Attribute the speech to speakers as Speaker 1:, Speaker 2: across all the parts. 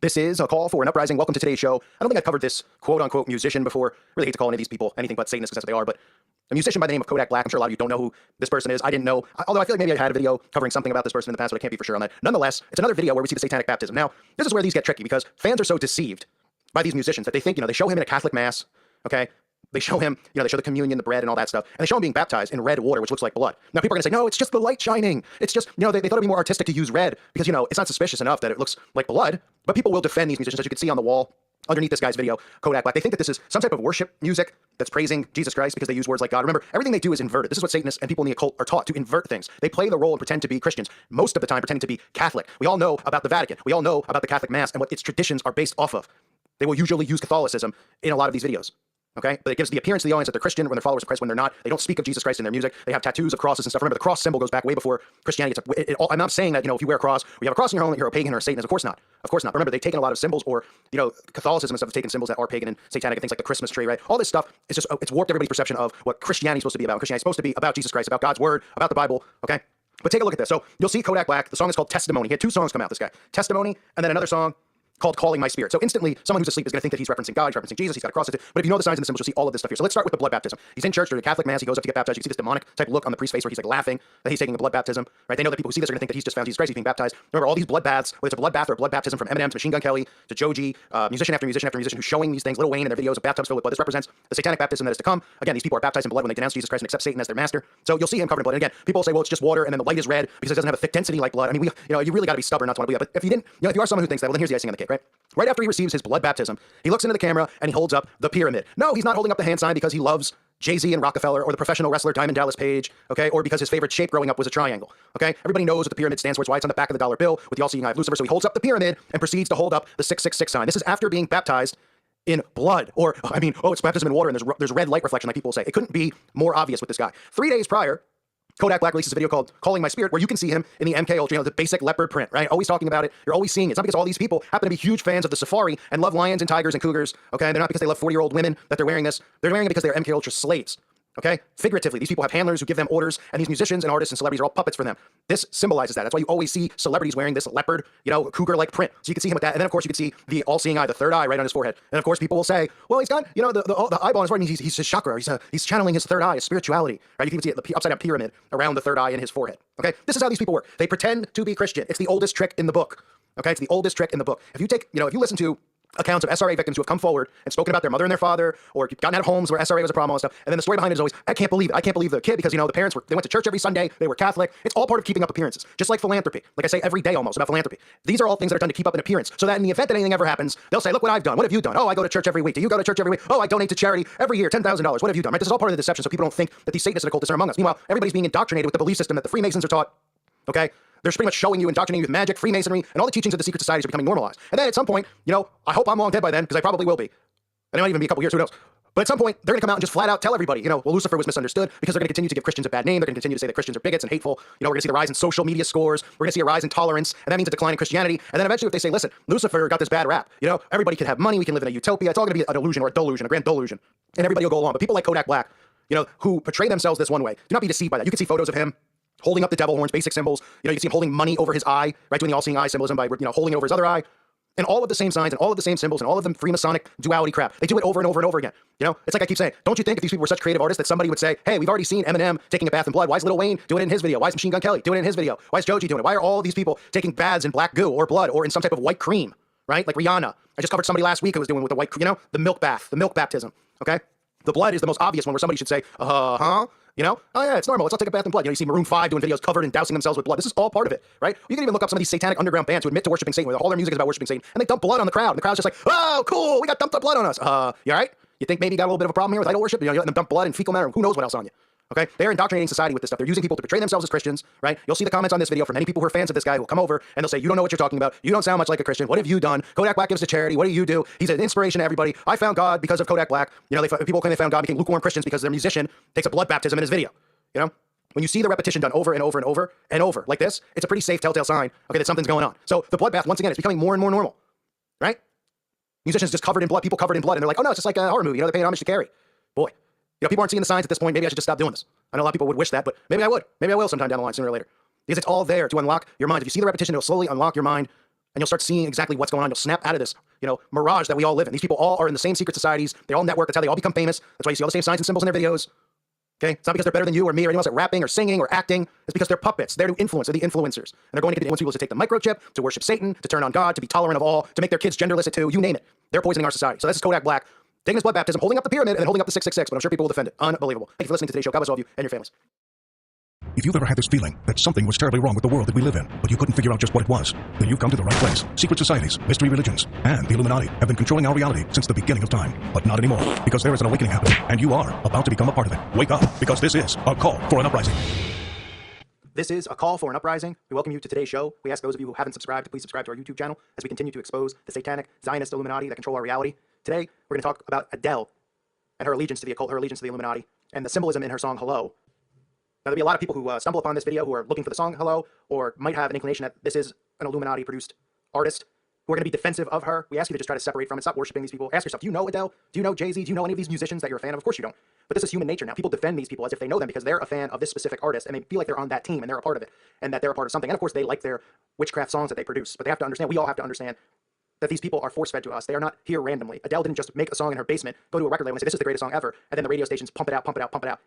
Speaker 1: This is a call for an uprising. Welcome to today's show. I don't think I've covered this quote-unquote musician before. Really hate to call any of these people anything but Satanists because that's what they are, but a musician by the name of Kodak Black. I'm sure a lot of you don't know who this person is. I didn't know, although I feel like maybe I had a video covering something about this person in the past, but I can't be for sure on that. Nonetheless, it's another video where we see the satanic baptism. Now, this is where these get tricky because fans are so deceived by these musicians that they think, they show him in a Catholic mass, okay? They show him, they show the communion, the bread, and all that stuff, and they show him being baptized in red water, which looks like blood. Now, people are going to say, no, it's just the light shining. It's just, they thought it'd be more artistic to use red because, it's not suspicious enough that it looks like blood, but people will defend these musicians, as you can see on the wall underneath this guy's video, Kodak Black. They think that this is some type of worship music that's praising Jesus Christ because they use words like God. Remember, everything they do is inverted. This is what Satanists and people in the occult are taught, to invert things. They play the role and pretend to be Christians, most of the time pretending to be Catholic. We all know about the Vatican. We all know about the Catholic Mass and what its traditions are based off of. They will usually use Catholicism in a lot of these videos. Okay? But it gives the appearance to the audience that they're Christian when they're followers of Christ, when they're not. They don't speak of Jesus Christ in their music. They have tattoos of crosses and stuff. Remember, the cross symbol goes back way before Christianity. I'm not saying that, if you wear a cross, or you have a cross in your home, that you're a pagan or a Satanist. Of course not. Of course not. Remember, they've taken a lot of symbols, or, Catholicism and stuff has taken symbols that are pagan and satanic, and things like the Christmas tree, right? All this stuff is just, it's warped everybody's perception of what Christianity is supposed to be about. Christianity is supposed to be about Jesus Christ, about God's word, about the Bible, okay? But take a look at this. So you'll see Kodak Black. The song is called Testimony. He had two songs come out, this guy. Testimony, and then another song called Calling My Spirit. So instantly, someone who's asleep is going to think that he's referencing God, he's referencing Jesus, he's got a cross. But if you know the signs and the symbols, you'll see all of this stuff here. So let's start with the blood baptism. He's in church during a Catholic mass. He goes up to get baptized. You can see this demonic type look on the priest's face where he's like laughing that he's taking the blood baptism, right? They know that people who see this are going to think that he's just found Jesus Christ, he's being baptized. Remember, all these blood baths, whether it's a blood bath or a blood baptism, from Eminem to Machine Gun Kelly to Joji, musician after musician after musician who's showing these things, Lil Wayne in their videos of bathtubs filled with blood. This represents the satanic baptism that is to come. Again, these people are baptized in blood when they denounce Jesus Christ and accept Satan as their master. So you'll see him covered in blood. And again, people will say, well, it's just water, and then the light is red because it doesn't have a thick density like blood. I mean, you really got to be stubborn not to want to believe that. But if you didn't, if you are someone who thinks that, well, then here's the icing on the cake, right? Right after he receives his blood baptism, he looks into the camera and he holds up the pyramid. No, he's not holding up the hand sign because he loves Jay-Z and Rockefeller or the professional wrestler Diamond Dallas Page, okay? Or because his favorite shape growing up was a triangle, okay? Everybody knows what the pyramid stands for. It's why it's on the back of the dollar bill with the all-seeing eye of Lucifer. So he holds up the pyramid and proceeds to hold up the 666 sign. This is after being baptized in blood, or, it's baptism in water and there's red light reflection like people say. It couldn't be more obvious with this guy. 3 days prior, Kodak Black releases a video called Calling My Spirit, where you can see him in the MK Ultra, the basic leopard print, right? Always talking about it. You're always seeing it. It's not because all these people happen to be huge fans of the safari and love lions and tigers and cougars, okay? They're not because they love 40-year-old women that they're wearing this. They're wearing it because they're MK Ultra slaves, okay? Figuratively, these people have handlers who give them orders, and these musicians and artists and celebrities are all puppets for them. This symbolizes that. That's why you always see celebrities wearing this leopard, cougar-like print. So you can see him with that. And then, of course, you can see the all-seeing eye, the third eye right on his forehead. And, of course, people will say, well, he's got, the eyeball on his forehead, he's his chakra. He's channeling his third eye, his spirituality, right? You can even see the upside-down pyramid around the third eye in his forehead, okay? This is how these people work. They pretend to be Christian. It's the oldest trick in the book, okay? It's the oldest trick in the book. If you take, if you listen to accounts of SRA victims who have come forward and spoken about their mother and their father, or gotten out of homes where SRA was a problem and stuff, and then the story behind it is always, I can't believe it. I can't believe the kid because, the parents they went to church every Sunday, they were Catholic. It's all part of keeping up appearances. Just like philanthropy. Like I say every day almost about philanthropy. These are all things that are done to keep up an appearance. So that in the event that anything ever happens, they'll say, look what I've done. What have you done? Oh, I go to church every week. Do you go to church every week? Oh, I donate to charity every year, $10,000. What have you done? Right? This is all part of the deception so people don't think that these Satanists and occultists are among us. Meanwhile, everybody's being indoctrinated with the belief system that the Freemasons are taught, okay? They're pretty much showing you, indoctrinating you with magic, Freemasonry, and all the teachings of the secret societies are becoming normalized. And then at some point, I hope I'm long dead by then, because I probably will be. And it might even be a couple years, who knows? But at some point, they're going to come out and just flat out tell everybody, well, Lucifer was misunderstood, because they're going to continue to give Christians a bad name. They're going to continue to say that Christians are bigots and hateful. We're going to see the rise in social media scores. We're going to see a rise in tolerance, and that means a decline in Christianity. And then eventually, if they say, listen, Lucifer got this bad rap, everybody can have money, we can live in a utopia. It's all going to be a delusion or a delusion, a grand delusion. And everybody will go along. But people like Kodak Black, who portray themselves this one way, do not be deceived by that. You can see photos of him holding up the devil horns, basic symbols. You can see him holding money over his eye, right? Doing the all-seeing eye symbolism by, holding it over his other eye. And all of the same signs and all of the same symbols and all of them Freemasonic duality crap. They do it over and over and over again. It's like I keep saying, don't you think if these people were such creative artists that somebody would say, hey, we've already seen Eminem taking a bath in blood. Why is Lil Wayne doing it in his video? Why is Machine Gun Kelly doing it in his video? Why is Joji doing it? Why are all these people taking baths in black goo or blood or in some type of white cream, right? Like Rihanna. I just covered somebody last week who was doing with the white, the milk bath, the milk baptism, okay? The blood is the most obvious one where somebody should say, oh yeah, it's normal. Let's all take a bath in blood. You see Maroon 5 doing videos covered and dousing themselves with blood. This is all part of it, right? You can even look up some of these satanic underground bands who admit to worshiping Satan, where all their music is about worshiping Satan, and they dump blood on the crowd. And the crowd's just like, oh, cool, we got dumped up blood on us. You all right? You think maybe you got a little bit of a problem here with idol worship? You're letting them dump blood and fecal matter, who knows what else on you. Okay? They're indoctrinating society with this stuff. They're using people to portray themselves as Christians, right? You'll see the comments on this video from many people who are fans of this guy who will come over and they'll say, you don't know what you're talking about. You don't sound much like a Christian. What have you done? Kodak Black gives to charity. What do you do? He's an inspiration to everybody. I found God because of Kodak Black. People claim they found God, became lukewarm Christians because their musician takes a blood baptism in his video. When you see the repetition done over and over and over and over like this, it's a pretty safe telltale sign, okay, that something's going on. So the bloodbath, once again, is becoming more and more normal, right? Musicians just covered in blood, people covered in blood, and they're like, oh no, it's just like a horror movie. They're paying homage to Carrie. Boy, people aren't seeing the signs at this point. Maybe I should just stop doing this. I know a lot of people would wish that, but maybe I would. Maybe I will sometime down the line, sooner or later. Because it's all there to unlock your mind. If you see the repetition, it'll slowly unlock your mind and you'll start seeing exactly what's going on. You'll snap out of this, mirage that we all live in. These people all are in the same secret societies. They all network. That's how they all become famous. That's why you see all the same signs and symbols in their videos. Okay? It's not because they're better than you or me or anyone else at rapping or singing or acting. It's because they're puppets. They're to influence. They're the influencers. And they're going to influence people to take the microchip, to worship Satan, to turn on God, to be tolerant of all, to make their kids genderless at 2, you name it. They're poisoning our society. So this is Kodak Black taking his blood baptism, holding up the pyramid, and then holding up the 666. But I'm sure people will defend it. Unbelievable. Thank you for listening to today's show. God bless all of you and your families.
Speaker 2: If you've ever had this feeling that something was terribly wrong with the world that we live in, but you couldn't figure out just what it was, then you've come to the right place. Secret societies, mystery religions, and the Illuminati have been controlling our reality since the beginning of time. But not anymore, because there is an awakening happening, and you are about to become a part of it. Wake up, because this is a call for an uprising.
Speaker 1: This is a call for an uprising. We welcome you to today's show. We ask those of you who haven't subscribed to please subscribe to our YouTube channel as we continue to expose the satanic Zionist Illuminati that control our reality. Today, we're going to talk about Adele and her allegiance to the occult, her allegiance to the Illuminati, and the symbolism in her song Hello. Now, there'll be a lot of people who stumble upon this video who are looking for the song Hello, or might have an inclination that this is an Illuminati-produced artist, who are going to be defensive of her. We ask you to just try to separate from it, stop worshiping these people. Ask yourself, do you know Adele? Do you know Jay-Z? Do you know any of these musicians that you're a fan of? Of course you don't. But this is human nature now. People defend these people as if they know them because they're a fan of this specific artist, and they feel like they're on that team, and they're a part of it, and that they're a part of something. And of course, they like their witchcraft songs that they produce. But they have to understand, we all have to understand, that these people are force-fed to us. They are not here randomly. Adele didn't just make a song in her basement, go to a record label and say, this is the greatest song ever, and then the radio stations pump it out, pump it out, pump it out.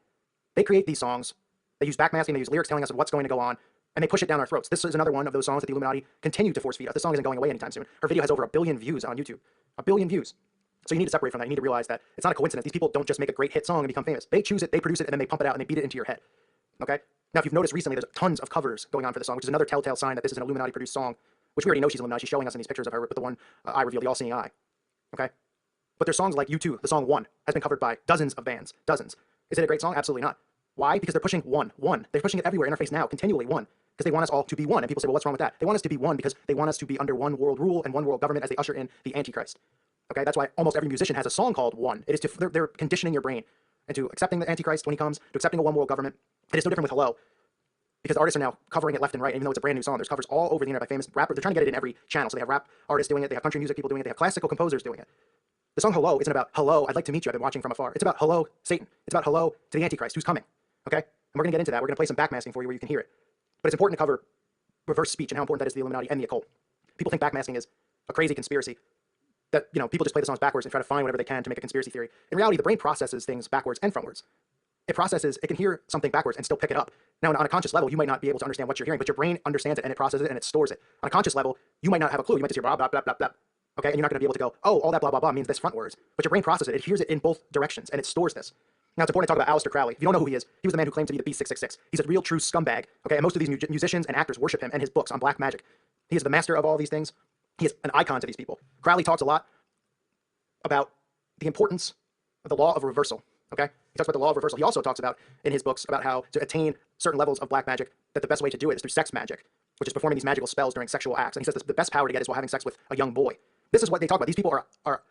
Speaker 1: They create these songs. They use backmasking, they use lyrics telling us what's going to go on, and they push it down our throats. This is another one of those songs that the Illuminati continue to force feed us. This song isn't going away anytime soon. Her video has over 1 billion views on YouTube. 1 billion views. So you need to separate from that. You need to realize that it's not a coincidence. These people don't just make a great hit song and become famous. They choose it, they produce it, and then they pump it out and they beat it into your head. Okay? Now, if you've noticed recently, there's tons of covers going on for the song, which is another telltale sign that this is an Illuminati-produced song, which we already know she's Illuminati. She's showing us in these pictures of her with the one eye reveal, the all-seeing eye. Okay? But there's songs like U2, the song One, has been covered by dozens of bands. Dozens. Is it a great song? Absolutely not. Why? Because they're pushing one. They're pushing it everywhere in our face now, continually one. Because they want us all to be one. And people say, well, what's wrong with that? They want us to be one because they want us to be under one world rule and one world government as they usher in the Antichrist. Okay? That's why almost every musician has a song called One. It is to, they're conditioning your brain into accepting the Antichrist when he comes, to accepting a one world government. It is no different with Hello. Because artists are now covering it left and right, even though it's a brand new song. There's covers all over the internet by famous rappers. They're trying to get it in every channel. So they have rap artists doing it, they have country music people doing it, they have classical composers doing it. The song Hello isn't about, hello, I'd like to meet you, I've been watching from afar. It's about, hello, Satan. It's about, hello to the Antichrist, who's coming. Okay? And we're going to get into that. We're going to play some backmasking for you where you can hear it. But it's important to cover reverse speech and how important that is to the Illuminati and the occult. People think backmasking is a crazy conspiracy, that, people just play the songs backwards and try to find whatever they can to make a conspiracy theory. In reality, the brain processes things backwards and frontwards. It can hear something backwards and still pick it up. Now, on a conscious level, you might not be able to understand what you're hearing, but your brain understands it and it processes it and it stores it. On a conscious level, you might not have a clue. You might just hear blah, blah, blah, blah, blah. Okay? And you're not going to be able to go, oh, all that blah, blah, blah means this frontwards. But your brain processes it. It hears it in both directions and it stores this. Now, it's important to talk about Aleister Crowley. If you don't know who he is, he was the man who claimed to be the Beast 666. He's a real, true scumbag. Okay? And most of these musicians and actors worship him and his books on black magic. He is the master of all these things. He is an icon to these people. Crowley talks a lot about the importance of the law of reversal. Okay? He talks about the law of reversal. He also talks about, in his books, about how to attain certain levels of black magic, that the best way to do it is through sex magic, which is performing these magical spells during sexual acts. And he says the best power to get is while having sex with a young boy. This is what they talk about. These people are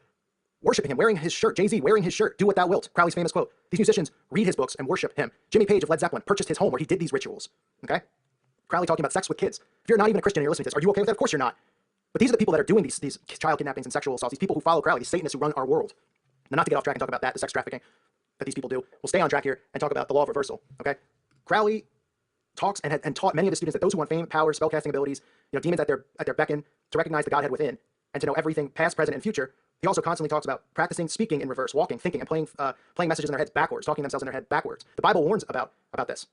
Speaker 1: worshiping him, wearing his shirt. Jay-Z wearing his shirt. Do what thou wilt. Crowley's famous quote. These musicians read his books and worship him. Jimmy Page of Led Zeppelin purchased his home where he did these rituals. Okay? Crowley talking about sex with kids. If you're not even a Christian and you're listening to this, are you okay with that? Of course you're not. But these are the people that are doing these child kidnappings and sexual assaults. These people who follow Crowley, these Satanists who run our world. Now, not to get off track and talk about that, the sex trafficking that these people do. We'll stay on track here and talk about the law of reversal. Okay? Crowley talks and taught many of his students that those who want fame, power, spellcasting abilities, demons at their beckon, to recognize the Godhead within, and to know everything past, present, and future. He also constantly talks about practicing speaking in reverse, walking, thinking, and playing messages in their heads backwards, talking themselves in their head backwards. The Bible warns about this.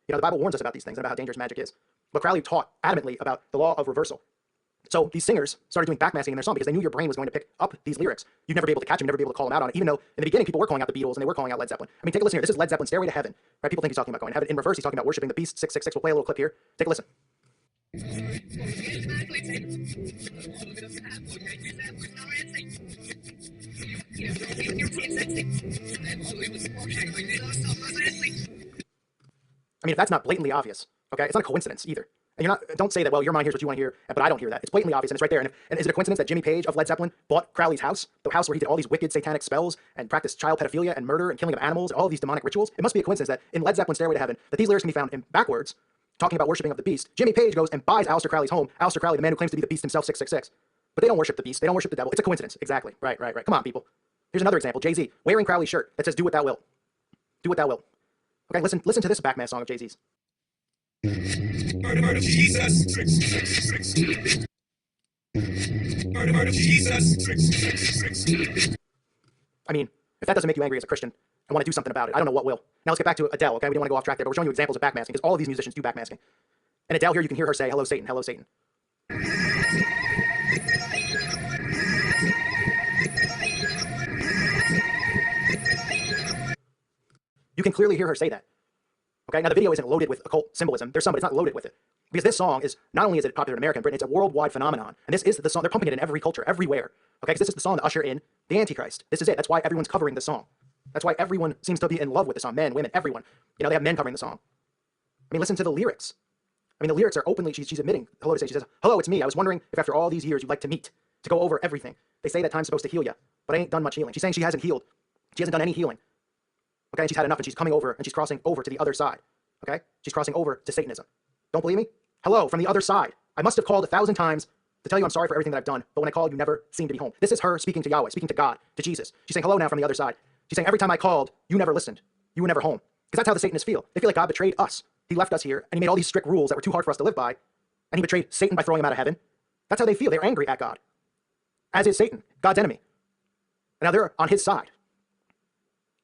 Speaker 1: The Bible warns us about these things and about how dangerous magic is. But Crowley taught adamantly about the law of reversal. So these singers started doing backmasking in their song because they knew your brain was going to pick up these lyrics. You'd never be able to catch them, you'd never be able to call them out on it, even though in the beginning people were calling out the Beatles and they were calling out Led Zeppelin. I mean, take a listen here. This is Led Zeppelin, Stairway to Heaven. Right? People think he's talking about going to heaven. In reverse, he's talking about worshiping the Beast 666. We'll play a little clip here. Take a listen. I mean, if that's not blatantly obvious, okay, it's not a coincidence either. And don't say that, well, your mind hears what you want to hear, but I don't hear that. It's blatantly obvious, and it's right there. And is it a coincidence that Jimmy Page of Led Zeppelin bought Crowley's house, the house where he did all these wicked satanic spells and practiced child pedophilia and murder and killing of animals and all of these demonic rituals? It must be a coincidence that in Led Zeppelin's Stairway to Heaven, that these lyrics can be found in backwards, talking about worshiping of the beast. Jimmy Page goes and buys Aleister Crowley's home. Aleister Crowley, the man who claims to be the beast himself, 666. But they don't worship the beast. They don't worship the devil. It's a coincidence. Exactly. Right. Come on, people. Here's another example. Jay-Z wearing Crowley's shirt that says, do what thou wilt. Do what thou wilt. Okay, listen to this backmask song of Jay-Z's.
Speaker 3: Jesus. Heart of Jesus.
Speaker 1: I mean, if that doesn't make you angry as a Christian and want to do something about it, I don't know what will. Now let's get back to Adele, okay? We didn't want to go off track there, but we're showing you examples of backmasking because all of these musicians do backmasking. And Adele here, you can hear her say, hello, Satan, hello, Satan. You can clearly hear her say that. Okay, now the video isn't loaded with occult symbolism. There's some, but it's not loaded with it. Because this song is, not only is it popular in America and Britain, it's a worldwide phenomenon. And this is the song, they're pumping it in every culture, everywhere. Okay, because this is the song to usher in the Antichrist. This is it. That's why everyone's covering the song. That's why everyone seems to be in love with the song. Men, women, everyone. You know, they have men covering the song. I mean, listen to the lyrics. I mean, the lyrics are openly, she's admitting, hello to say, she says, hello, it's me. I was wondering if after all these years you'd like to meet, to go over everything. They say that time's supposed to heal you, but I ain't done much healing. She's saying she hasn't healed. She hasn't done any healing. Okay, and she's had enough, and she's coming over, and she's crossing over to the other side. Okay? She's crossing over to Satanism. Don't believe me? Hello, from the other side. I must have called 1,000 times to tell you I'm sorry for everything that I've done, but when I called, you never seemed to be home. This is her speaking to Yahweh, speaking to God, to Jesus. She's saying hello now from the other side. She's saying every time I called, you never listened. You were never home. Because that's how the Satanists feel. They feel like God betrayed us. He left us here, and he made all these strict rules that were too hard for us to live by, and he betrayed Satan by throwing him out of heaven. That's how they feel. They're angry at God. As is Satan, God's enemy. And now they're on his side.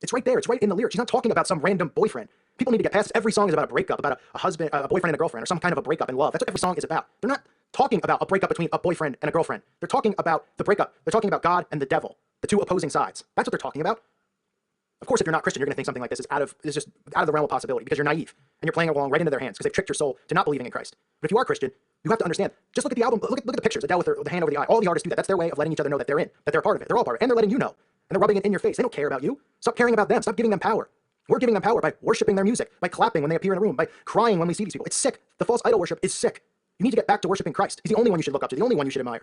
Speaker 1: It's right there. It's right in the lyrics. She's not talking about some random boyfriend. People need to get past. Every song is about a breakup, about a husband, a boyfriend and a girlfriend, or some kind of a breakup in love. That's what every song is about. They're not talking about a breakup between a boyfriend and a girlfriend. They're talking about the breakup. They're talking about God and the devil, the two opposing sides. That's what they're talking about. Of course, if you're not Christian, you're going to think something like this is just out of the realm of possibility because you're naive and you're playing along right into their hands because they've tricked your soul to not believing in Christ. But if you are Christian, you have to understand. Just look at the album. Look at the pictures. Adele with the hand over the eye. All the artists do that. That's their way of letting each other know that they're in, that they're a part of it. They're all part of it, and they're letting you know. And they're rubbing it in your face. They don't care about you. Stop caring about them. Stop giving them power. We're giving them power by worshiping their music, by clapping when they appear in a room, by crying when we see these people. It's sick. The false idol worship is sick. You need to get back to worshiping Christ. He's the only one you should look up to, the only one you should admire.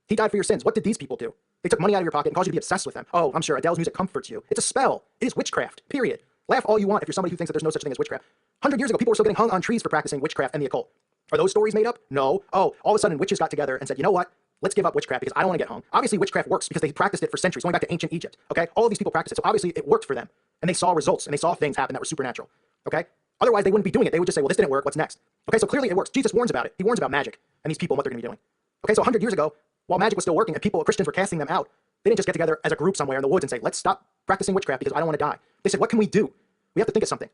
Speaker 1: He died for your sins. What did these people do? They took money out of your pocket and caused you to be obsessed with them. Oh, I'm sure Adele's music comforts you. It's a spell. It is witchcraft, period. Laugh all you want if you're somebody who thinks that there's no such thing as witchcraft. 100 years ago, people were still getting hung on trees for practicing witchcraft and the occult. Are those stories made up? No. Oh, all of a sudden witches got together and said, you know what? Let's give up witchcraft because I don't want to get hung. Obviously, witchcraft works because they practiced it for centuries, going back to ancient Egypt, okay? All of these people practiced it, so obviously it worked for them. And they saw results, and they saw things happen that were supernatural, okay? Otherwise, they wouldn't be doing it. They would just say, well, this didn't work, what's next? Okay, so clearly it works. Jesus warns about it. He warns about magic and these people and what they're going to be doing. Okay, so 100 years ago, while magic was still working and Christians were casting them out, they didn't just get together as a group somewhere in the woods and say, let's stop practicing witchcraft because I don't want to die. They said, what can we do? We have to think of something.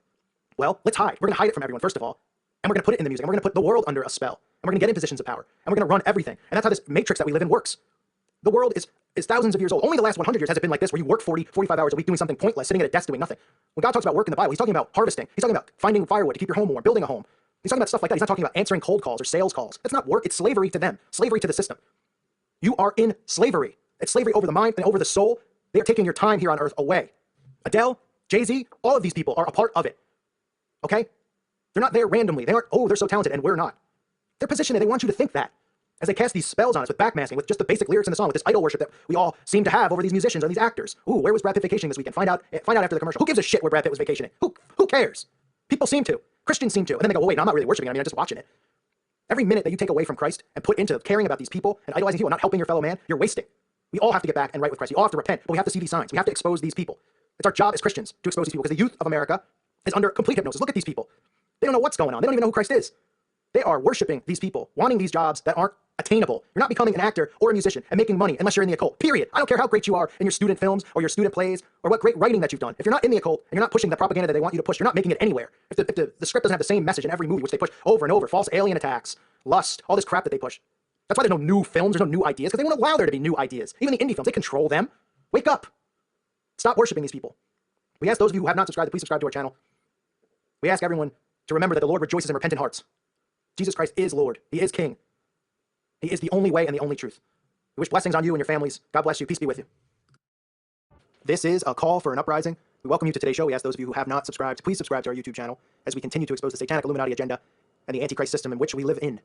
Speaker 1: Well, let's hide. We're going to hide it from everyone, first of all, and we're going to put it in the music, and we're going to put the world under a spell, and we're going to get in positions of power, and we're going to run everything. And that's how this matrix that we live in works. The world is thousands of years old. Only the last 100 years has it been like this, where you work 40, 45 hours a week doing something pointless, sitting at a desk doing nothing. When God talks about work in the Bible, he's talking about harvesting. He's talking about finding firewood to keep your home warm, building a home. He's talking about stuff like that. He's not talking about answering cold calls or sales calls. That's not work. It's slavery to them, slavery to the system. You are in slavery. It's slavery over the mind and over the soul. They are taking your time here on earth away. Adele, Jay-Z, all of these people are a part of it. Okay? They're not there randomly. They aren't, oh, they're so talented, and we're not. They're positioned, and they want you to think that. As they cast these spells on us with backmasking, with just the basic lyrics in the song, with this idol worship that we all seem to have over these musicians or these actors. Ooh, where was Brad Pitt vacationing this weekend? Find out after the commercial. Who gives a shit where Brad Pitt was vacationing? Who cares? People seem to. Christians seem to. And then they go, well, wait, no, I'm not really worshiping. I'm just watching it. Every minute that you take away from Christ and put into caring about these people and idolizing people and not helping your fellow man, you're wasting. We all have to get back and right with Christ. We all have to repent, but we have to see these signs. We have to expose these people. It's our job as Christians to expose these people because the youth of America is under complete hypnosis. Look at these people. They don't know what's going on. They don't even know who Christ is. They are worshiping these people, wanting these jobs that aren't attainable. You're not becoming an actor or a musician and making money unless you're in the occult, period. I don't care how great you are in your student films or your student plays or what great writing that you've done. If you're not in the occult and you're not pushing the propaganda that they want you to push, you're not making it anywhere. If the script doesn't have the same message in every movie, which they push over and over, false alien attacks, lust, all this crap that they push. That's why there's no new films, there's no new ideas, because they won't allow there to be new ideas. Even the indie films, they control them. Wake up. Stop worshiping these people. We ask those of you who have not subscribed to please subscribe to our channel. We ask everyone to remember that the Lord rejoices in repentant hearts. Jesus Christ is Lord. He is King. He is the only way and the only truth. We wish blessings on you and your families. God bless you. Peace be with you. This is a call for an uprising. We welcome you to today's show. We ask those of you who have not subscribed to please subscribe to our YouTube channel as we continue to expose the satanic Illuminati agenda and the Antichrist system in which we live in.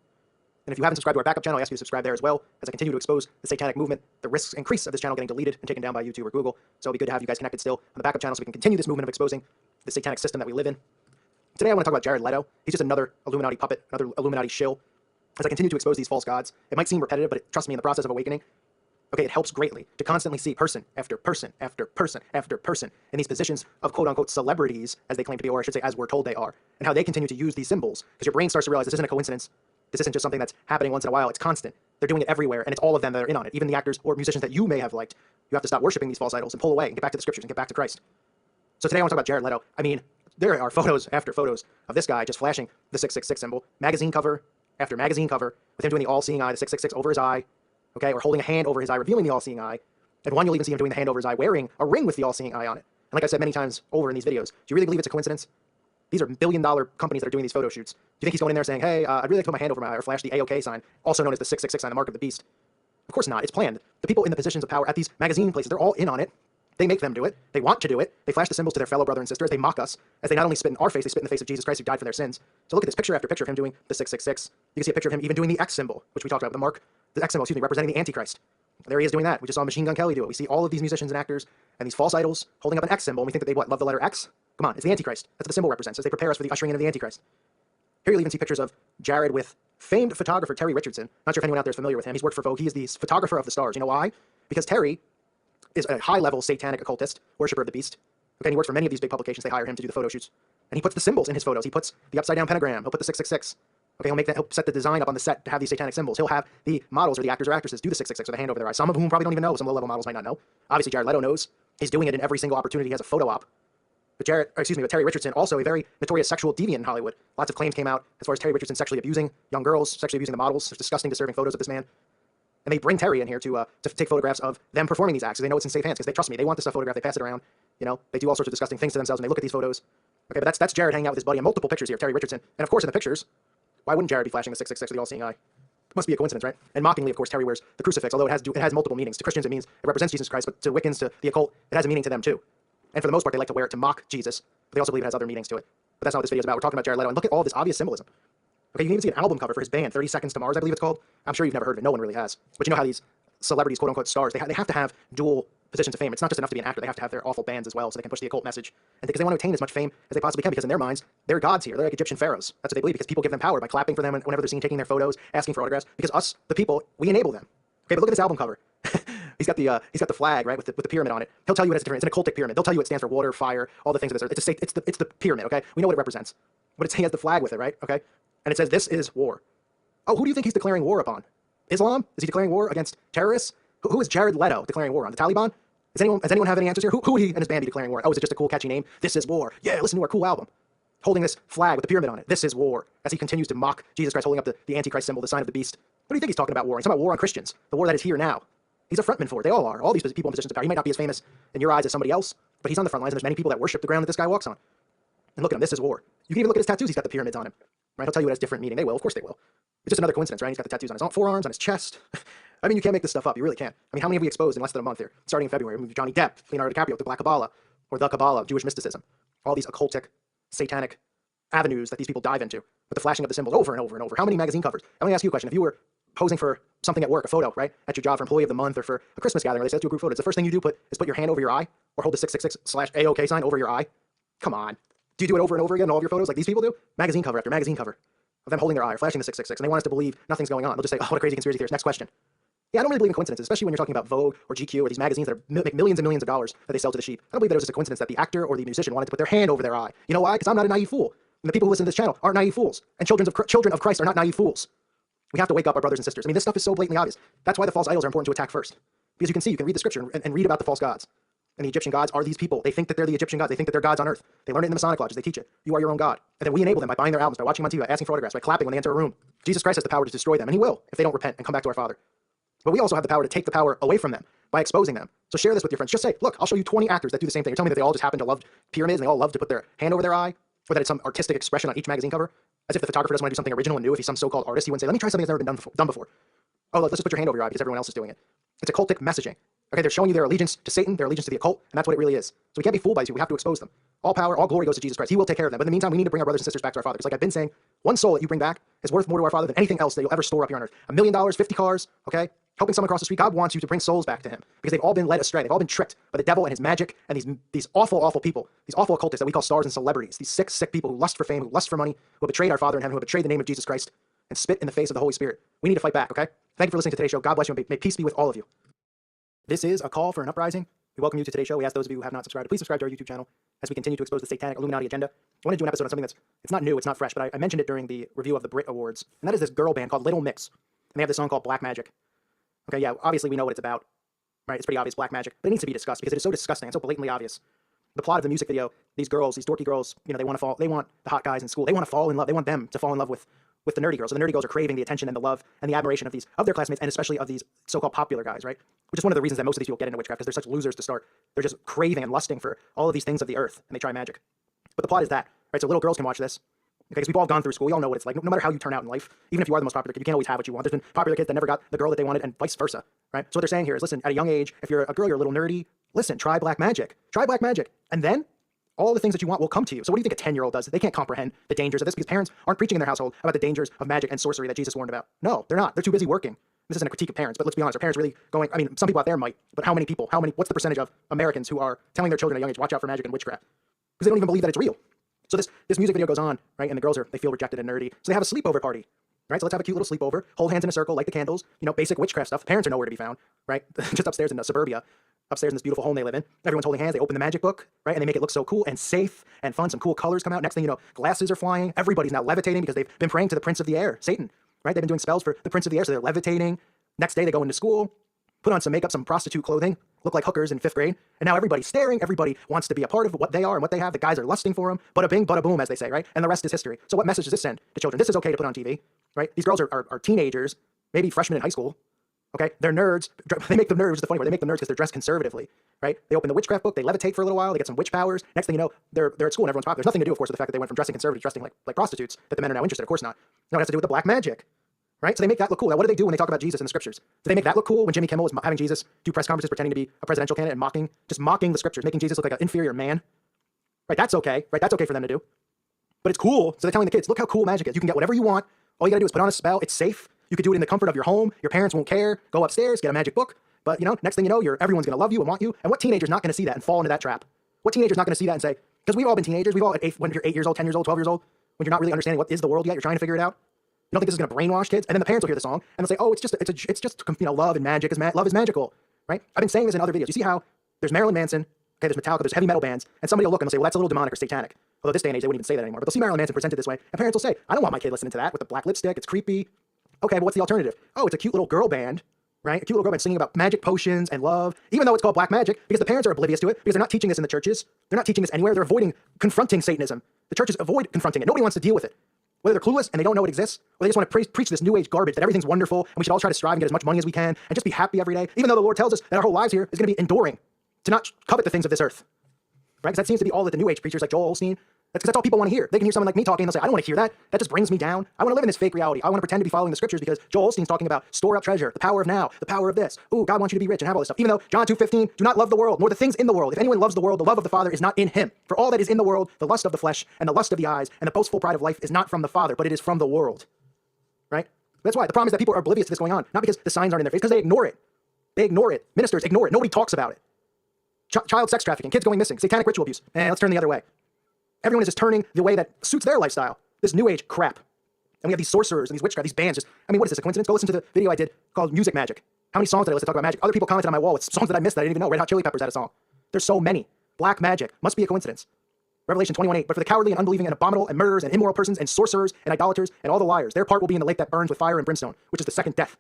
Speaker 1: And if you haven't subscribed to our backup channel, I ask you to subscribe there as well as I continue to expose the satanic movement. The risks increase of this channel getting deleted and taken down by YouTube or Google. So it'll be good to have you guys connected still on the backup channel so we can continue this movement of exposing the satanic system that we live in. Today I want to talk about Jared Leto. He's just another Illuminati puppet, another Illuminati shill. As I continue to expose these false gods, it might seem repetitive, but trust me, in the process of awakening, okay, it helps greatly to constantly see person after person after person after person in these positions of quote-unquote celebrities, as they claim to be, or I should say as we're told they are, and how they continue to use these symbols, because your brain starts to realize this isn't a coincidence. This isn't just something that's happening once in a while. It's constant. They're doing it everywhere, and it's all of them that are in on it. Even the actors or musicians that you may have liked. You have to stop worshiping these false idols and pull away and get back to the scriptures and get back to Christ. So today I want to talk about Jared Leto. I mean, there are photos after photos of this guy just flashing the 666 symbol, magazine cover after magazine cover, with him doing the all-seeing eye, the 666 over his eye, okay, or holding a hand over his eye, revealing the all-seeing eye. And one, you'll even see him doing the hand over his eye, wearing a ring with the all-seeing eye on it. And like I said many times over in these videos, do you really believe it's a coincidence? These are billion-dollar companies that are doing these photo shoots. Do you think he's going in there saying, hey, I'd really like to put my hand over my eye, or flash the AOK sign, also known as the 666 sign, the mark of the beast? Of course not. It's planned. The people in the positions of power at these magazine places, they're all in on it. They make them do it. They want to do it. They flash the symbols to their fellow brother and sister as they mock us, as they not only spit in our face, they spit in the face of Jesus Christ who died for their sins. So look at this picture after picture of him doing the 666. You can see a picture of him even doing the X symbol, which we talked about, the X symbol, representing the Antichrist. There he is doing that. We just saw Machine Gun Kelly do it. We see all of these musicians and actors and these false idols holding up an X symbol, and we think that they, what, love the letter X? Come on, it's the Antichrist. That's what the symbol represents, as they prepare us for the ushering in of the Antichrist. Here you'll even see pictures of Jared with famed photographer Terry Richardson. Not sure if anyone out there is familiar with him. He's worked for Vogue. He is the photographer of the stars. You know why? Because Terry is a high-level satanic occultist, worshiper of the beast. Okay, and he works for many of these big publications. They hire him to do the photo shoots. And he puts the symbols in his photos. He puts the upside-down pentagram. He'll put the 666. Okay, he'll set the design up on the set to have these satanic symbols. He'll have the models or the actors or actresses do the 666 with a hand over their eye. Some of whom probably don't even know. Some low-level models might not know. Obviously, Jared Leto knows. He's doing it in every single opportunity he has a photo op. But Terry Richardson, also a very notorious sexual deviant in Hollywood. Lots of claims came out as far as Terry Richardson sexually abusing young girls, sexually abusing the models. There's disgusting, disturbing photos of this man. And they bring Terry in here to take photographs of them performing these acts because they know it's in safe hands, because they trust me. They want this stuff photographed. They pass it around. You know, they do all sorts of disgusting things to themselves, and they look at these photos. Okay, but that's Jared hanging out with his buddy in multiple pictures here, Terry Richardson. And of course, in the pictures, why wouldn't Jared be flashing the 666 with the all-seeing eye? It must be a coincidence, right? And mockingly, of course, Terry wears the crucifix, although it has multiple meanings. To Christians, it represents Jesus Christ, but to Wiccans, to the occult, it has a meaning to them too. And for the most part, they like to wear it to mock Jesus, but they also believe it has other meanings to it. But that's not what this video is about. We're talking about Jared Leto, and look at all this obvious symbolism. Okay, you can even see an album cover for his band, 30 Seconds to Mars, I believe it's called. I'm sure you've never heard of it. No one really has. But you know how these celebrities, quote-unquote stars, they have to have dual positions of fame. It's not just enough to be an actor. They have to have their awful bands as well, so they can push the occult message. And because they want to attain as much fame as they possibly can, because in their minds, they're gods here. They're like Egyptian pharaohs. That's what they believe, because people give them power by clapping for them whenever they're seen taking their photos, asking for autographs. Because us, the people, we enable them. Okay, but look at this album cover. He's got the flag, right, with the pyramid on it. He'll tell you it's different. It's an occultic pyramid. They'll tell you it stands for water, fire, all the things of this. It's the pyramid. Okay, we know what it represents, but he has the flag with it, right? Okay, and it says this is war. Oh, who do you think he's declaring war upon? Islam? Is he declaring war against terrorists? Who is Jared Leto declaring war on? The Taliban? Does anyone have any answers here? Who would he and his band be declaring war? Oh, is it just a cool, catchy name? This is war. Yeah, listen to our cool album. Holding this flag with the pyramid on it. This is war. As he continues to mock Jesus Christ, holding up the Antichrist symbol, the sign of the beast. What do you think he's talking about war? He's talking about war on Christians. The war that is here now. He's a frontman for it. They all are. All these people in positions of power. He might not be as famous in your eyes as somebody else, but he's on the front lines, and there's many people that worship the ground that this guy walks on. And look at him. This is war. You can even look at his tattoos. He's got the pyramids on him. Right? He'll tell you it has different meaning. They will. Of course they will. It's just another coincidence, right? He's got the tattoos on his forearms, on his chest. I mean, you can't make this stuff up. You really can't. I mean, how many have we exposed in less than a month here? Starting in February, we moved Johnny Depp, Leonardo DiCaprio, the Black Kabbalah, or the Kabbalah, Jewish mysticism. All these occultic, satanic avenues that these people dive into with the flashing of the symbols over and over and over. How many magazine covers? Let me ask you a question. If you were posing for something at work, a photo, right, at your job for Employee of the Month or for a Christmas gathering, they say let's do a group photo. It's the first thing you do is put your hand over your eye or hold the 666/AOK sign over your eye. Come on. Do you do it over and over again in all of your photos like these people do? Magazine cover after magazine cover of them holding their eye or flashing the 666, and they want us to believe nothing's going on. They'll just say, oh, what a crazy conspiracy theorist. Next question. Yeah, I don't really believe in coincidences, especially when you're talking about Vogue or GQ or these magazines that make millions and millions of dollars that they sell to the sheep. I don't believe that it was just a coincidence that the actor or the musician wanted to put their hand over their eye. You know why? Because I'm not a naive fool. And the people who listen to this channel aren't naive fools. And children of Christ are not naive fools. We have to wake up our brothers and sisters. I mean, this stuff is so blatantly obvious. That's why the false idols are important to attack first. Because you can read the scripture and read about the false gods. And the Egyptian gods are these people. They think that they're the Egyptian gods. They think that they're gods on earth. They learn it in the Masonic lodges. They teach it. You are your own God. And then we enable them by buying their albums, by watching them on TV, by asking for autographs, by clapping when they enter a room. Jesus Christ has the power to destroy them, and he will if they don't repent and come back to our Father. But we also have the power to take the power away from them by exposing them. So share this with your friends. Just say, look, I'll show you 20 actors that do the same thing. You're telling me that they all just happen to love pyramids and they all love to put their hand over their eye, or that it's some artistic expression on each magazine cover, as if the photographer doesn't want to do something original and new. If he's some so-called artist, he wouldn't say, let me try something that's never been done before. Oh, look, let's just put your hand over your eye because everyone else is doing it. It's occultic messaging. Okay, they're showing you their allegiance to Satan, their allegiance to the occult, and that's what it really is. So we can't be fooled by these people. We have to expose them. All power, all glory goes to Jesus Christ. He will take care of them. But in the meantime, we need to bring our brothers and sisters back to our Father. Because like I've been saying, one soul that you bring back is worth more to our Father than anything else that you'll ever store up here on earth. $1 million, 50 cars, okay? Helping someone cross the street. God wants you to bring souls back to him because they've all been led astray. They've all been tricked by the devil and his magic and these awful, awful people, these awful occultists that we call stars and celebrities, these sick, sick people who lust for fame, who lust for money, who have betrayed our Father in heaven, who have betrayed the name of Jesus Christ and spit in the face of the Holy Spirit. We need to fight back, okay? Thank you for listening to today's show. God bless you and may peace be with all of you. This is a call for an uprising. We welcome you to today's show. We ask those of you who have not subscribed to please subscribe to our YouTube channel as we continue to expose the satanic Illuminati agenda. I want to do an episode on something it's not new, it's not fresh, but I mentioned it during the review of the Brit Awards, and that is this girl band called Little Mix. they have this song called Black Magic. Okay, yeah, obviously we know what it's about, right? It's pretty obvious, black magic, but it needs to be discussed because it is so disgusting and so blatantly obvious. The plot of the music video, these girls, these dorky girls, they want the hot guys in school. They want to fall in love. They want them to fall in love with the nerdy girls. So the nerdy girls are craving the attention and the love and the admiration of their classmates, and especially of these so-called popular guys, right? Which is one of the reasons that most of these people get into witchcraft, because they're such losers to start. They're just craving and lusting for all of these things of the earth, and they try magic. But the plot is that, right? So little girls can watch this. Okay, because we've all gone through school. We all know what it's like. No matter how you turn out in life, even if you are the most popular kid, you can't always have what you want. There's been popular kids that never got the girl that they wanted, and vice versa, right? So what they're saying here is, listen, at a young age, if you're a girl, you're a little nerdy, listen, try black magic. Try black magic. And then all the things that you want will come to you. So what do you think a 10-year-old does? They can't comprehend the dangers of this because parents aren't preaching in their household about the dangers of magic and sorcery that Jesus warned about. No, they're not. They're too busy working. This isn't a critique of parents, but let's be honest. Are parents really going, some people out there might, but how many people, what's the percentage of Americans who are telling their children at a young age, watch out for magic and witchcraft? Because they don't even believe that it's real. So this music video goes on, right? And the girls they feel rejected and nerdy. So they have a sleepover party, right? So let's have a cute little sleepover, hold hands in a circle, light the candles, basic witchcraft stuff. Parents are nowhere to be found, right? Just upstairs in suburbia, upstairs in this beautiful home they live in. Everyone's holding hands, they open the magic book, right? And they make it look so cool and safe and fun. Some cool colors come out. Next thing you know, glasses are flying. Everybody's now levitating because they've been praying to the prince of the air, Satan, right? They've been doing spells for the prince of the air, so they're levitating. Next day they go into school, put on some makeup, some prostitute clothing, look like hookers in 5th grade, and now everybody's staring, everybody wants to be a part of what they are and what they have. The guys are lusting for them, bada bing, bada boom, as they say, right? And the rest is history. So what message does this send to children? This is okay to put on TV, right? These girls are teenagers, maybe freshmen in high school, okay? They're nerds. They make them nerds, it's the funny part. They make them nerds because they're dressed conservatively, right? They open the witchcraft book, they levitate for a little while, they get some witch powers. Next thing you know, they're at school and everyone's popular. There's nothing to do, of course, with the fact that they went from dressing conservative to dressing like prostitutes, that the men are now interested. Of course not. No, it has to do with the black magic. Right? So they make that look cool. Now, what do they do when they talk about Jesus in the scriptures? Do they make that look cool when Jimmy Kimmel was having Jesus do press conferences pretending to be a presidential candidate and mocking the scriptures, making Jesus look like an inferior man? Right? That's okay. Right? That's okay for them to do. But it's cool. So they're telling the kids, look how cool magic is. You can get whatever you want. All you gotta do is put on a spell. It's safe. You could do it in the comfort of your home. Your parents won't care. Go upstairs, get a magic book. But next thing you know, everyone's gonna love you and want you. And what teenager's not gonna see that and fall into that trap? What teenager's not gonna see that and say, because we've all been teenagers. We've all when you're 8 years old, 10 years old, 12 years old, when you're not really understanding what is the world yet, you're trying to figure it out. You don't think this is going to brainwash kids? And then the parents will hear the song and they'll say, "Oh, it's just love and magic love is magical." Right? I've been saying this in other videos. You see how there's Marilyn Manson, okay, there's Metallica, there's heavy metal bands, and somebody will look and they'll say, "Well, that's a little demonic or satanic." Although this day and age they wouldn't even say that anymore. But they'll see Marilyn Manson presented this way, and parents will say, "I don't want my kid listening to that with the black lipstick. It's creepy." Okay, but what's the alternative? Oh, it's a cute little girl band, right? A cute little girl band singing about magic potions and love, even though it's called black magic, because the parents are oblivious to it, because they're not teaching this in the churches. They're not teaching this anywhere. They're avoiding confronting Satanism. The churches avoid confronting it. Nobody wants to deal with it. Whether they're clueless and they don't know it exists, or they just want to preach this new age garbage that everything's wonderful and we should all try to strive and get as much money as we can and just be happy every day, even though the Lord tells us that our whole lives here is going to be enduring, to not covet the things of this earth. Right? Because that seems to be all that the new age preachers like Joel Osteen, that's all people want to hear. They can hear someone like me talking and they'll say, "I don't want to hear that. That just brings me down. I want to live in this fake reality. I want to pretend to be following the scriptures because Joel Osteen's talking about store up treasure, the power of now, the power of this. Ooh, God wants you to be rich and have all this stuff." Even though John 2:15, do not love the world, nor the things in the world. If anyone loves the world, the love of the Father is not in him. For all that is in the world, the lust of the flesh and the lust of the eyes and the boastful pride of life is not from the Father, but it is from the world. Right? That's why the problem is that people are oblivious to this going on. Not because the signs aren't in their face, because they ignore it. They ignore it. Ministers ignore it. Nobody talks about it. Child sex trafficking, kids going missing, satanic ritual abuse. Let's turn the other way. Everyone is just turning the way that suits their lifestyle. This new age crap. And we have these sorcerers and these witchcraft, these bands. What is this, a coincidence? Go listen to the video I did called Music Magic. How many songs did I listen to talk about magic? Other people commented on my wall with songs that I missed that I didn't even know. Red Hot Chili Peppers had a song. There's so many. Black magic. Must be a coincidence. Revelation 21:8. But for the cowardly and unbelieving and abominable and murderers and immoral persons and sorcerers and idolaters and all the liars, their part will be in the lake that burns with fire and brimstone, which is the second death.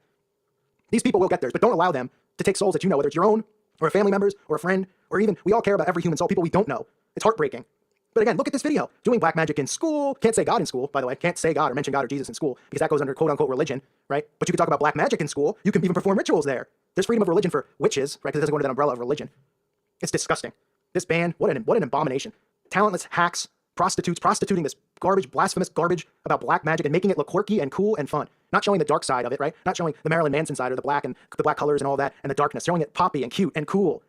Speaker 1: These people will get theirs, but don't allow them to take souls that you know, whether it's your own or a family member's or a friend, or even, we all care about every human soul, people we don't know. It's heartbreaking. But again, look at this video. Doing black magic in school. Can't say God in school, by the way. Can't say God or mention God or Jesus in school because that goes under quote-unquote religion, right? But you can talk about black magic in school. You can even perform rituals there. There's freedom of religion for witches, right? Because it doesn't go under that umbrella of religion. It's disgusting. This band, what an abomination. Talentless hacks, prostitutes, prostituting this garbage, blasphemous garbage about black magic and making it look quirky and cool and fun. Not showing the dark side of it, right? Not showing the Marilyn Manson side or the black colors and all that and the darkness. Showing it poppy and cute and cool.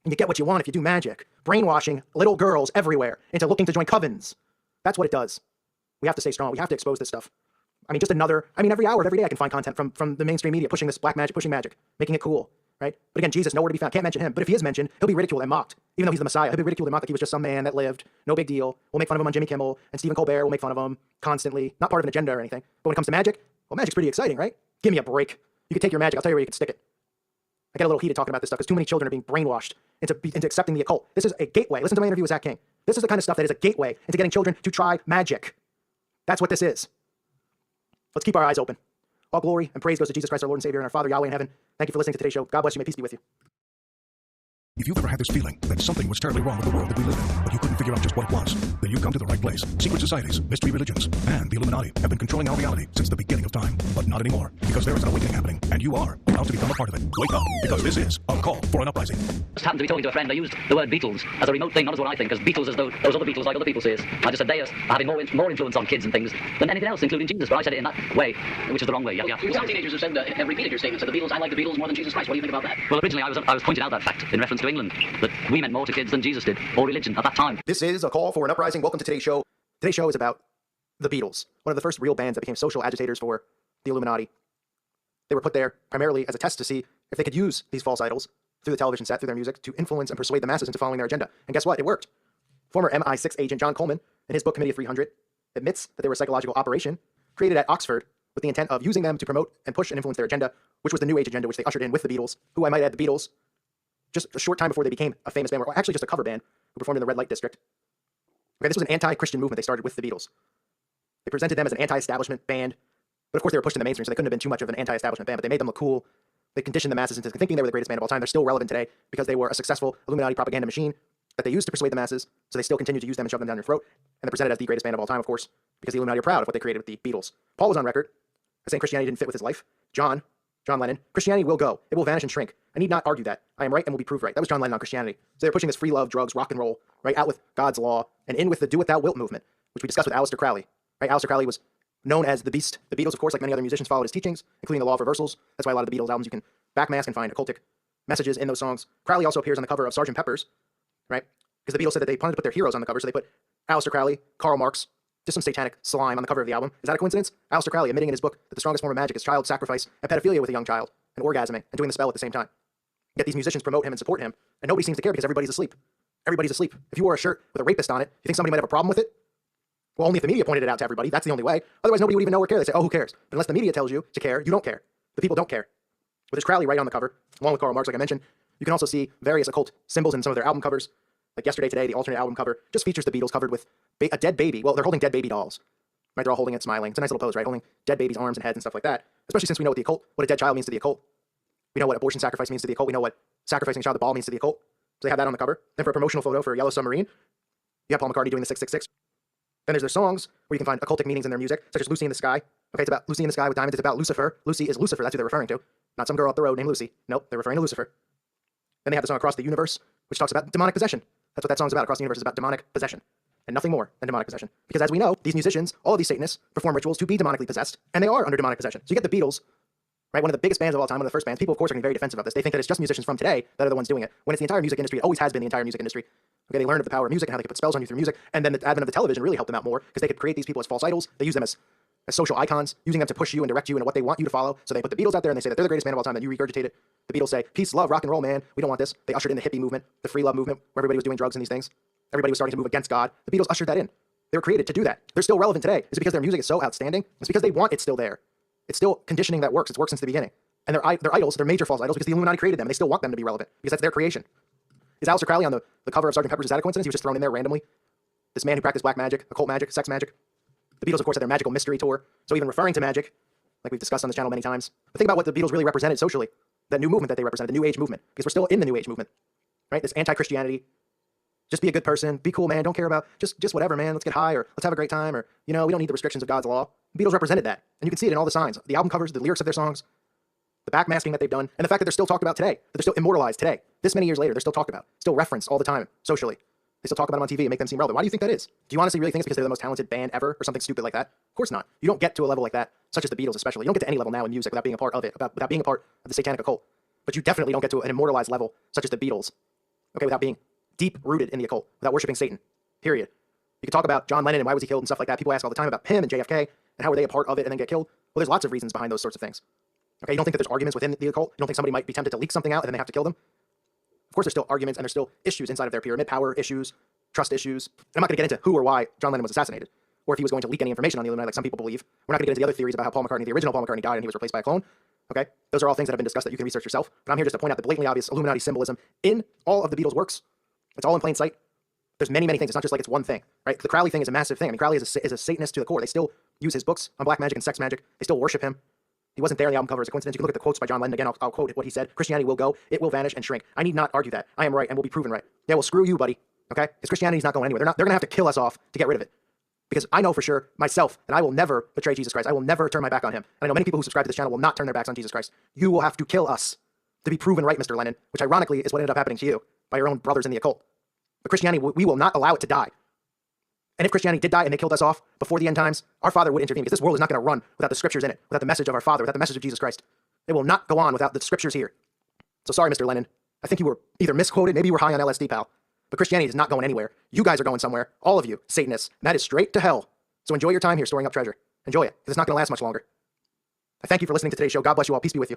Speaker 1: And you get what you want if you do magic. Brainwashing little girls everywhere into looking to join covens. That's what it does. We have to stay strong. We have to expose this stuff. Every hour of every day I can find content from the mainstream media pushing this black magic, pushing magic, making it cool, right? But again, Jesus, nowhere to be found. Can't mention him. But if he is mentioned, he'll be ridiculed and mocked. Even though he's the Messiah, he'll be ridiculed and mocked like he was just some man that lived. No big deal. We'll make fun of him on Jimmy Kimmel, and Stephen Colbert will make fun of him constantly. Not part of an agenda or anything. But when it comes to magic, well, magic's pretty exciting, right? Give me a break. You can take your magic. I'll tell you where you can stick it. I get a little heated talking about this stuff because too many children are being brainwashed into accepting the occult. This is a gateway. Listen to my interview with Zach King. This is the kind of stuff that is a gateway into getting children to try magic. That's what this is. Let's keep our eyes open. All glory and praise goes to Jesus Christ, our Lord and Savior, and our Father, Yahweh in heaven. Thank you for listening to today's show. God bless you. May peace be with you.
Speaker 2: If you've ever had this feeling that something was terribly wrong with the world that we live in, but you couldn't figure out just what it was, then you've come to the right place. Secret societies, mystery religions, and the Illuminati have been controlling our reality since the beginning of time. But not anymore, because there is an awakening happening, and you are about to become a part of it. Wake up, because this is a call for an uprising.
Speaker 3: Just happened to be talking to a friend. I used the word Beatles as a remote thing, not as what I think, as Beatles as though those other Beatles, like other people say it. I just said they are having more influence on kids and things than anything else, including Jesus. But I said it in that way, which is the wrong way. Yeah.
Speaker 4: Some teenagers have said that have repeated your statement. Said the Beatles, I like the Beatles more than Jesus Christ. What do you think about that?
Speaker 3: Well, originally I was pointing out that fact in reference to England, that we meant more to kids than Jesus did, or religion at that time.
Speaker 1: This is a call for an uprising. Welcome to today's show. Today's show is about the Beatles, one of the first real bands that became social agitators for the Illuminati. They were put there primarily as a test to see if they could use these false idols through the television set, through their music, to influence and persuade the masses into following their agenda. And guess what? It worked. Former MI6 agent John Coleman, in his book Committee of 300, admits that they were a psychological operation created at Oxford with the intent of using them to promote and push and influence their agenda, which was the New Age agenda, which they ushered in with the Beatles, who I might add, the Beatles, just a short time before they became a famous band, were actually just a cover band who performed in the Red Light District. Okay, this was an anti-Christian movement they started with the Beatles. They presented them as an anti-establishment band, but of course they were pushed in the mainstream, so they couldn't have been too much of an anti-establishment band, but they made them look cool. They conditioned the masses into thinking they were the greatest band of all time. They're still relevant today because they were a successful Illuminati propaganda machine that they used to persuade the masses, so they still continue to use them and shove them down your throat, and they're presented as the greatest band of all time, of course, because the Illuminati are proud of what they created with the Beatles. Paul was on record as saying Christianity didn't fit with his life. John Lennon, Christianity will go. It will vanish and shrink. I need not argue that. I am right and will be proved right. That was John Lennon on Christianity. So they're pushing this free love, drugs, rock and roll, right, out with God's law, and in with the do what thou wilt movement, which we discussed with Aleister Crowley. Right? Aleister Crowley was known as the Beast. The Beatles, of course, like many other musicians, followed his teachings, including the law of reversals. That's why a lot of the Beatles albums you can backmask and find occultic messages in those songs. Crowley also appears on the cover of Sgt. Pepper's, right? Because the Beatles said that they wanted to put their heroes on the cover, so they put Aleister Crowley, Karl Marx, just some satanic slime on the cover of the album. Is that a coincidence? Aleister Crowley admitting in his book that the strongest form of magic is child sacrifice and pedophilia with a young child, and orgasming, and doing the spell at the same time. Yet these musicians promote him and support him, and nobody seems to care because everybody's asleep. Everybody's asleep. If you wore a shirt with a rapist on it, you think somebody might have a problem with it? Well, only if the media pointed it out to everybody. That's the only way. Otherwise, nobody would even know or care. They say, oh, who cares? But unless the media tells you to care, you don't care. The people don't care. But there's Crowley right on the cover, along with Karl Marx, like I mentioned. You can also see various occult symbols in some of their album covers. Like Yesterday, Today, the alternate album cover, just features the Beatles covered with a dead baby. Well, they're holding dead baby dolls. Right? They're all holding it, smiling. It's a nice little pose, right? Holding dead babies' arms and heads and stuff like that. Especially since we know what a dead child means to the occult. We know what abortion sacrifice means to the occult. We know what sacrificing a child to Baal means to the occult. So they have that on the cover. Then for a promotional photo for Yellow Submarine, you have Paul McCartney doing the 666. Then there's their songs where you can find occultic meanings in their music, such as Lucy in the Sky. Okay, it's about Lucy in the Sky with diamonds. It's about Lucifer. Lucy is Lucifer. That's who they're referring to. Not some girl up the road named Lucy. Nope, they're referring to Lucifer. Then they have the song Across the Universe, which talks about demonic possession. That's what that song's about. Across the Universe is about demonic possession. And nothing more than demonic possession. Because as we know, these musicians, all of these Satanists, perform rituals to be demonically possessed, and they are under demonic possession. So you get the Beatles, right, one of the biggest bands of all time, one of the first bands. People, of course, are going to be very defensive of this. They think that it's just musicians from today that are the ones doing it, when it's the entire music industry. It always has been the entire music industry. Okay, they learned of the power of music and how they could put spells on you through music, and then the advent of the television really helped them out more, because they could create these people as false idols. They use them as social icons, using them to push you and direct you into what they want you to follow. So they put the Beatles out there and they say that they're the greatest band of all time, then you regurgitate it. The Beatles say, peace, love, rock and roll, man. We don't want this. They ushered in the hippie movement, the free love movement, where everybody was doing drugs and these things. Everybody was starting to move against God. The Beatles ushered that in. They were created to do that. They're still relevant today. Is it because their music is so outstanding? It's because they want it still there. It's still conditioning that works. It's worked since the beginning. And they're idols, they're major false idols because the Illuminati created them, and they still want them to be relevant because that's their creation. Is Aleister Crowley on the cover of Sgt. Pepper's? Is that a coincidence? He was just thrown in there randomly. This man who practiced black magic, occult magic, sex magic. The Beatles, of course, had their magical mystery tour. So even referring to magic, like we've discussed on this channel many times. But think about what the Beatles really represented socially. That new movement that they represented, the New Age movement. Because we're still in the New Age movement. Right? This anti-Christianity. Just be a good person. Be cool, man. Don't care about just whatever, man. Let's get high, or let's have a great time, or, we don't need the restrictions of God's law. The Beatles represented that. And you can see it in all the signs. The album covers, the lyrics of their songs, the backmasking that they've done, and the fact that they're still talked about today. That they're still immortalized today. This many years later, they're still talked about. Still referenced all the time, socially. They still talk about them on TV and make them seem relevant. Why do you think that is? Do you honestly really think it's because they're the most talented band ever, or something stupid like that? Of course not. You don't get to a level like that, such as the Beatles especially. You don't get to any level now in music without being a part of it, without being a part of the satanic occult. But you definitely don't get to an immortalized level, such as the Beatles, okay, without being deep-rooted in the occult, without worshiping Satan, period. You can talk about John Lennon and why was he killed and stuff like that. People ask all the time about him and JFK, and how were they a part of it and then get killed? Well, there's lots of reasons behind those sorts of things. Okay, you don't think that there's arguments within the occult? You don't think somebody might be tempted to leak something out and then they have to kill them? Of course, there's still arguments and there's still issues inside of their pyramid, power issues, trust issues. And I'm not going to get into who or why John Lennon was assassinated, or if he was going to leak any information on the Illuminati like some people believe. We're not going to get into the other theories about how Paul McCartney, the original Paul McCartney, died and he was replaced by a clone. Okay, those are all things that have been discussed that you can research yourself. But I'm here just to point out the blatantly obvious Illuminati symbolism in all of the Beatles' works. It's all in plain sight. There's many, many things. It's not just like it's one thing, right? The Crowley thing is a massive thing. I mean, Crowley is a Satanist to the core. They still use his books on black magic and sex magic. They still worship him. He wasn't there on the album cover as a coincidence. You can look at the quotes by John Lennon. Again, I'll quote what he said. Christianity will go, it will vanish and shrink. I need not argue that. I am right and will be proven right. Yeah, well, screw you, buddy. Okay? Because Christianity's not going anywhere. They're going to have to kill us off to get rid of it. Because I know for sure, myself, that I will never betray Jesus Christ. I will never turn my back on him. And I know many people who subscribe to this channel will not turn their backs on Jesus Christ. You will have to kill us to be proven right, Mr. Lennon, which ironically is what ended up happening to you by your own brothers in the occult. But Christianity, we will not allow it to die. And if Christianity did die and they killed us off before the end times, our Father would intervene, because this world is not going to run without the scriptures in it, without the message of our Father, without the message of Jesus Christ. It will not go on without the scriptures here. So sorry, Mr. Lennon. I think you were either misquoted, maybe you were high on LSD, pal. But Christianity is not going anywhere. You guys are going somewhere. All of you, Satanists. And that is straight to hell. So enjoy your time here storing up treasure. Enjoy it, because it's not going to last much longer. I thank you for listening to today's show. God bless you all. Peace be with you.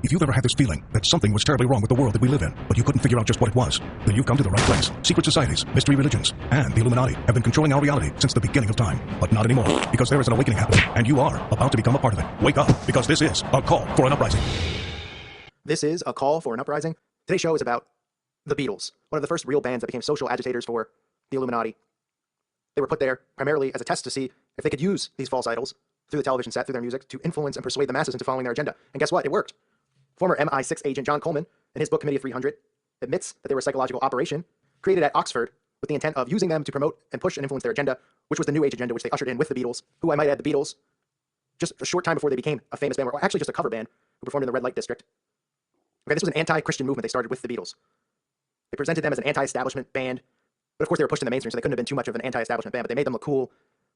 Speaker 2: If you've ever had this feeling that something was terribly wrong with the world that we live in, but you couldn't figure out just what it was, then you've come to the right place. Secret societies, mystery religions, and the Illuminati have been controlling our reality since the beginning of time. But not anymore, because there is an awakening happening, and you are about to become a part of it. Wake up, because this is a call for an uprising.
Speaker 1: This is a call for an uprising. Today's show is about the Beatles, one of the first real bands that became social agitators for the Illuminati. They were put there primarily as a test to see if they could use these false idols through the television set, through their music, to influence and persuade the masses into following their agenda. And guess what? It worked. Former MI6 agent John Coleman, in his book Committee of 300, admits that they were a psychological operation created at Oxford with the intent of using them to promote and push and influence their agenda, which was the New Age agenda, which they ushered in with the Beatles, who I might add, the Beatles, just a short time before they became a famous band, or actually just a cover band, who performed in the Red Light District. Okay, this was an anti-Christian movement they started with the Beatles. They presented them as an anti-establishment band, but of course they were pushed in the mainstream, so they couldn't have been too much of an anti-establishment band, but they made them look cool.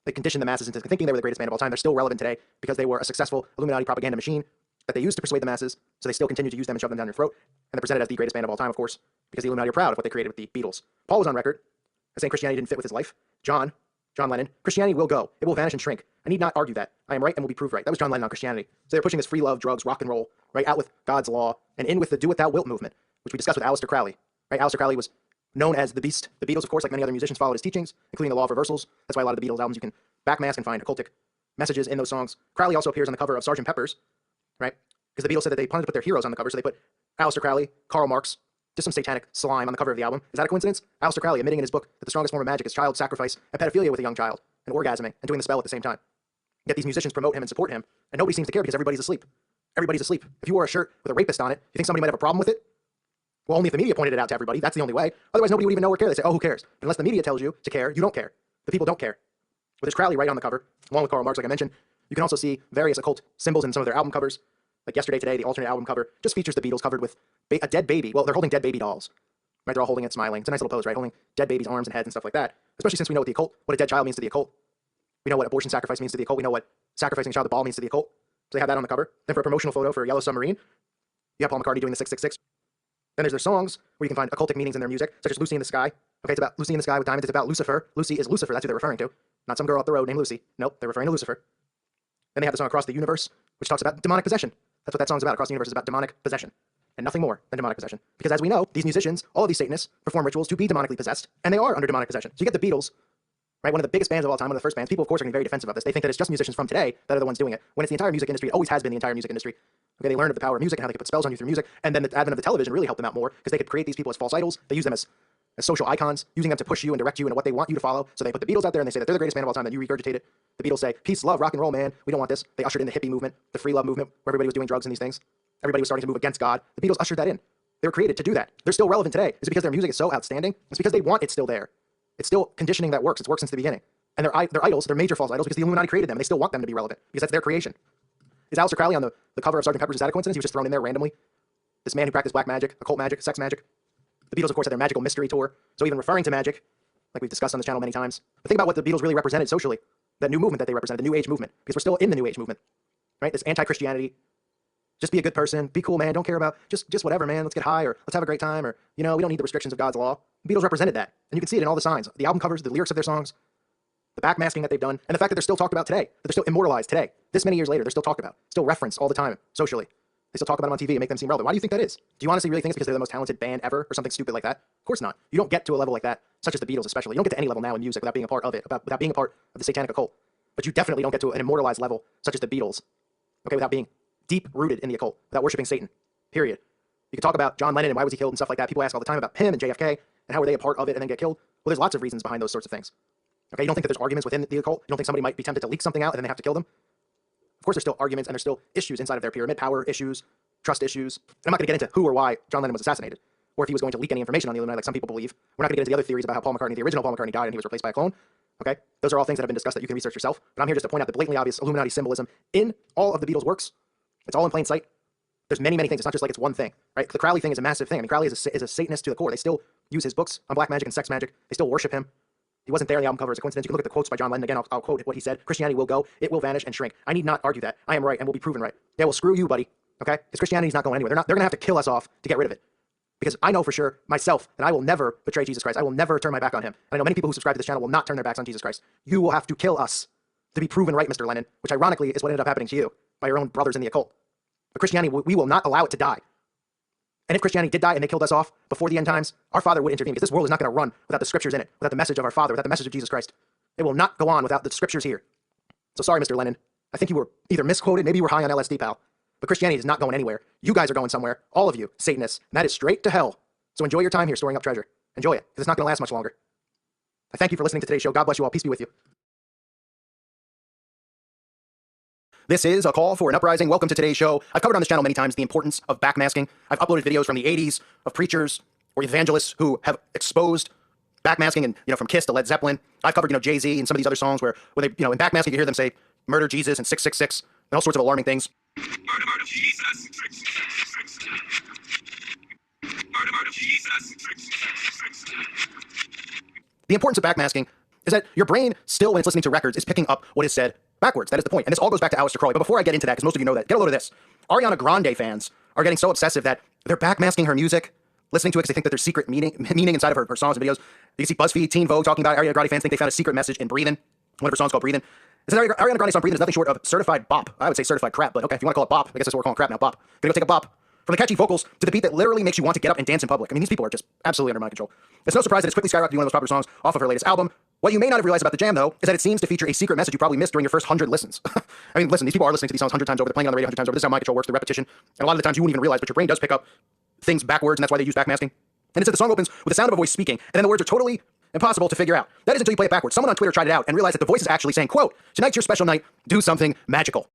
Speaker 1: They conditioned the masses into thinking they were the greatest band of all time. They're still relevant today because they were a successful Illuminati propaganda machine that they used to persuade the masses, so they still continue to use them and shove them down your throat. And they're presented as the greatest band of all time, of course, because the Illuminati are proud of what they created with the Beatles. Paul was on record as saying Christianity didn't fit with his life. John Lennon, Christianity will go. It will vanish and shrink. I need not argue that. I am right and will be proved right. That was John Lennon on Christianity. So they're pushing this free love, drugs, rock and roll, right, out with God's law, and in with the do what thou wilt movement, which we discussed with Aleister Crowley. Right, Aleister Crowley was known as the Beast. The Beatles, of course, like many other musicians, followed his teachings, including the law of reversals. That's why a lot of the Beatles albums you can backmask and find occultic messages in those songs. Crowley also appears on the cover of Sgt. Pepper's, right? Because the Beatles said that they wanted to put their heroes on the cover, so they put Aleister Crowley, Karl Marx, just some satanic slime on the cover of the album. Is that a coincidence? Aleister Crowley admitting in his book that the strongest form of magic is child sacrifice and pedophilia with a young child, and orgasming, and doing the spell at the same time. Yet these musicians promote him and support him, and nobody seems to care because everybody's asleep. Everybody's asleep. If you wore a shirt with a rapist on it, you think somebody might have a problem with it? Well, only if the media pointed it out to everybody. That's the only way. Otherwise, nobody would even know or care. They say, oh, who cares? But unless the media tells you to care, you don't care. The people don't care. With this Crowley right on the cover, along with Karl Marx, like I mentioned, you can also see various occult symbols in some of their album covers. Like Yesterday Today, the alternate album cover, just features the Beatles covered with a dead baby. Well, they're holding dead baby dolls. Right? They're all holding it, smiling. It's a nice little pose, right? Holding dead babies' arms and heads and stuff like that. Especially since we know what the occult, what a dead child means to the occult. We know what abortion sacrifice means to the occult. We know what sacrificing a child to ball means to the occult. So they have that on the cover. Then for a promotional photo for Yellow Submarine, you have Paul McCartney doing the 666. Then there's their songs where you can find occultic meanings in their music, such as Lucy in the Sky. Okay, it's about Lucy in the Sky with diamonds. It's about Lucifer. Lucy is Lucifer. That's who they're referring to. Not some girl up the road named Lucy. Nope, they're referring to Lucifer. Then they have the song Across the Universe, which talks about demonic possession. That's what that song's about. Across the Universe is about demonic possession. And nothing more than demonic possession. Because as we know, these musicians, all of these Satanists, perform rituals to be demonically possessed, and they are under demonic possession. So you get the Beatles, right, one of the biggest bands of all time, one of the first bands. People, of course, are going to be very defensive of this. They think that it's just musicians from today that are the ones doing it, when it's the entire music industry. It always has been the entire music industry. Okay, they learned of the power of music and how they could put spells on you through music, and then the advent of the television really helped them out more, because they could create these people as false idols. They use them as social icons, using them to push you and direct you into what they want you to follow. So they put the Beatles out there and they say that they're the greatest band of all time, then you regurgitate it. The Beatles say, peace, love, rock and roll, man. We don't want this. They ushered in the hippie movement, the free love movement, where everybody was doing drugs and these things. Everybody was starting to move against God. The Beatles ushered that in. They were created to do that. They're still relevant today. Is it because their music is so outstanding? It's because they want it still there. It's still conditioning that works. It's worked since the beginning. And they're idols, they're major false idols, because the Illuminati created them, and they still want them to be relevant, because that's their creation. Is Aleister Crowley on the cover of Sgt. Pepper's, is that a coincidence? He was just thrown in there randomly? This man who practiced black magic, occult magic, sex magic. The Beatles, of course, had their magical mystery tour, so even referring to magic, like we've discussed on this channel many times. But think about what the Beatles really represented socially, that new movement that they represented, the New Age movement, because we're still in the New Age movement, right? This anti-Christianity, just be a good person, be cool, man, don't care about, just whatever, man, let's get high, or let's have a great time, or, you know, we don't need the restrictions of God's law. The Beatles represented that, and you can see it in all the signs, the album covers, the lyrics of their songs, the backmasking that they've done, and the fact that they're still talked about today, that they're still immortalized today. This many years later, they're still talked about, still referenced all the time, socially. They still talk about them on TV and make them seem relevant. Why do you think that is? Do you honestly really think it's because they're the most talented band ever, or something stupid like that? Of course not. You don't get to a level like that, such as the Beatles especially. You don't get to any level now in music without being a part of it, without being a part of the satanic occult. But you definitely don't get to an immortalized level, such as the Beatles, okay, without being deep-rooted in the occult, without worshiping Satan, period. You can talk about John Lennon and why was he killed and stuff like that. People ask all the time about him and JFK, and how were they a part of it and then get killed? Well, there's lots of reasons behind those sorts of things. Okay, you don't think that there's arguments within the occult? You don't think somebody might be tempted to leak something out and then they have to kill them? Of course, there's still arguments and there's still issues inside of their pyramid, power issues, trust issues. And I'm not going to get into who or why John Lennon was assassinated, or if he was going to leak any information on the Illuminati like some people believe. We're not going to get into the other theories about how Paul McCartney, the original Paul McCartney, died and he was replaced by a clone. Okay? Those are all things that have been discussed that you can research yourself. But I'm here just to point out the blatantly obvious Illuminati symbolism in all of the Beatles' works. It's all in plain sight. There's many, many things. It's not just like it's one thing, right? The Crowley thing is a massive thing. I mean, Crowley is a Satanist to the core. They still use his books on black magic and sex magic. They still worship him. He wasn't there in the album cover as a coincidence. You can look at the quotes by John Lennon. Again, I'll quote what he said. Christianity will go, it will vanish and shrink. I need not argue that. I am right and will be proven right. Yeah, well, screw you, buddy. Okay? Because Christianity's not going anywhere. They're going to have to kill us off to get rid of it. Because I know for sure, myself, that I will never betray Jesus Christ. I will never turn my back on him. And I know many people who subscribe to this channel will not turn their backs on Jesus Christ. You will have to kill us to be proven right, Mr. Lennon, which ironically is what ended up happening to you by your own brothers in the occult. But Christianity, we will not allow it to die. And if Christianity did die and they killed us off before the end times, our Father would intervene, because this world is not going to run without the scriptures in it, without the message of our Father, without the message of Jesus Christ. It will not go on without the scriptures here. So sorry, Mr. Lennon. I think you were either misquoted, maybe you were high on LSD, pal. But Christianity is not going anywhere. You guys are going somewhere, all of you, Satanists, and that is straight to hell. So enjoy your time here storing up treasure. Enjoy it, because it's not going to last much longer. I thank you for listening to today's show. God bless you all. Peace be with you. This is a call for an uprising. Welcome to today's show. I've covered on this channel many times the importance of backmasking. I've uploaded videos from the 80s of preachers or evangelists who have exposed backmasking, and from Kiss to Led Zeppelin. I've covered Jay-Z and some of these other songs where they in backmasking you hear them say murder Jesus and 666 and all sorts of alarming things.
Speaker 5: Murder Jesus. Murder Jesus.
Speaker 1: The importance of backmasking is that your brain still, when it's listening to records, is picking up what is said backwards. That is the point. And this all goes back to Aleister Crowley. But before I get into that, because most of you know that, get a load of this. Ariana Grande fans are getting so obsessive that they're backmasking her music, listening to it because they think that there's secret meaning inside of her songs and videos. You can see BuzzFeed, Teen Vogue talking about Ariana Grande fans think they found a secret message in Breathin'. One of her songs called Breathin'. Is that Ariana Grande's song Breathin' is nothing short of certified bop. I would say certified crap, but okay, if you want to call it bop, I guess that's what we're calling crap now, bop. Gonna go take a bop. From the catchy vocals to the beat that literally makes you want to get up and dance in public. I mean, these people are just absolutely under my control. It's no surprise that it's quickly skyrocketed to be one of the most popular songs off of her latest album. What you may not have realized about the jam, though, is that it seems to feature a secret message you probably missed during your first 100 listens. I mean, listen, these people are listening to these songs 100 times over. They're playing it on the radio 100 times over. This is how mind control works, the repetition. And a lot of the times you wouldn't even realize, but your brain does pick up things backwards, and that's why they use backmasking. And it said the song opens with the sound of a voice speaking, and then the words are totally impossible to figure out. That is until you play it backwards. Someone on Twitter tried it out and realized that the voice is actually saying, quote, "Tonight's your special night, do something magical."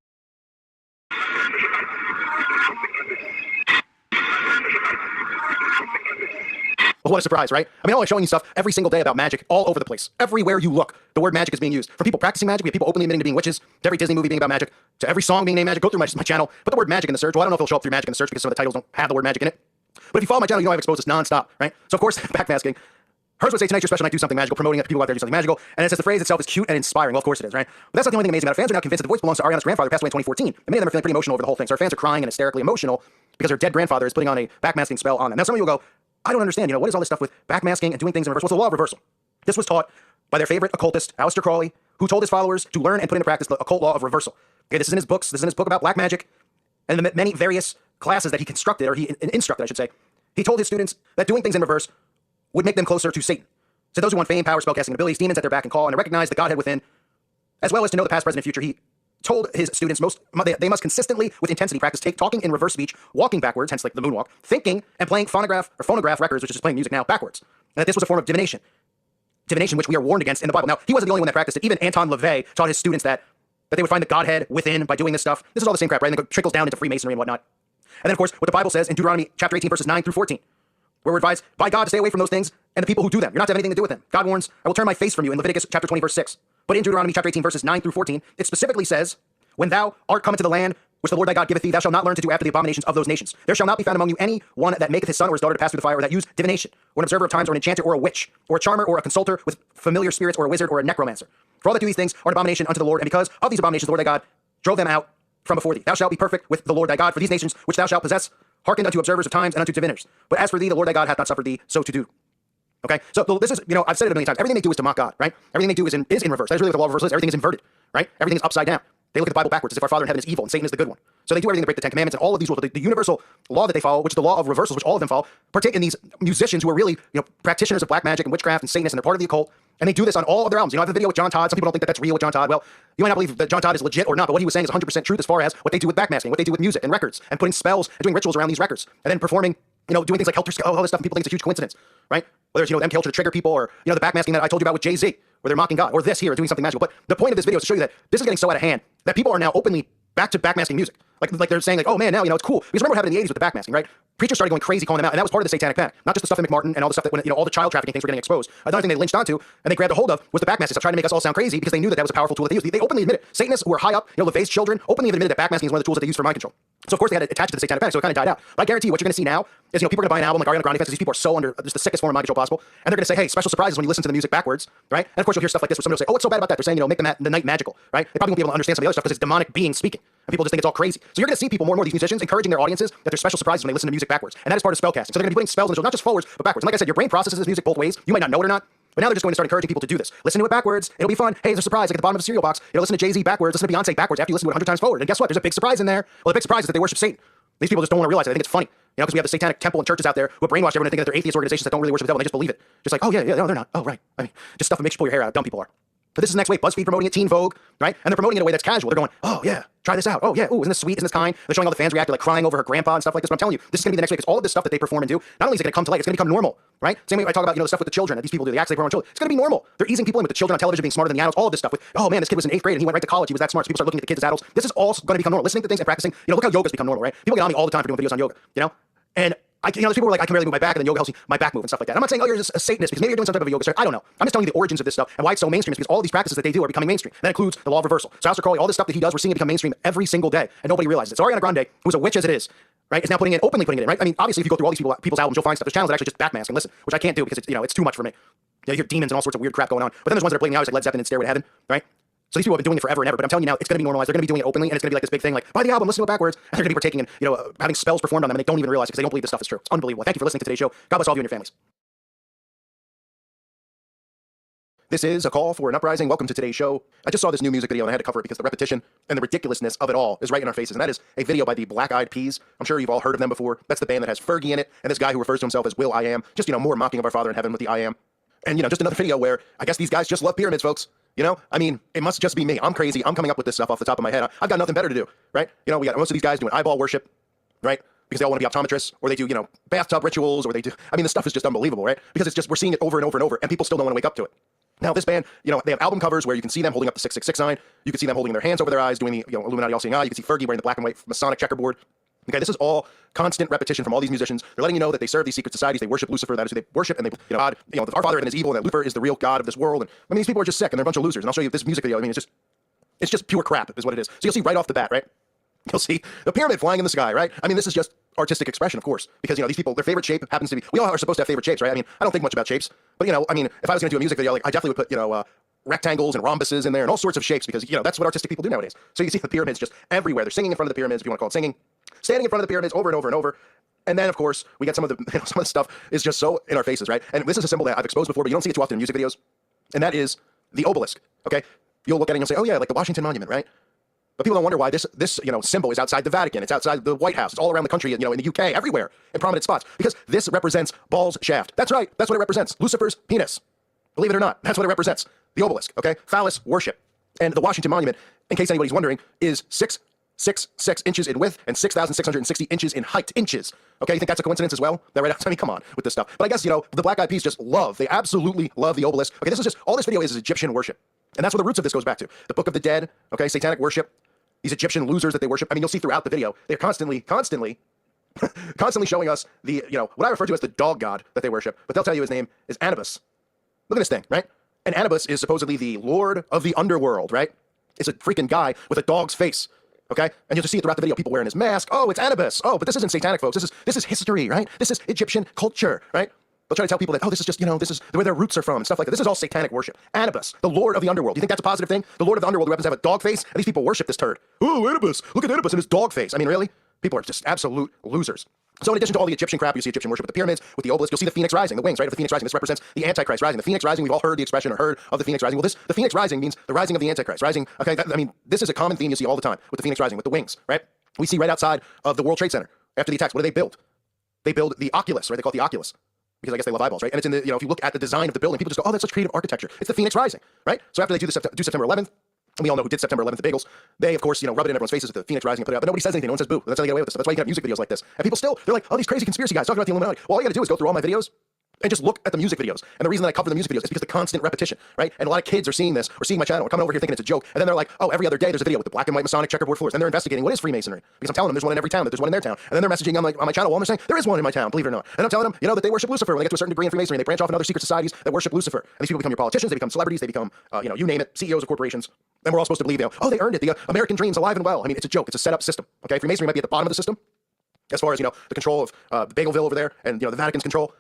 Speaker 1: Well, what a surprise, right? I mean, I'm always showing you stuff every single day about magic all over the place. Everywhere you look, the word magic is being used. From people practicing magic, we have people openly admitting to being witches, to every Disney movie being about magic, to every song being named magic. Go through my channel, put the word magic in the search. Well, I don't know if it'll show up through magic in the search because some of the titles don't have the word magic in it. But if you follow my channel, you know I've exposed this nonstop, right? So of course, backmasking. Hers would say, "Tonight's your special night, do something magical," promoting it to people out there do something magical. And it says the phrase itself is cute and inspiring. Well, of course it is, right? But that's not the only thing amazing about it. Fans are now convinced that the voice belongs to Ariana's grandfather, who passed away in 2014. And many of them are feeling pretty emotional over the whole thing. So our fans are crying and hysterically emotional because their dead grandfather is putting on a backmasking spell on them. Now some of you will go, "I don't understand, what is all this stuff with backmasking and doing things in reverse?" Well, it's the law of reversal. This was taught by their favorite occultist, Aleister Crowley, who told his followers to learn and put into practice the occult law of reversal. Okay, this is in his books. This is in his book about black magic and the many various classes that he constructed, or he instructed, I should say. He told his students that doing things in reverse would make them closer to Satan. So those who want fame, power, spellcasting abilities, demons at their back and call, and to recognize the Godhead within, as well as to know the past, present, and future, he told his students they must consistently, with intensity, practice talking in reverse speech, walking backwards, hence like the moonwalk, thinking, and playing phonograph records, which is just playing music now, backwards. And that this was a form of divination. Divination, which we are warned against in the Bible. Now, he wasn't the only one that practiced it. Even Anton LaVey taught his students that they would find the Godhead within by doing this stuff. This is all the same crap, right? And then it trickles down into Freemasonry and whatnot. And then, of course, what the Bible says in Deuteronomy chapter 18, verses 9 through 14. Where we're advised by God to stay away from those things and the people who do them. You're not to have anything to do with them. God warns, "I will turn my face from you," in Leviticus chapter 20, verse 6. But in Deuteronomy chapter 18, verses 9 through 14, it specifically says, "When thou art come into the land which the Lord thy God giveth thee, thou shalt not learn to do after the abominations of those nations. There shall not be found among you any one that maketh his son or his daughter to pass through the fire, or that use divination, or an observer of times, or an enchanter, or a witch, or a charmer, or a consulter with familiar spirits, or a wizard, or a necromancer. For all that do these things are an abomination unto the Lord, and because of these abominations the Lord thy God drove them out from before thee. Thou shalt be perfect with the Lord thy God, for these nations which thou shalt possess hearkened unto observers of times and unto diviners. But as for thee, the Lord thy God hath not suffered thee so to do." Okay, so this is, I've said it a million times. Everything they do is to mock God, right? Everything they do is in reverse. That's really what the law of reversal is. Everything is inverted, right? Everything is upside down. They look at the Bible backwards, as if our Father in heaven is evil and Satan is the good one. So they do everything to break the Ten Commandments and all of these rules. But the universal law that they follow, which is the law of reversals, which all of them follow, partake in these musicians who are really, practitioners of black magic and witchcraft and Satanists, and they're part of the occult. And they do this on all of their albums. I have a video with John Todd. Some people don't think that that's real with John Todd. Well, you might not believe that John Todd is legit or not, but what he was saying is 100% truth as far as what they do with backmasking, what they do with music and records, and putting spells and doing rituals around these records, and then performing, doing things like helter skelter, all this stuff, and people think it's a huge coincidence, right? Whether it's, them to trigger people, or, the backmasking that I told you about with Jay-Z, where they're mocking God, or this here, or doing something magical. But the point of this video is to show you that this is getting so out of hand that people are now openly back to backmasking music. Like they're saying, like, oh man, now, it's cool. Because remember what happened in the 80s with the backmasking, right? Preachers started going crazy calling them out, and that was part of the satanic panic. Not just the stuff in McMartin and all the stuff that, when, all the child trafficking things were getting exposed. Another thing they lynched onto and they grabbed a hold of was the backmasking stuff, trying to make us all sound crazy because they knew that was a powerful tool that they used. They openly admitted, Satanists who were high up, LaVey's children, openly admitted that backmasking is one of the tools that they used for mind control. So of course they had it attached to the satanic panic, so it kind of died out. But I guarantee you what you're going to see now is, people are going to buy an album like Ariana Grande fans. These people are so under just the sickest form of mind control possible, and they're going to say, hey, special surprises when you listen to the music backwards, right? And of course you'll hear stuff like this where somebody will say, oh, what's so bad about that? They're saying, make the night magical, right? They probably won't be able to understand some of the other stuff because it's demonic beings speaking. And people just think it's all crazy. So you're going to see people more and more, these musicians, encouraging their audiences that there's special surprises when they listen to music backwards. And that is part of spellcasting. So they're going to be putting spells in the show, not just forwards, but backwards. And like I said, your brain processes this music both ways. You might not know it or not, but now they're just going to start encouraging people to do this. Listen to it backwards. It'll be fun. Hey, there's a surprise. Like at the bottom of a cereal box. Listen to Jay-Z backwards. Listen to Beyonce backwards after you listen to it 100 times forward. And guess what? There's a big surprise in there. Well, the big surprise is that they worship Satan. These people just don't want to realize it. They think it's funny. Because we have the satanic temple and churches out there who have brainwashed everyone thinking that they're atheist organizations that don't really worship the devil. And they just believe it. Just like, oh yeah, no, they're not. Oh, right. I mean, just stuff that makes you pull your hair out. Dumb people are. But this is the next wave. BuzzFeed promoting it, Teen Vogue, right? And they're promoting it in a way that's casual. They're going, oh yeah, try this out. Oh yeah, ooh, isn't this sweet? Isn't this kind? They're showing all the fans reacting, like crying over her grandpa and stuff like this. But I'm telling you, this is going to be the next wave because all of this stuff that they perform and do, not only is it going to come to light, it's going to become normal, right? Same way I talk about, the stuff with the children that these people do, the acts they perform on children. It's going to be normal. They're easing people in with the children on television being smarter than the adults. All of this stuff with, oh man, this kid was in 8th grade and he went right to college. He was that smart. So people start looking at the kids as adults. This is all going to become normal. Listening to things and practicing. Look how yoga's become normal, right? People get on me all the time for doing videos on yoga, And there's people who are like, I can barely move my back, and then yoga helps me my back move and stuff like that. I'm not saying, oh, you're just a Satanist because maybe you're doing some type of a yoga. I don't know. I'm just telling you the origins of this stuff and why it's so mainstream is because all of these practices that they do are becoming mainstream. That includes the law of reversal. So Aleister Crowley, all this stuff that he does, we're seeing it become mainstream every single day, and nobody realizes it. So Ariana Grande, who's a witch as it is, right, is now openly putting it in, right? I mean, obviously, if you go through all these people's albums, you'll find stuff. There's channels that actually just backmask and listen, which I can't do because it's too much for me. You hear demons and all sorts of weird crap going on. But then there's ones that are blatantly obvious, like Led Zeppelin and Stairway to Heaven, right? So these people have been doing it forever and ever, but I'm telling you now, it's going to be normalized. They're going to be doing it openly, and it's going to be like this big thing, like, buy the album, listen to it backwards, and they're going to be partaking in, having spells performed on them, and they don't even realize it because they don't believe this stuff is true. It's unbelievable. Thank you for listening to today's show. God bless all of you and your families. This is a call for an uprising. Welcome to today's show. I just saw this new music video, and I had to cover it because the repetition and the ridiculousness of it all is right in our faces, and that is a video by the Black Eyed Peas. I'm sure you've all heard of them before. That's the band that has Fergie in it, and this guy who refers to himself as Will I Am, just, more mocking of our Father in heaven with the I Am. And, just another video where I guess these guys just love pyramids, folks. I mean, it must just be me. I'm crazy. I'm coming up with this stuff off the top of my head. I've got nothing better to do, right? We got most of these guys doing eyeball worship, right? Because they all want to be optometrists, or they do, bathtub rituals, or they do, this stuff is just unbelievable, right? Because it's just, we're seeing it over and over and over, and people still don't want to wake up to it. Now, this band, they have album covers where you can see them holding up the 666 sign. You can see them holding their hands over their eyes, doing the, Illuminati all-seeing eye. You can see Fergie wearing the black and white Masonic checkerboard. Okay, this is all constant repetition from all these musicians. They're letting you know that they serve these secret societies. They worship Lucifer. That is who they worship. And they, God, our Father in is evil, and that Lucifer is the real God of this world. And these people are just sick, and they're a bunch of losers. And I'll show you this music video. It's just pure crap, is what it is. So you'll see right off the bat, right? You'll see the pyramid flying in the sky, right? This is just artistic expression, of course, because these people, their favorite shape happens to be. We all are supposed to have favorite shapes, right? I don't think much about shapes, but if I was going to do a music video, I definitely would put rectangles and rhombuses in there and all sorts of shapes because that's what artistic people do nowadays. So you see the pyramids just everywhere. They're singing in front of the pyramids, if you want to call it singing, standing in front of the pyramids over and over and over. And then, of course, we get some of the stuff is just so in our faces, right? And this is a symbol that I've exposed before, but you don't see it too often in music videos, and that is the obelisk. Okay, you'll look at it and you'll say, oh yeah, like the Washington Monument, right? But people don't wonder why this symbol is outside the Vatican. It's outside the White House. It's all around the country, in the UK, everywhere, in prominent spots. Because this represents Baal's shaft. That's right. That's what it represents. Lucifer's penis. Believe it or not, that's what it represents. The obelisk, okay? Phallus worship. And the Washington Monument, in case anybody's wondering, is 666 inches in width and 6,660 inches in height. Inches. Okay, you think that's a coincidence as well? That right out? Come on with this stuff. But I guess, the Black Eyed Peas just they absolutely love the obelisk. Okay, all this video is Egyptian worship. And that's where the roots of this goes back to. The Book of the Dead, okay, satanic worship. These Egyptian losers that they worship. You'll see throughout the video, they're constantly showing us the, what I refer to as the dog god that they worship. But they'll tell you his name is Anubis. Look at this thing, right? And Anubis is supposedly the lord of the underworld, right? It's a freaking guy with a dog's face, okay? And you'll just see it throughout the video, people wearing his mask. Oh, it's Anubis. Oh, but this isn't satanic, folks. This is history, right? This is Egyptian culture, right? They'll try to tell people that, this is just, this is where their roots are from and stuff like that. This is all satanic worship. Anubis, the lord of the underworld. Do you think that's a positive thing? The lord of the underworld who happens to have a dog face? And these people worship this turd. Oh, Anubis. Look at Anubis and his dog face. Really? People are just absolute losers. So in addition to all the Egyptian crap, you see Egyptian worship with the pyramids, with the obelisk, you'll see the phoenix rising, the wings, right, of the phoenix rising. This represents the Antichrist rising. The phoenix rising, we've all heard the expression or heard of the phoenix rising. Well, the phoenix rising means the rising of the Antichrist. Rising, okay, this is a common theme you see all the time with the phoenix rising, with the wings, right? We see right outside of the World Trade Center, after the attacks, what do they build? They build the Oculus, right? They call it the Oculus. Because I guess they love eyeballs, right? And it's in the, if you look at the design of the building, people just go, oh, that's such creative architecture. It's the Phoenix Rising, right? So after they do September 11th, and we all know who did September 11th, the Bagels, they, of course, rub it in everyone's faces with the Phoenix Rising and put it out, but nobody says anything. No one says boo. That's how they get away with this stuff. That's why you can have music videos like this. And people still, they're like, oh, these crazy conspiracy guys talking about the Illuminati. Well, all you gotta do is go through all my videos and just look at the music videos. And the reason that I cover the music videos is because the constant repetition, right? And a lot of kids are seeing this or seeing my channel or coming over here thinking it's a joke. And then they're like, oh, every other day there's a video with the black and white Masonic checkerboard floors. And they're investigating what is Freemasonry. Because I'm telling them there's one in every town, that there's one in their town. And then they're messaging on my channel and they're saying, there is one in my town, believe it or not. And I'm telling them, that they worship Lucifer when they get to a certain degree in Freemasonry. They branch off in other secret societies that worship Lucifer. And these people become your politicians, they become celebrities, they become, you name it, CEOs of corporations. And we're all supposed to believe, oh, they earned it. The American dream's alive and well. I mean, it's a joke. It's a set up system. Okay, Freemasonry might be at the bottom of the system as far as, the control of the Bagelville over there and, the Vatican's control.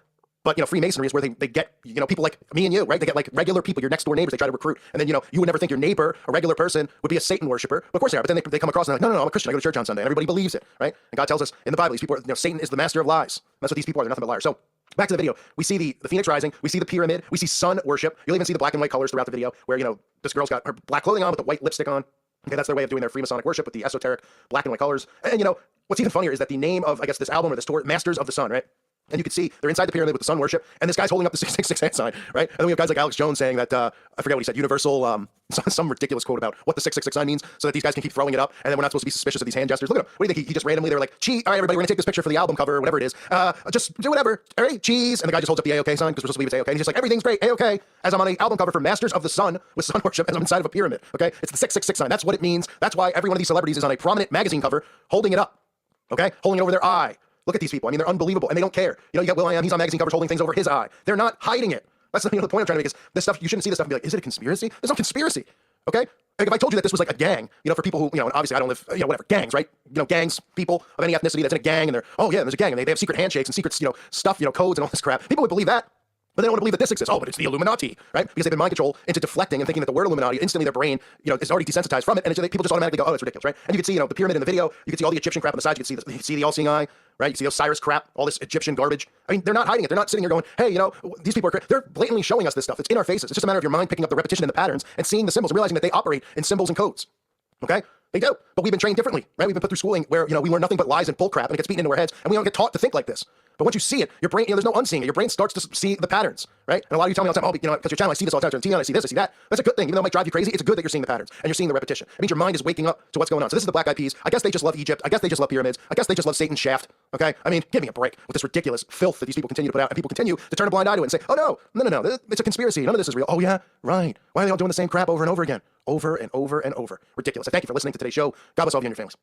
Speaker 1: But, Freemasonry is where they get, people like me and you, right? They get like regular people, your next door neighbors, they try to recruit. And then, you would never think your neighbor, a regular person, would be a Satan worshiper. But of course they are. But then they come across and they're like, no, I'm a Christian. I go to church on Sunday. And everybody believes it, right? And God tells us in the Bible, these people are, Satan is the master of lies. That's what these people are. They're nothing but liars. So back to the video. We see the Phoenix Rising. We see the pyramid. We see sun worship. You'll even see the black and white colors throughout the video where, this girl's got her black clothing on with the white lipstick on. Okay, that's their way of doing their Freemasonic worship with the esoteric black and white colors. And, what's even funnier is that the name of, I guess, this album or this tour, Masters of the Sun, right? And you can see they're inside the pyramid with the sun worship, and this guy's holding up the 666 hand sign, right? And then we have guys like Alex Jones saying that, I forget what he said, universal, some ridiculous quote about what the 666 sign means, so that these guys can keep throwing it up, and then we're not supposed to be suspicious of these hand gestures. Look at him. What do you think? He just randomly, they were like, cheese. All right, everybody, we're gonna take this picture for the album cover, or whatever it is. Just do whatever. All right, cheese. And the guy just holds up the A-OK sign, because we're supposed to believe it's A-OK. And he's just like, everything's great, A-OK. As I'm on the album cover for Masters of the Sun with sun worship, as I'm inside of a pyramid, okay? It's the 666 sign. That's what it means. That's why every one of these celebrities is on a prominent magazine cover holding it up, okay? Holding it over their eye. Look at these people. I mean, they're unbelievable, and they don't care. You got Will.i.am, he's on magazine covers holding things over his eye. They're not hiding it. That's the point I'm trying to make is this stuff, you shouldn't see this stuff and be like, is it a conspiracy? There's no conspiracy, okay? Like if I told you that this was like a gang, for people who, and obviously I don't live, whatever, gangs, right? Gangs, people of any ethnicity that's in a gang, and they're, oh yeah, there's a gang, and they have secret handshakes and secret, stuff, codes and all this crap. People would believe that. But they don't want to believe that this exists. Oh, but it's the Illuminati, right? Because they've been mind controlled into deflecting and thinking that the word Illuminati, instantly their brain, is already desensitized from it, and people just automatically go, oh, it's ridiculous, right? And you can see, the pyramid in the video. You can see all the Egyptian crap on the side. You can see the all-seeing eye, right? You see Osiris crap, all this Egyptian garbage. I mean, they're not hiding it. They're not sitting here going, hey, these people are. They're blatantly showing us this stuff. It's in our faces. It's just a matter of your mind picking up the repetition and the patterns and seeing the symbols and realizing that they operate in symbols and codes. Okay? They do. But we've been trained differently, right? We've been put through schooling where, we learn nothing but lies and bull crap, and it gets beaten into our heads, and we don't get taught to think like this. But once you see it, your brain, there's no unseeing it. Your brain starts to see the patterns, right? And a lot of you tell me all the time, oh, because your channel, I see this all the time. I see this, I see that. That's a good thing. Even though it might drive you crazy, it's good that you're seeing the patterns and you're seeing the repetition. It means your mind is waking up to what's going on. So this is the Black Eyed Peas. I guess they just love Egypt. I guess they just love pyramids. I guess they just love Satan's shaft. Okay? I mean, give me a break with this ridiculous filth that these people continue to put out, and people continue to turn a blind eye to it and say, oh no, it's a conspiracy. None of this is real. Oh yeah, right. Why are they all doing the same crap over and over again? Over and over and over. Ridiculous. I thank you for listening to today's show. God bless all of you and your families.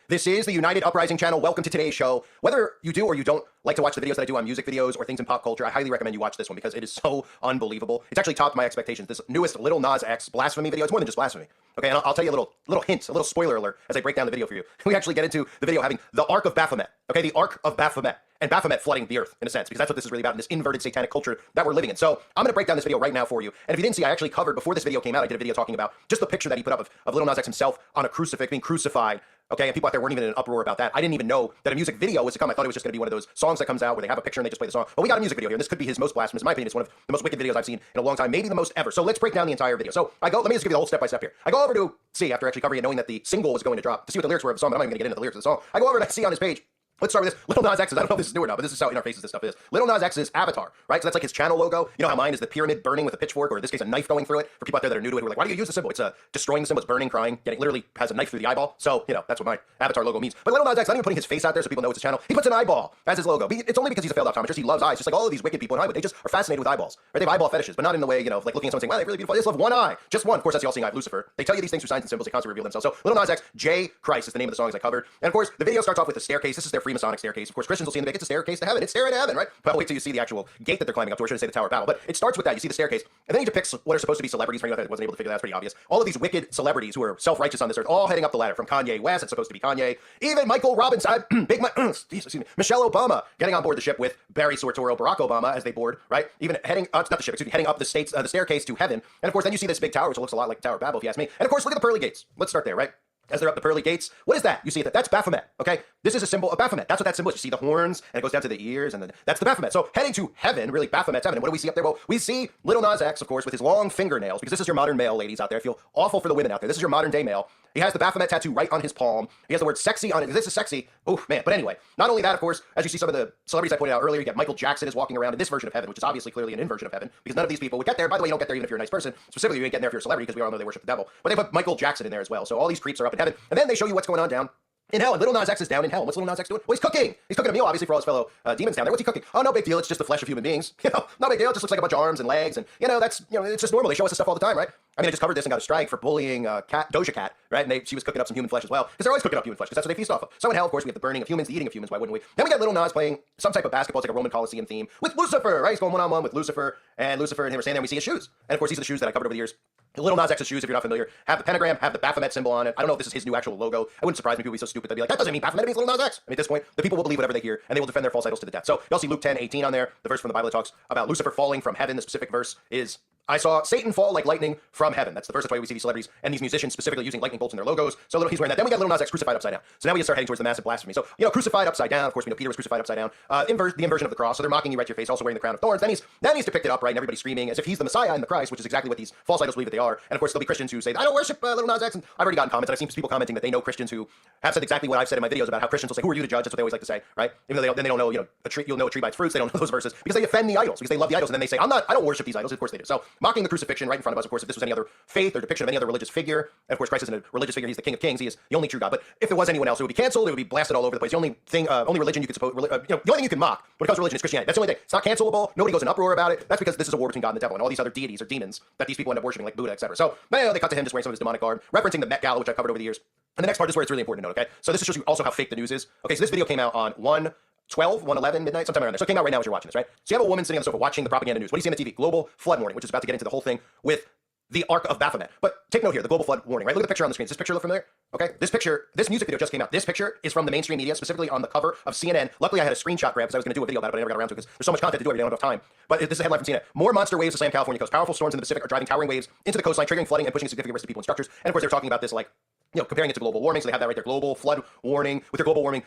Speaker 1: This is the United Uprising channel. Welcome to today's show. Whether you do or you don't like to watch the videos that I do on music videos or things in pop culture, I highly recommend you watch this one because it is so unbelievable. It's actually topped my expectations. This newest Lil Nas X blasphemy video, it's more than just blasphemy. Okay, and I'll tell you a little hint, a little spoiler alert as I break down the video for you. We actually get into the video having the Ark of Baphomet. Okay, the Ark of Baphomet. And Baphomet flooding the earth, in a sense, because that's what this is really about in this inverted satanic culture that we're living in. So I'm going to break down this video right now for you. And if you didn't see, I actually covered, before this video came out, I did a video talking about just the picture that he put up of Lil Nas X himself on a crucifix, being crucified. Okay, and people out there weren't even in an uproar about that. I didn't even know that a music video was to come. I thought it was just going to be one of those songs that comes out where they have a picture and they just play the song. But we got a music video here, and this could be his most blasphemous. In my opinion, it's one of the most wicked videos I've seen in a long time, maybe the most ever. So let's break down the entire video. So let me just give you the whole step-by-step here. I go over to see, after actually covering it, knowing that the single was going to drop, to see what the lyrics were of the song, but I'm not even going to get into the lyrics of the song. I go over and I see on his page, let's start with this. Lil Nas X's, I don't know if this is new or not, but this is how in our faces this stuff is. Lil Nas X's avatar, right? So that's like his channel logo. You know how mine is the pyramid burning with a pitchfork, or in this case, a knife going through it. For people out there that are new to it, who are like, why do you use the symbol? It's destroying the symbol, it's burning, crying, getting, literally has a knife through the eyeball. So, that's what my avatar logo means. But Lil Nas X, not even putting his face out there so people know it's his channel. He puts an eyeball as his logo. It's only because he's a failed optometrist. He loves eyes, just like all of these wicked people in Hollywood. They just are fascinated with eyeballs, right? They have eyeball fetishes, but not in the way, like looking at someone saying, wow, they're really beautiful. They just love one eye, just one. Of course, that's the all-seeing eye of Lucifer. They tell you these things through signs and symbols. They constantly reveal themselves. So Lil Nas X, J. Christ is the name of the songs I covered. And of course, the video starts off with the staircase. This is their Freemasonic staircase. Of course, Christians will see in the it's a staircase to heaven. It's stairway to heaven, right? Well, wait till you see the actual gate that they're climbing up to, or should I say the Tower of Babel. But it starts with that. You see the staircase, and then he depicts what are supposed to be celebrities. For anyone that wasn't able to figure that out, it's pretty obvious. All of these wicked celebrities who are self-righteous on this earth, all heading up the ladder. From Kanye West, it's supposed to be Kanye. Even Michael Robinson, Michelle Obama getting on board the ship with Barry Sartorial, Barack Obama as they board, right? Even heading, it's not the ship, excuse me, heading up the staircase to heaven. And of course, then you see this big tower, which looks a lot like the Tower of Babel, if you ask me. And of course, look at the pearly gates. Let's start there, right? As they're up the pearly gates, what is that? You see that? That's Baphomet, okay? This is a symbol of Baphomet. That's what that symbol is. You see the horns, and it goes down to the ears, and then that's the Baphomet. So heading to heaven, really Baphomet's heaven. And what do we see up there? Well, we see Lil Nas X, of course, with his long fingernails, because this is your modern male, ladies out there. I feel awful for the women out there. This is your modern day male. He has the Baphomet tattoo right on his palm. He has the word sexy on it. This is sexy. Oh, man. But anyway, not only that, of course, as you see some of the celebrities I pointed out earlier, you get Michael Jackson is walking around in this version of heaven, which is obviously clearly an inversion of heaven, because none of these people would get there. By the way, you don't get there even if you're a nice person. Specifically, you ain't getting there if you're a celebrity, because we all know they worship the devil. But they put Michael Jackson in there as well. So all these creeps are up in heaven. And then they show you what's going on down in hell, and Little Nas X is down in hell. And what's Little Nas X doing? Well, he's cooking. He's cooking a meal, obviously, for all his fellow demons down there. What's he cooking? Oh, no big deal. It's just the flesh of human beings. No big deal. It just looks like a bunch of arms and legs, and that's it's just normal. They show us this stuff all the time, right? I mean, I just covered this and got a strike for bullying Doja Cat, right? And she was cooking up some human flesh as well, because they're always cooking up human flesh, because that's what they feast off of. So in hell, of course, we have the burning of humans, the eating of humans. Why wouldn't we? Then we got Little Nas playing some type of basketball. It's like a Roman Coliseum theme with Lucifer, right? He's going one-on-one with Lucifer, and Lucifer and him are standing there, and we see his shoes. And of course, these are the shoes that I covered over the years. The Little Nas X's shoes, if you're not familiar, have the pentagram, have the Baphomet symbol on it. I don't know if this is his new actual logo. It wouldn't surprise me. People would be so stupid. They'd be like, that doesn't mean Baphomet, it means Little Nas X. I mean, at this point, the people will believe whatever they hear, and they will defend their false idols to the death. So you'll see Luke 10:18 on there, the verse from the Bible that talks about Lucifer falling from heaven. The specific verse is, I saw Satan fall like lightning from heaven. That's the verse. That's why we see these celebrities and these musicians specifically using lightning bolts in their logos. So he's wearing that. Then we got Little Nas X crucified upside down. So now we just start heading towards the massive blasphemy. So, crucified upside down. Of course, we know Peter was crucified upside down. The inversion of the cross. So they're mocking you right to your face, also wearing the crown of thorns. Then he's depicted upright, and everybody's screaming as if he's the Messiah and the Christ, which is exactly what these false idols believe that they are. And of course, there'll be Christians who say, I don't worship Little Nas X. And I've already gotten comments, and I've seen people commenting that they know Christians who have said exactly what I've said in my videos about how Christians will say, who are you to judge? That's what they always like to say, right? Even though they don't know, you'll know a tree by its fruits. They don't know those verses because they offend the idols, because they love the idols, and then they say, I don't worship these idols. Of course they do. So mocking the crucifixion right in front of us. Of course, if this was any other faith or depiction of any other religious figure, and of course Christ isn't a religious figure, he's the King of Kings, he is the only true God. But if there was anyone else, it would be canceled, it would be blasted all over the place. The only thing, only religion you could suppose, the only thing you can mock when it comes to religion is Christianity. That's the only thing. It's not cancelable. Nobody goes in uproar about it. That's because this is a war between God and the devil, and all these other deities or demons that these people end up worshiping, like Buddha, etc. So they cut to him just wearing some of his demonic garb, referencing the Met Gala, which I've covered over the years. And the next part is where it's really important to note, okay? So this shows you also how fake the news is. Okay, so this video came out on 1:11 midnight, sometime around there. So it came out right now as you're watching this, right? So you have a woman sitting on the sofa watching the propaganda news. What do you see on the TV? Global flood warning, which is about to get into the whole thing with the Ark of Baphomet. But take note here, the global flood warning, right? Look at the picture on the screen. Does this picture look familiar? Okay, this music video just came out. This picture is from the mainstream media, specifically on the cover of CNN. Luckily, I had a screenshot grab because I was going to do a video about it, but I never got around to it because there's so much content to do, I don't have time. But this is a headline from CNN. More monster waves to slam California coast. Powerful storms in the Pacific are driving towering waves into the coastline, triggering flooding and pushing significant risk to people and structures. And of course, they're talking about this like, comparing it to global warming. So they have that right there, global flood warning with their global warming,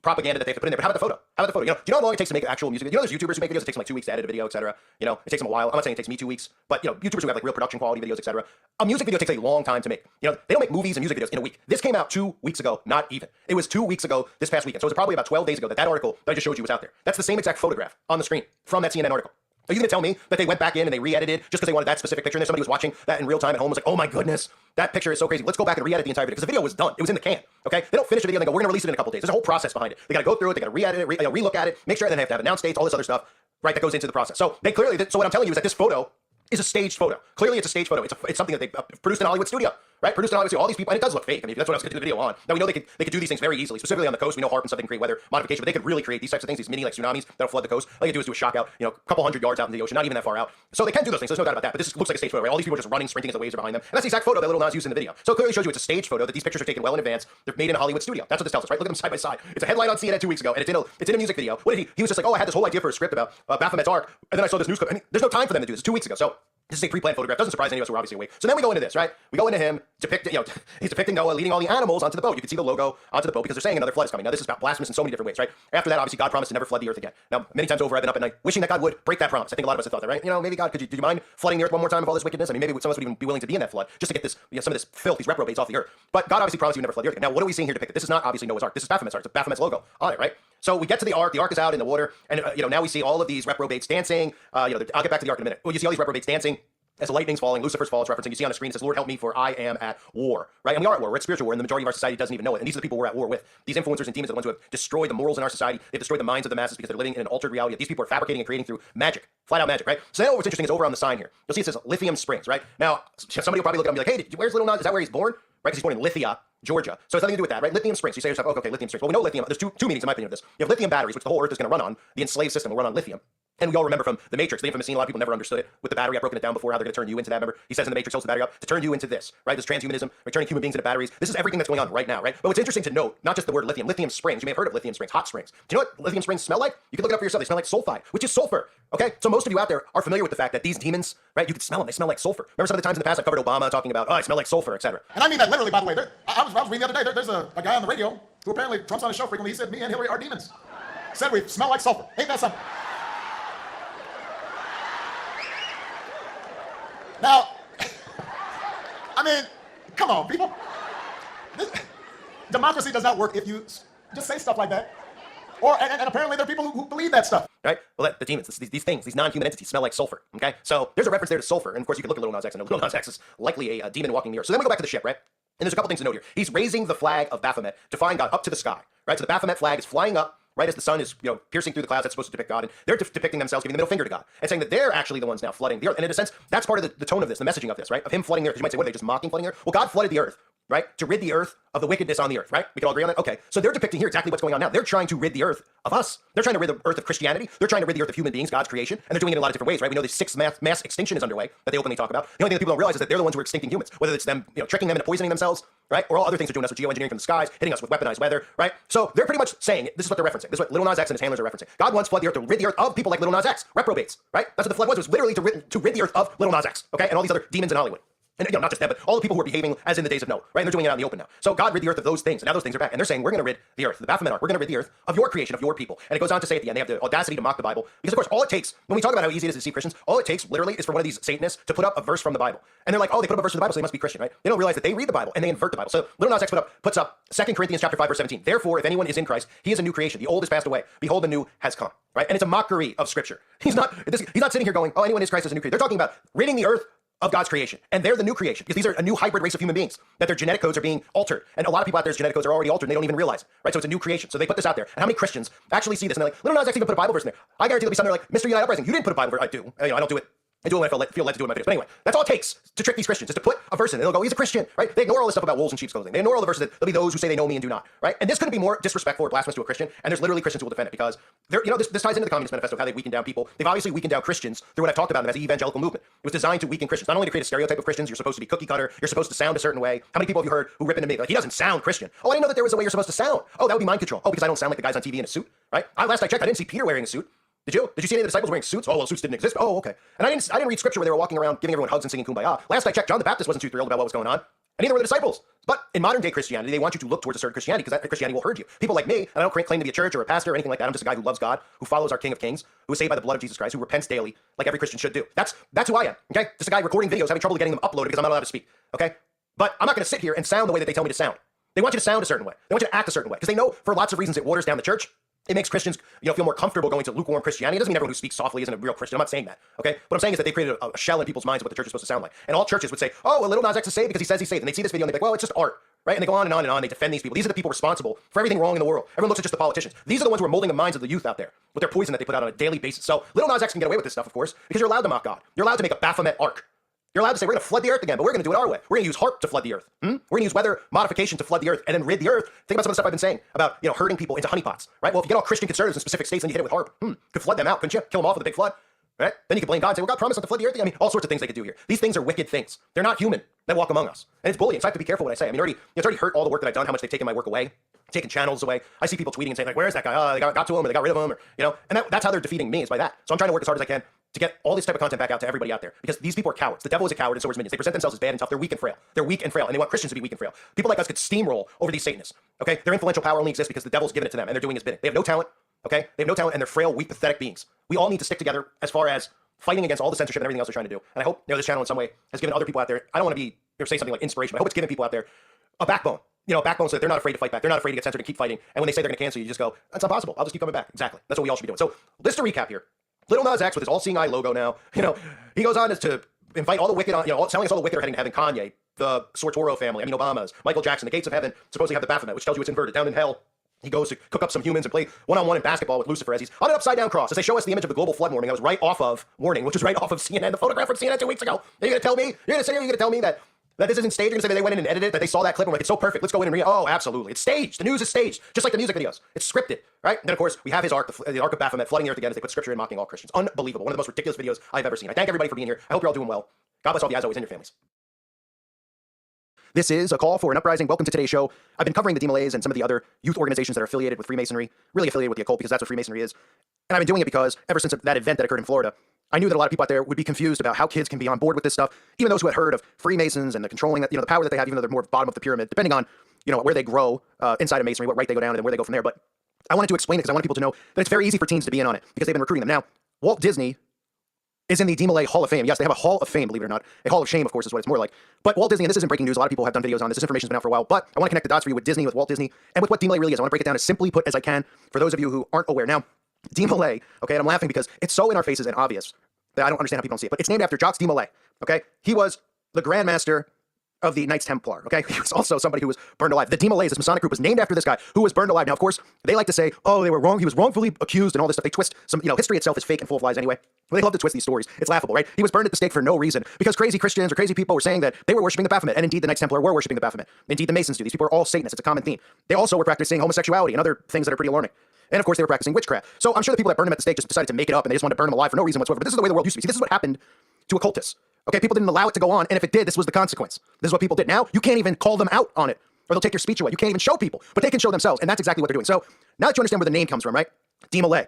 Speaker 1: propaganda that they have to put in there. But how about the photo? How about the photo? Do you know how long it takes to make an actual music video? There's YouTubers who make videos. It takes them like 2 weeks to edit a video, etc. It takes them a while. I'm not saying it takes me 2 weeks, but YouTubers who have like real production quality videos, etc. A music video takes a long time to make. They don't make movies and music videos in a week. This came out 2 weeks ago, not even. It was 2 weeks ago this past weekend. So it was probably about 12 days ago that article that I just showed you was out there. That's the same exact photograph on the screen from that CNN article. Are you going to tell me that they went back in and they re-edited just because they wanted that specific picture? And then somebody was watching that in real time at home was like, oh my goodness, that picture is so crazy. Let's go back and re-edit the entire video because the video was done. It was in the can. Okay? They don't finish the video and they go, we're going to release it in a couple days. There's a whole process behind it. They got to go through it. They got to re-edit it, re-look at it, make sure, and then they have to have announced dates, all this other stuff, right? That goes into the process. So they clearly, so what I'm telling you is that this photo is a staged photo. Clearly, it's a staged photo. It's something that they produced in a Hollywood studio, right? Produced in a Hollywood studio. All these people, and it does look fake. I mean, that's what I was going to do the video on. Now we know they could do these things very easily. Specifically on the coast, we know HARP and stuff they can create weather modification, but they could really create these types of things, these mini like tsunamis that'll flood the coast. All you do is do a shock out, a couple hundred yards out in the ocean, not even that far out. So they can do those things. So there's no doubt about that. But this looks like a stage photo, right? All these people are just running, sprinting as the waves are behind them, and that's the exact photo that Little Nas used in the video. So it clearly shows you it's a stage photo. That these pictures are taken well in advance. They're made in a Hollywood studio. That's what this tells us, right? Look at them side by side. It's a headline on CNN 2 weeks ago, and it's in a music video. What did he was just like, oh, I had this whole idea for a script about Baphomet's Ark, and then I saw this news clip. I mean, there's no time for them to do this. 2 weeks ago. So this is a pre-planned photograph. Doesn't surprise any of us. We're obviously awake. So then we go into this, right? We go into him depicting, he's depicting Noah leading all the animals onto the boat. You can see the logo onto the boat because they're saying another flood is coming. Now this is about blasphemous in so many different ways, right? After that, obviously, God promised to never flood the earth again. Now, many times over, I've been up at night wishing that God would break that promise. I think a lot of us have thought that, right? Maybe God, do you mind flooding the earth one more time of all this wickedness? I mean, maybe some of us would even be willing to be in that flood just to get this, some of this filth, these reprobates off the earth. But God obviously promised he would never flood the earth again. Now, what are we seeing here depicted? This is not obviously Noah's Ark. This is Baphomet's Ark. It's Baphomet's logo on it, right? So we get to the Ark. The Ark is out in the water, and now we see all of these reprobates dancing. I'll get back to the Ark in a minute. Well, you see all these reprobates dancing. As the lightning's falling, Lucifer's fall, it's referencing. You see on the screen, it says, Lord, help me, for I am at war. Right? And we are at war. We're at spiritual war, and the majority of our society doesn't even know it. And these are the people we're at war with. These influencers and demons are the ones who have destroyed the morals in our society. They've destroyed the minds of the masses because they're living in an altered reality that these people are fabricating and creating through magic. Flat out magic, right? So now what's interesting is over on the sign here. You'll see it says Lithium Springs, right? Now, somebody will probably look at it and be like, hey, where's Little Nas? Is that where he's born? Right? Because he's born in Lithia, Georgia. So it's nothing to do with that, right? Lithium Springs. You say to yourself, okay, lithium springs. Well, we know lithium. There's two meanings in my opinion of this. You have lithium batteries, which the whole earth is going to run on. The enslaved system will run on lithium. And we all remember from The Matrix, the infamous scene, a lot of people never understood it with the battery. I've broken it down before, how they're going to turn you into that. Remember, he says in The Matrix, holds the battery up to turn you into this, right? This transhumanism, turning human beings into batteries. This is everything that's going on right now, right? But what's interesting to note, not just the word lithium, lithium springs. You may have heard of lithium springs, hot springs. Do you know what lithium springs smell like? You can look it up for yourself. They smell like sulfide, which is sulfur, okay? So most of you out there are familiar with the fact that these demons, right, you can smell them. They smell like sulfur. Remember some of the times in the past I covered Obama talking about, oh, I smell like sulfur, etc.
Speaker 6: And I mean that literally, by the way. I was reading the other day, there's a guy on the radio who apparently Trump's on his show frequently. He said, me and Hillary are demons. Said we smell like sulfur. Ain't that something? Now, I mean, come on, people. Democracy does not work if you just say stuff like that. And apparently there are people who believe that stuff.
Speaker 1: Right? Well, the demons, these things, these non-human entities smell like sulfur, okay? So there's a reference there to sulfur, and of course you can look at Little Nas X, and Little Nas X is likely a demon walking the earth. So then we go back to the ship, right? And there's a couple things to note here. He's raising the flag of Baphomet, defying God, up to the sky, right? So the Baphomet flag is flying up right as the sun is, piercing through the clouds. That's supposed to depict God, and they're depicting themselves giving the middle finger to God and saying that they're actually the ones now flooding the earth. And in a sense, that's part of the tone of this, the messaging of this, right? Of him flooding the earth. Because you might say, what are they just mocking flooding the earth? Well, God flooded the earth, right? To rid the earth of the wickedness on the earth, right? We can all agree on that? Okay. So they're depicting here exactly what's going on now. They're trying to rid the earth of us. They're trying to rid the earth of Christianity. They're trying to rid the earth of human beings, God's creation, and they're doing it in a lot of different ways, right? We know the sixth mass extinction is underway that they openly talk about. The only thing that people don't realize is that they're the ones who are extincting humans, whether it's them, tricking them into poisoning themselves, right? Or all other things they're doing us with geoengineering from the skies, hitting us with weaponized weather, right? So they're pretty much saying, this is what they're referencing. This is what Lil Nas X and his handlers are referencing. God wants flood the earth to rid the earth of people like Lil Nas X, reprobates, right? That's what the flood was literally to rid the earth of Lil Nas X, okay? And all these other demons in Hollywood. And not just them, but all the people who are behaving as in the days of Noah, right? And they're doing it out in the open now. So God rid the earth of those things, and now those things are back. And they're saying, we're going to rid the earth, the Baphomet ark, we're going to rid the earth of your creation, of your people. And it goes on to say at the end, they have the audacity to mock the Bible. Because, of course, all it takes, when we talk about how easy it is to deceive Christians, all it takes, literally, is for one of these Satanists to put up a verse from the Bible. And they're like, oh, they put up a verse from the Bible, so they must be Christian, right? They don't realize that they read the Bible, and they invert the Bible. So Lil Nas X puts up 2 Corinthians chapter 5, verse 17. Therefore, if anyone is in Christ, he is a new creation. The old has passed away. Behold, the new has come, right? And it's a mockery of Scripture. He's not sitting here going, oh, anyone is Christ is a new creation. They're talking about ridding the earth of God's creation. And they're the new creation, because these are a new hybrid race of human beings, that their genetic codes are being altered. And a lot of people out there's genetic codes are already altered, and they don't even realize it, right? So it's a new creation. So they put this out there. And how many Christians actually see this? And they're like, Lil Nas X even put a Bible verse in there. I guarantee there'll be some that are like, Mr. United Uprising, you didn't put a Bible verse. I do. I don't do it. I do it when I feel led to do it in my videos. But anyway, that's all it takes to trick these Christians, is to put a verse in. And they'll go, he's a Christian, right? They ignore all this stuff about wolves and sheep's clothing. They ignore all the verses that there'll be those who say they know me and do not, right? And this couldn't be more disrespectful or blasphemous to a Christian. And there's literally Christians who will defend it, because they're, this ties into the Communist Manifesto of how they weaken down people. They've obviously weakened down Christians through what I've talked about them as the evangelical movement. It was designed to weaken Christians, not only to create a stereotype of Christians. You're supposed to be cookie cutter. You're supposed to sound a certain way. How many people have you heard who rip into me like, he doesn't sound Christian? Oh, I didn't know that there was a way you're supposed to sound. Oh, that would be mind control. Oh, because I don't sound like the guys on TV in a suit, right? Last I checked, I didn't see Peter wearing a suit. Did you? Did you see any of the disciples wearing suits? Oh, well, suits didn't exist. Oh, okay. And I didn't read scripture where they were walking around giving everyone hugs and singing Kumbaya. Last I checked, John the Baptist wasn't too thrilled about what was going on. And neither were the disciples. But in modern day Christianity, they want you to look towards a certain Christianity, because that Christianity will hurt you. People like me, and I don't claim to be a church or a pastor or anything like that. I'm just a guy who loves God, who follows our King of Kings, who is saved by the blood of Jesus Christ, who repents daily, like every Christian should do. That's who I am. Okay? Just a guy recording videos, having trouble getting them uploaded because I'm not allowed to speak. Okay? But I'm not going to sit here and sound the way that they tell me to sound. They want you to sound a certain way. They want you to act a certain way, because they know for lots of reasons it waters down the church. It makes Christians, feel more comfortable going to lukewarm Christianity. It doesn't mean everyone who speaks softly isn't a real Christian. I'm not saying that, okay? What I'm saying is that they created a shell in people's minds of what the church is supposed to sound like. And all churches would say, oh, well, Lil Nas X is saved because he says he's saved. And they see this video and they're like, well, it's just art, right? And they go on and on and on. They defend these people. These are the people responsible for everything wrong in the world. Everyone looks at just the politicians. These are the ones who are molding the minds of the youth out there with their poison that they put out on a daily basis. So Lil Nas X can get away with this stuff, of course, because you're allowed to mock God. You're allowed to make a Baphomet ark. You're allowed to say, we're going to flood the earth again, but we're going to do it our way. We're going to use HARP to flood the earth. We're going to use weather modification to flood the earth and then rid the earth. Think about some of the stuff I've been saying about, herding people into honeypots, right? Well, if you get all Christian conservatives in specific states and you hit it with HARP, could flood them out, couldn't you? Kill them off with a big flood, right? Then you could blame God and say, well, God promised not to flood the earth. I mean, all sorts of things they could do here. These things are wicked things. They're not human that walk among us. And it's bullying. So I have to be careful what I say. I mean, it's already hurt all the work that I've done, how much they've taken my work away, taken channels away. I see people tweeting and saying, like, where's that guy? Oh, they got to him, or they got rid of him, or, and that's how they're defeating me, is by that. So I'm trying to work as hard as I can to get all this type of content back out to everybody out there, because these people are cowards. The devil is a coward, and so are his minions. They present themselves as bad and tough. They're weak and frail. They're weak and frail, and they want Christians to be weak and frail. People like us could steamroll over these Satanists, okay? Their influential power only exists because the devil's given it to them, and they're doing his bidding. They have no talent, okay? They have no talent, and they're frail, weak, pathetic beings. We all need to stick together as far as fighting against all the censorship and everything else they're trying to do. And I hope, this channel in some way has given other people out there, I don't want to be, say something like inspiration, but I hope it's given people out there a backbone. A backbone so that they're not afraid to fight back. They're not afraid to get censored and keep fighting. And when they say they're going to cancel you, just go, that's impossible. I'll just keep coming back. Exactly. That's what we all should be doing. So just to recap here. Lil Nas X with his all-seeing eye logo now, he goes on as to invite all the wicked, telling us all the wicked are heading to heaven. Kanye, the Sortoro family, Obama's, Michael Jackson, the gates of heaven supposedly have the Baphomet, which tells you it's inverted. Down in hell, he goes to cook up some humans and play one-on-one in basketball with Lucifer as he's on an upside-down cross. As they show us the image of the global flood warning, that was right off of Warning, which was right off of CNN, the photograph from CNN 2 weeks ago. Are you going to tell me? You're going to sit here, you're going to tell me that this isn't staged? You're going to say they went in and edited it, that they saw that clip and were like, it's so perfect, let's go in and read it. Oh, absolutely. It's staged. The news is staged, just like the music videos. It's scripted, right? And then, of course, we have his ark, the Ark of Baphomet, flooding the earth again as they put scripture in, mocking all Christians. Unbelievable. One of the most ridiculous videos I've ever seen. I thank everybody for being here. I hope you're all doing well. God bless all of you as always and your families. This is a call for an uprising. Welcome to today's show. I've been covering the DMLAs and some of the other youth organizations that are affiliated with Freemasonry, really affiliated with the occult, because that's what Freemasonry is. And I've been doing it because ever since that event that occurred in Florida, I knew that a lot of people out there would be confused about how kids can be on board with this stuff, even those who had heard of Freemasons and the controlling, the power that they have, even though they're more bottom of the pyramid, depending on, where they grow inside of Masonry, what rank they go down, and then where they go from there. But I wanted to explain it because I wanted people to know that it's very easy for teens to be in on it because they've been recruiting them. Now, Walt Disney is in the DMLA Hall of Fame. Yes, they have a Hall of Fame, believe it or not. A Hall of Shame, of course, is what it's more like. But Walt Disney, and this isn't breaking news, a lot of people have done videos on this. This information's been out for a while, but I want to connect the dots for you with Disney, with Walt Disney, and with what DMLA really is. I want to break it down as simply put as I can for those of you who aren't aware. Now, DMLA, okay, and I'm laughing because it's so in our faces and obvious that I don't understand how people don't see it, but it's named after Jacques DMLA, okay? He was the Grandmaster of the Knights Templar, okay? He was also somebody who was burned alive. The Demolays, this Masonic group, was named after this guy who was burned alive. Now, of course, they like to say, oh, they were wrong. He was wrongfully accused and all this stuff. They twist some, history itself is fake and full of lies anyway. Well, they love to twist these stories. It's laughable, right? He was burned at the stake for no reason because crazy Christians or crazy people were saying that they were worshiping the Baphomet. And indeed, the Knights Templar were worshiping the Baphomet. Indeed, the Masons do. These people are all Satanists. It's a common theme. They also were practicing homosexuality and other things that are pretty alarming. And of course, they were practicing witchcraft. So I'm sure the people that burned him at the stake just decided to make it up and they just wanted to burn him alive for no reason whatsoever. But this is the way the world used to be. See, this is what happened to occultists. Okay, people didn't allow it to go on, and if it did, this was the consequence. This is what people did. Now, you can't even call them out on it, or they'll take your speech away. You can't even show people, but they can show themselves, and that's exactly what they're doing. So now that you understand where the name comes from, right? Demolay.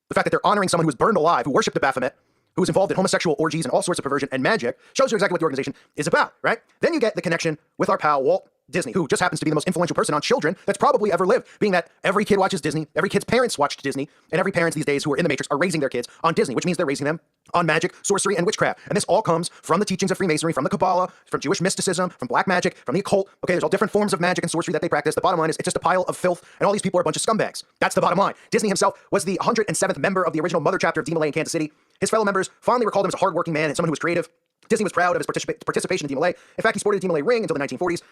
Speaker 1: The fact that they're honoring someone who was burned alive, who worshipped the Baphomet, who was involved in homosexual orgies and all sorts of perversion and magic, shows you exactly what the organization is about, right? Then you get the connection with our pal Walt Disney, who just happens to be the most influential person on children that's probably ever lived, being that every kid watches Disney, every kid's parents watched Disney, and every parents these days who are in the Matrix are raising their kids on Disney, which means they're raising them on magic, sorcery, and witchcraft. And this all comes from the teachings of Freemasonry, from the Kabbalah, from Jewish mysticism, from black magic, from the occult. Okay, there's all different forms of magic and sorcery that they practice. The bottom line is it's just a pile of filth, and all these people are a bunch of scumbags. That's the bottom line. Disney himself was the 107th member of the original mother chapter of Demolay in Kansas City. His fellow members fondly recalled him as a hardworking man and someone who was creative. Disney was proud of his participation in Demolay. In fact, he sported a Demolay ring until the 1940s.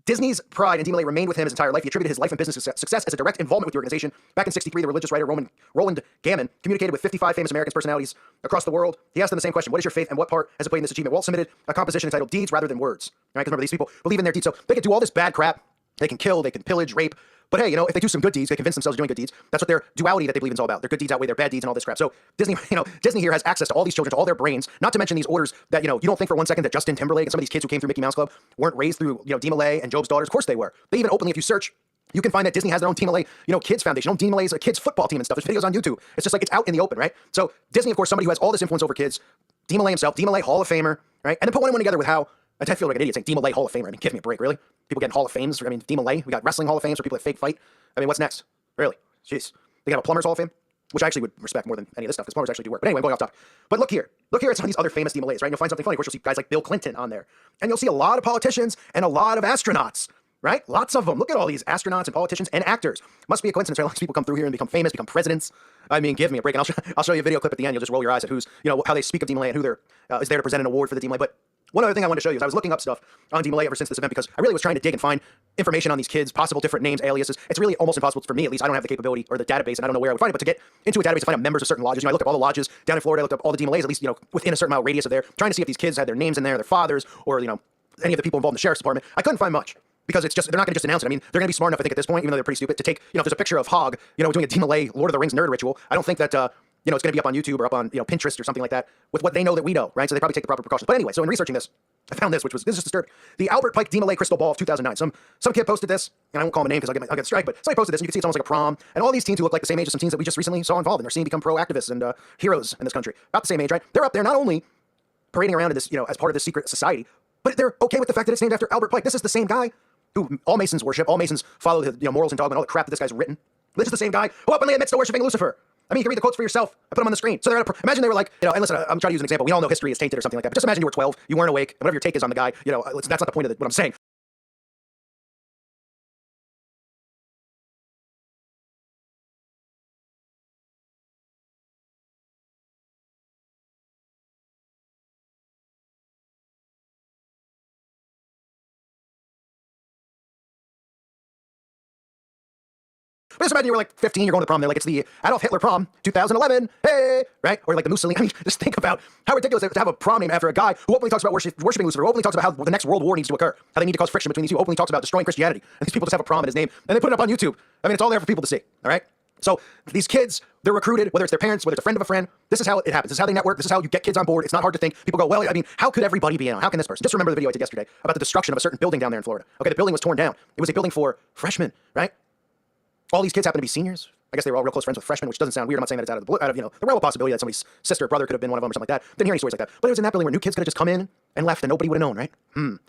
Speaker 1: Disney's pride in Demolay remained with him his entire life. He attributed his life and business success as a direct involvement with the organization. Back in '63, the religious writer Roland Gammon communicated with 55 famous American personalities across the world. He asked them the same question: what is your faith and what part has it played in this achievement? Walt submitted a composition entitled Deeds Rather Than Words. Right? Because remember, these people believe in their deeds. So they can do all this bad crap. They can kill, they can pillage, rape. But hey, if they do some good deeds, they convince themselves they're doing good deeds. That's what their duality that they believe in is all about. Their good deeds outweigh their bad deeds and all this crap. So Disney, Disney here has access to all these children, to all their brains, not to mention these orders that, you don't think for one second that Justin Timberlake and some of these kids who came through Mickey Mouse Club weren't raised through, Demolay and Job's Daughters. Of course they were. They even openly, if you search, you can find that Disney has their own Demolay, kids foundation, Demolay's a kids football team and stuff. There's videos on YouTube. It's just like it's out in the open, right? So Disney, of course, somebody who has all this influence over kids. Demolay himself, Demolay Hall of Famer, right? And then put one and one together with how, I feel like an idiot saying Demolay Hall of Famer. I mean, give me a break, really? People getting Hall of Fames. Demolay. We got wrestling Hall of Fames for people that fake fight. What's next? Really? Jeez. They got a Plumbers Hall of Fame, which I actually would respect more than any of this stuff, because plumbers actually do work. But anyway, I'm going off topic. But look here. Look here at some of these other famous Demolays, right? And you'll find something funny. Of course, you'll see guys like Bill Clinton on there. And you'll see a lot of politicians and a lot of astronauts, right? Lots of them. Look at all these astronauts and politicians and actors. Must be a coincidence, right? Lots of people come through here and become famous, become presidents. Give me a break. And I'll show you a video clip at the end. You'll just roll your eyes at who's, how they speak of Demolay and who is there to present an award for the Demolay. But one other thing I wanted to show you is I was looking up stuff on Demolay ever since this event because I really was trying to dig and find information on these kids, possible different names, aliases. It's really almost impossible for me, at least. I don't have the capability or the database, and I don't know where I would find it. But to get into a database to find out members of certain lodges, I looked up all the lodges down in Florida. I looked up all the Demolays, at least within a certain mile radius of there, trying to see if these kids had their names in there, their fathers, or any of the people involved in the sheriff's department. I couldn't find much. Because they're not going to just announce it. They're going to be smart enough, I think, at this point, even though they're pretty stupid, to take, if there's a picture of Hogg, doing a Demolay Lord of the Rings nerd ritual. I don't think that, it's going to be up on YouTube or up on, Pinterest or something like that with what they know that we know, right? So they probably take the proper precautions. But anyway, so in researching this, I found this, this is just disturbing. The Albert Pike Demolay Crystal Ball of 2009. Some kid posted this, and I won't call him a name because I'll get a strike, but somebody posted this, and you can see it's almost like a prom. And all these teens who look like the same age as some teens that we just recently saw involved, and they're seeing become pro-activists and heroes in this country. About the same age, right? They're up there not only parading around in this, as part of this secret society, but they're okay with the fact that it's named after Albert Pike. This is the same guy who all Masons worship, all Masons follow the morals and dogma and all the crap that this guy's written. This is the same guy who openly admits to worshiping Lucifer. You can read the quotes for yourself. I put them on the screen. So they're imagine they were like, and listen, I'm trying to use an example. We all know history is tainted or something like that. But just imagine you were 12, you weren't awake, and whatever your take is on the guy, that's not the point of what I'm saying. But just imagine you were like 15, you're going to the prom, they're like, it's the Adolf Hitler prom, 2011, hey, right? Or like the Mussolini. Just think about how ridiculous it is to have a prom named after a guy who openly talks about worshiping Lucifer, who openly talks about how the next world war needs to occur, how they need to cause friction between these two, openly talks about destroying Christianity. And these people just have a prom in his name, and they put it up on YouTube. It's all there for people to see, all right? So these kids, they're recruited, whether it's their parents, whether it's a friend of a friend. This is how it happens. This is how they network. This is how you get kids on board. It's not hard to think. People go, well, how could everybody be in on? How can this person? Just remember the video I did yesterday about the destruction of a certain building down there in Florida. Okay, the building was torn down. It was a building for freshmen, right? All these kids happen to be seniors. I guess they were all real close friends with freshmen, which doesn't sound weird. I'm not saying that it's out of the realm of possibility that somebody's sister or brother could have been one of them or something like that. Didn't hear any stories like that. But it was in that building where new kids could have just come in and left and nobody would have known, right?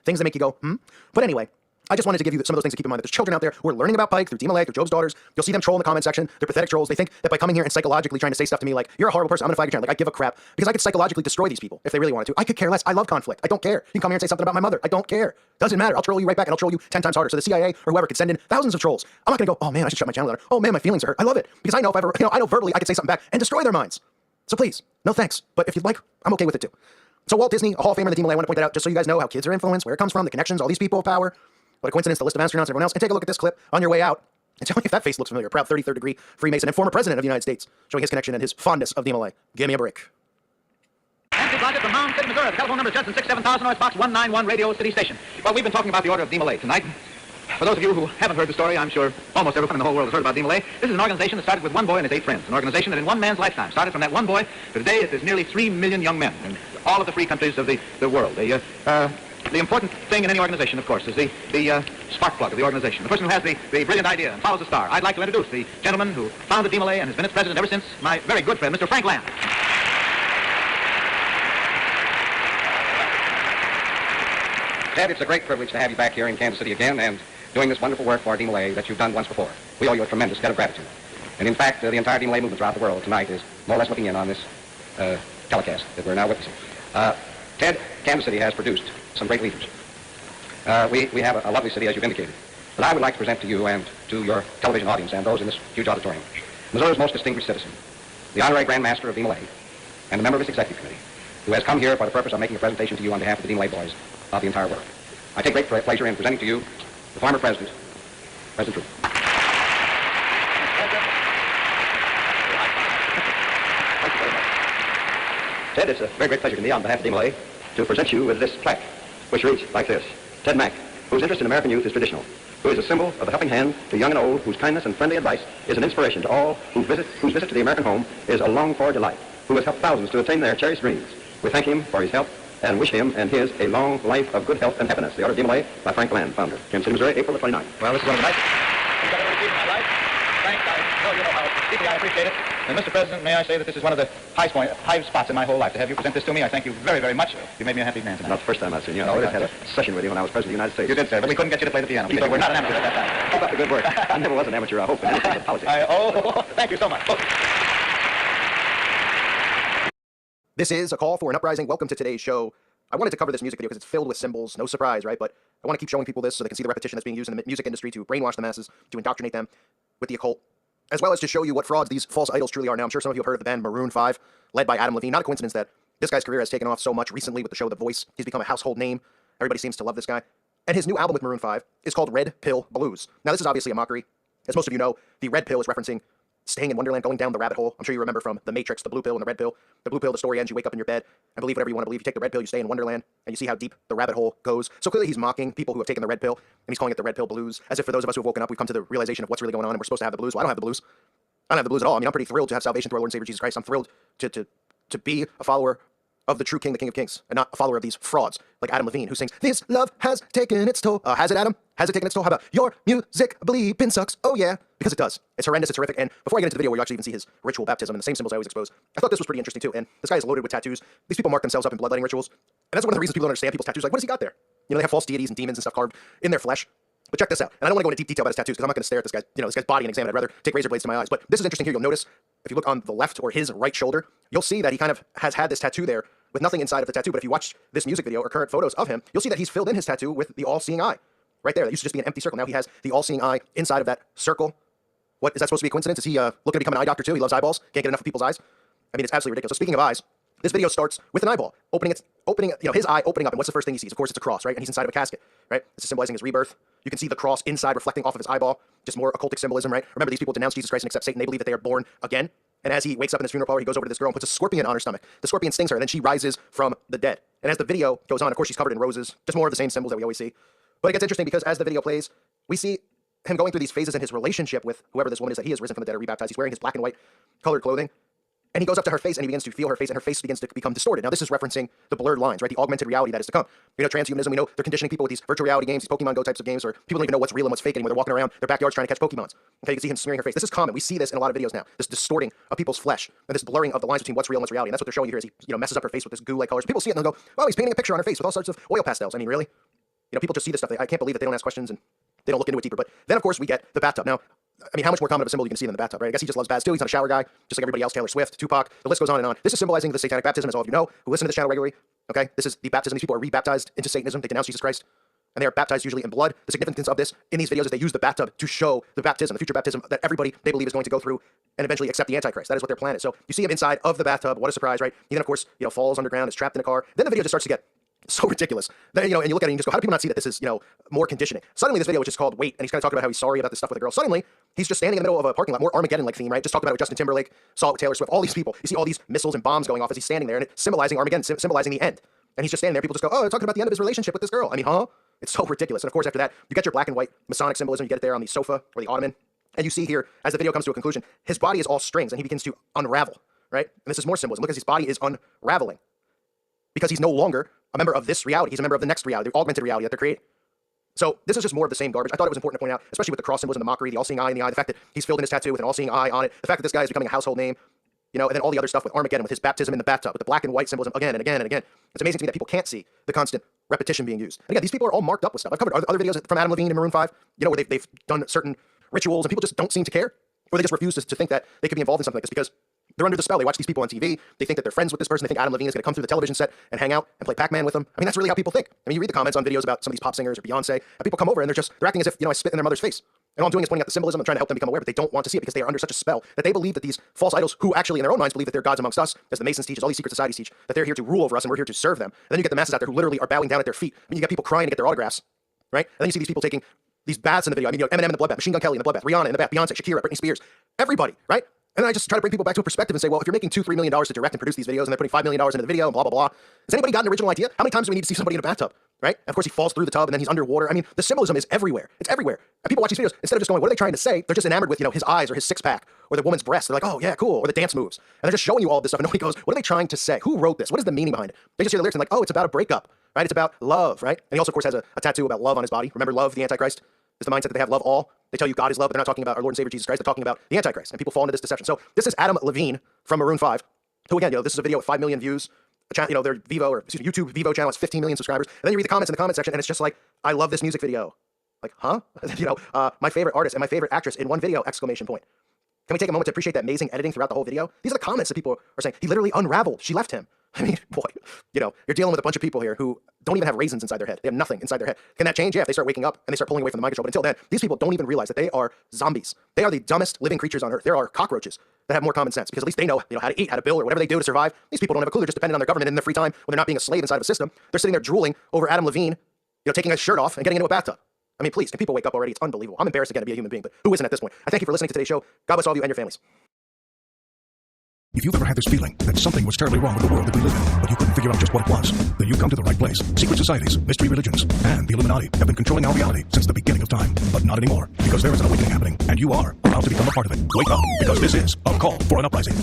Speaker 1: Things that make you go, But anyway, I just wanted to give you some of those things to keep in mind. That there's children out there who are learning about Pike through Demolay, through Job's Daughters. You'll see them troll in the comment section. They're pathetic trolls. They think that by coming here and psychologically trying to say stuff to me like, you're a horrible person, I'm gonna flag your channel. Like, I give a crap. Because I could psychologically destroy these people if they really wanted to. I could care less. I love conflict. I don't care. You can come here and say something about my mother. I don't care. Doesn't matter. I'll troll you right back and I'll troll you 10 times harder. So the CIA or whoever could send in thousands of trolls. I'm not gonna go, oh man, I should shut my channel down. Oh man, my feelings are hurt. I love it. Because I know if ever, I know verbally I could say something back and destroy their minds. So please, no thanks. But if you'd like, I'm okay with it too. So Walt Disney, a Hall of Famer in the Team LA, I want to point that out just so you guys know how kids are influenced, where it comes from, the connections, all these people of power. What a coincidence, the list of astronauts, everyone else. And take a look at this clip on your way out and tell me if that face looks familiar. Proud 33rd degree Freemason and former president of the United States, showing his connection and his fondness of Team LA. Give me a break.
Speaker 7: Nancy Blodgett from Mound City, Missouri. The telephone number is Judson 67000, North Box 191, Radio City Station. Well, we've been talking about the Order of Demolay tonight. For those of you who haven't heard the story, I'm sure almost everyone in the whole world has heard about Demolay. This is an organization that started with one boy and his 8 friends. An organization that in one man's lifetime started from that one boy to today it is nearly 3 million young men in all of the free countries of the world. The important thing in any organization, of course, is the spark plug of the organization. The person who has the brilliant idea and follows the star. I'd like to introduce the gentleman who founded Demolay and has been its president ever since, my very good friend, Mr. Frank Lamb.
Speaker 8: Ted, it's a great privilege to have you back here in Kansas City again and doing this wonderful work for Demolay that you've done once before. We owe you a tremendous debt of gratitude. And in fact, the entire Demolay movement throughout the world tonight is more or less looking in on this telecast that we're now witnessing. Ted, Kansas City has produced some great leaders. We have a lovely city, as you've indicated. But I would like to present to you and to your television audience and those in this huge auditorium, Missouri's most distinguished citizen, the Honorary Grand Master of Demolay, and a member of its executive committee, who has come here for the purpose of making a presentation to you on behalf of the Demolay boys of the entire world. I take great pleasure in presenting to you the former president, President Truman.
Speaker 9: Ted, it's a very great pleasure to me on behalf of Demolay to present you with this plaque, which reads like this. Ted Mack, whose interest in American youth is traditional, who is a symbol of the helping hand to young and old, whose kindness and friendly advice is an inspiration to all, whose visit to the American home is a longed-for delight, who has helped thousands to attain their cherished dreams. We thank him for his help and wish him and his a long life of good health and happiness. The Order of Demolay by Frank Lamb, founder. Kansas City, Missouri, April the 29th.
Speaker 7: Well, this is one of the nicest things I've ever received in my life. Frank, I know you know how deeply I appreciate it. And Mr. President, may I say that this is one of the high spots in my whole life. To have you present this to me, I thank you very, very much. You made me a happy man tonight.
Speaker 9: Not the first time I've seen you. I always had a session with you when I was President of the United States.
Speaker 7: You did, sir, but we couldn't get you to play the piano. So we're not an amateur at that time.
Speaker 9: Keep up the good work. I never was an amateur, I hope, in anything but politics.
Speaker 7: Thank you so much.
Speaker 1: This is a call for an uprising. Welcome to today's show. I wanted to cover this music video because it's filled with symbols. No surprise, right? But I want to keep showing people this so they can see the repetition that's being used in the music industry to brainwash the masses, to indoctrinate them with the occult, as well as to show you what frauds these false idols truly are. Now, I'm sure some of you have heard of the band Maroon 5, led by Adam Levine. Not a coincidence that this guy's career has taken off so much recently with the show The Voice. He's become a household name. Everybody seems to love this guy. And his new album with Maroon 5 is called Red Pill Blues. Now, this is obviously a mockery. As most of you know, the red pill is referencing staying in Wonderland, going down the rabbit hole. I'm sure you remember from The Matrix, the blue pill and the red pill. The blue pill, the story ends, you wake up in your bed and believe whatever you want to believe. You take the red pill, you stay in Wonderland, and you see how deep the rabbit hole goes. So clearly he's mocking people who have taken the red pill, and he's calling it the red pill blues, as if for those of us who have woken up, we've come to the realization of what's really going on, and we're supposed to have the blues. Well, I don't have the blues. I don't have the blues at all. I mean, I'm pretty thrilled to have salvation through our Lord and Savior Jesus Christ. I'm thrilled to be a follower of the true King, the King of Kings, and not a follower of these frauds like Adam Levine, who sings, "This love has taken its toll." Has it, Adam? Has it taken its toll? How about your music bleeping sucks? Oh, yeah. Because it does. It's horrendous. It's horrific. And before I get into the video where you actually even see his ritual baptism and the same symbols I always expose, I thought this was pretty interesting, too. And this guy is loaded with tattoos. These people mark themselves up in bloodletting rituals. And that's one of the reasons people don't understand people's tattoos. Like, what has he got there? You know, they have false deities and demons and stuff carved in their flesh. But check this out. And I don't want to go into deep detail about his tattoos because I'm not going to stare at this guy's, this guy's body and examine it. I'd rather take razor blades to my eyes. But this is interesting here. You'll notice, if you look on the left or his right shoulder, you'll see that he kind of has had this tattoo there with nothing inside of the tattoo. But if you watch this music video or current photos of him, you'll see that he's filled in his tattoo with the all-seeing eye. Right there. That used to just be an empty circle. Now he has the all-seeing eye inside of that circle. What, is that supposed to be a coincidence? Is he looking to become an eye doctor too? He loves eyeballs. Can't get enough of people's eyes. I mean, it's absolutely ridiculous. So speaking of eyes, this video starts with an eyeball his eye opening up. And what's the first thing he sees? Of course, it's a cross, right? And he's inside of a casket, right? This is symbolizing his rebirth. You can see the cross inside reflecting off of his eyeball. Just more occultic symbolism, right? Remember, these people denounce Jesus Christ and accept Satan. They believe that they are born again. And as he wakes up in his funeral parlor, he goes over to this girl and puts a scorpion on her stomach. The scorpion stings her, and then she rises from the dead. And as the video goes on, of course, she's covered in roses. Just more of the same symbols that we always see. But it gets interesting because as the video plays, we see him going through these phases in his relationship with whoever this woman is that he has risen from the dead or rebaptized. He's wearing his black and white colored clothing. And he goes up to her face and he begins to feel her face, and her face begins to become distorted. Now, this is referencing the blurred lines, right? The augmented reality that is to come. You know, transhumanism, we know they're conditioning people with these virtual reality games, these Pokemon Go types of games, or people don't even know what's real and what's fake anymore. They're walking around their backyards trying to catch Pokemons. Okay, you can see him smearing her face. This is common. We see this in a lot of videos now. This distorting of people's flesh and this blurring of the lines between what's real and what's reality. And that's what they're showing you here as he messes up her face with this goo-like colors. People see it and they'll go, "Oh, he's painting a picture on her face with all sorts of oil pastels." I mean, really? People just see this stuff. I can't believe that they don't ask questions and they don't look into it deeper. But then, of course, we get the bathtub. Now, I mean, how much more common of a symbol you can see than the bathtub, right? I guess he just loves baths too. He's not a shower guy, just like everybody else, Taylor Swift, Tupac. The list goes on and on. This is symbolizing the satanic baptism, as all of you know, who listen to this channel regularly. Okay, this is the baptism. These people are rebaptized into Satanism. They denounce Jesus Christ. and they are baptized usually in blood. The significance of this in these videos is they use the bathtub to show the baptism, the future baptism that everybody they believe is going to go through and eventually accept the Antichrist. That is what their plan is. So you see him inside of the bathtub. What a surprise, right? He then, of course, falls underground, is trapped in a car. Then the video just starts to get so ridiculous. Then, and you look at it and you just go, how do people not see that this is, more conditioning? Suddenly this video, which is called Wait, and he's kind of talking about how he's sorry about this stuff with a girl. Suddenly, he's just standing in the middle of a parking lot, more Armageddon-like theme, right? Just talked about it with Justin Timberlake, saw it with Taylor Swift, all these people. You see all these missiles and bombs going off as he's standing there, and it's symbolizing Armageddon, symbolizing the end. And he's just standing there. People just go, oh, they're talking about the end of his relationship with this girl. I mean, huh? It's so ridiculous. And of course, after that, you get your black and white Masonic symbolism. You get it there on the sofa or the ottoman. And you see here, as the video comes to a conclusion, his body is all strings, and he begins to unravel, right? And this is more symbolism. Look, as his body is unraveling. Because he's no longer a member of this reality. He's a member of the next reality, the augmented reality that they're creating. So this is just more of the same garbage. I thought it was important to point out, especially with the cross symbolism, the mockery, the all-seeing eye in the eye, the fact that he's filled in his tattoo with an all-seeing eye on it, the fact that this guy is becoming a household name, and then all the other stuff with Armageddon, with his baptism in the bathtub, with the black and white symbolism again and again and again. It's amazing to me that people can't see the constant repetition being used. And again, these people are all marked up with stuff. I've covered other videos from Adam Levine and Maroon 5, where they've done certain rituals and people just don't seem to care, or they just refuse to think that they could be involved in something like this because they're under the spell. They watch these people on TV. They think that they're friends with this person. They think Adam Levine is going to come through the television set and hang out and play Pac-Man with them. I mean, that's really how people think. I mean, you read the comments on videos about some of these pop singers or Beyonce, and people come over and they're acting as if, I spit in their mother's face. And all I'm doing is pointing out the symbolism and trying to help them become aware, but they don't want to see it because they are under such a spell that they believe that these false idols, who actually in their own minds believe that they're gods amongst us, as the Masons teach, as all these secret societies teach, that they're here to rule over us and we're here to serve them. And then you get the masses out there who literally are bowing down at their feet. I mean, you got people crying to get their autographs, right? And then you see these people taking these baths in the video. I mean, Eminem in the bloodbath, Machine Gun Kelly in the bloodbath, Rihanna in the bath, Beyonce, Shakira, Britney Spears, everybody, right? And I just try to bring people back to a perspective and say, well, if you're making $2-3 million to direct and produce these videos and they're putting $5 million into the video and blah, blah, blah, has anybody got an original idea? How many times do we need to see somebody in a bathtub, right? And of course, he falls through the tub and then he's underwater. I mean, the symbolism is everywhere. It's everywhere. And people watch these videos, instead of just going, what are they trying to say? They're just enamored with, his eyes or his six-pack or the woman's breasts. They're like, oh, yeah, cool. Or the dance moves. And they're just showing you all this stuff and nobody goes, what are they trying to say? Who wrote this? What is the meaning behind it? They just hear the lyrics and like, oh, it's about a breakup, right? It's about love, right? And he also, of course, has a tattoo about love on his body. Remember, love, the Antichrist? Is the mindset that they have love all. They tell you God is love, but they're not talking about our Lord and Savior Jesus Christ. They're talking about the Antichrist, and people fall into this deception. So this is Adam Levine from Maroon 5, who again, this is a video with 5 million views. Their YouTube Vivo channel has 15 million subscribers. And then you read the comments in the comment section, and it's just like, I love this music video. Like, huh? My favorite artist and my favorite actress in one video! Exclamation point. Can we take a moment to appreciate that amazing editing throughout the whole video? These are the comments that people are saying. He literally unraveled. She left him. I mean, boy, you're dealing with a bunch of people here who don't even have raisins inside their head. They have nothing inside their head. Can that change? Yeah, if they start waking up and they start pulling away from the mind control. But until then, these people don't even realize that they are zombies. They are the dumbest living creatures on earth. There are cockroaches that have more common sense because at least they know, how to eat, how to build, or whatever they do to survive. These people don't have a clue. They're just dependent on their government in their free time when they're not being a slave inside of a system. They're sitting there drooling over Adam Levine, taking his shirt off and getting into a bathtub. I mean, please, can people wake up already? It's unbelievable. I'm embarrassed again to be a human being, but who isn't at this point? I thank you for listening to today's show. God bless all of you and your families.
Speaker 2: If you've ever had this feeling that something was terribly wrong with the world that we live in, but you couldn't figure out just what it was, then you've come to the right place. Secret societies, mystery religions, and the Illuminati have been controlling our reality since the beginning of time. But not anymore, because there is an awakening happening, and you are about to become a part of it. Wake up, because this is a call for an uprising.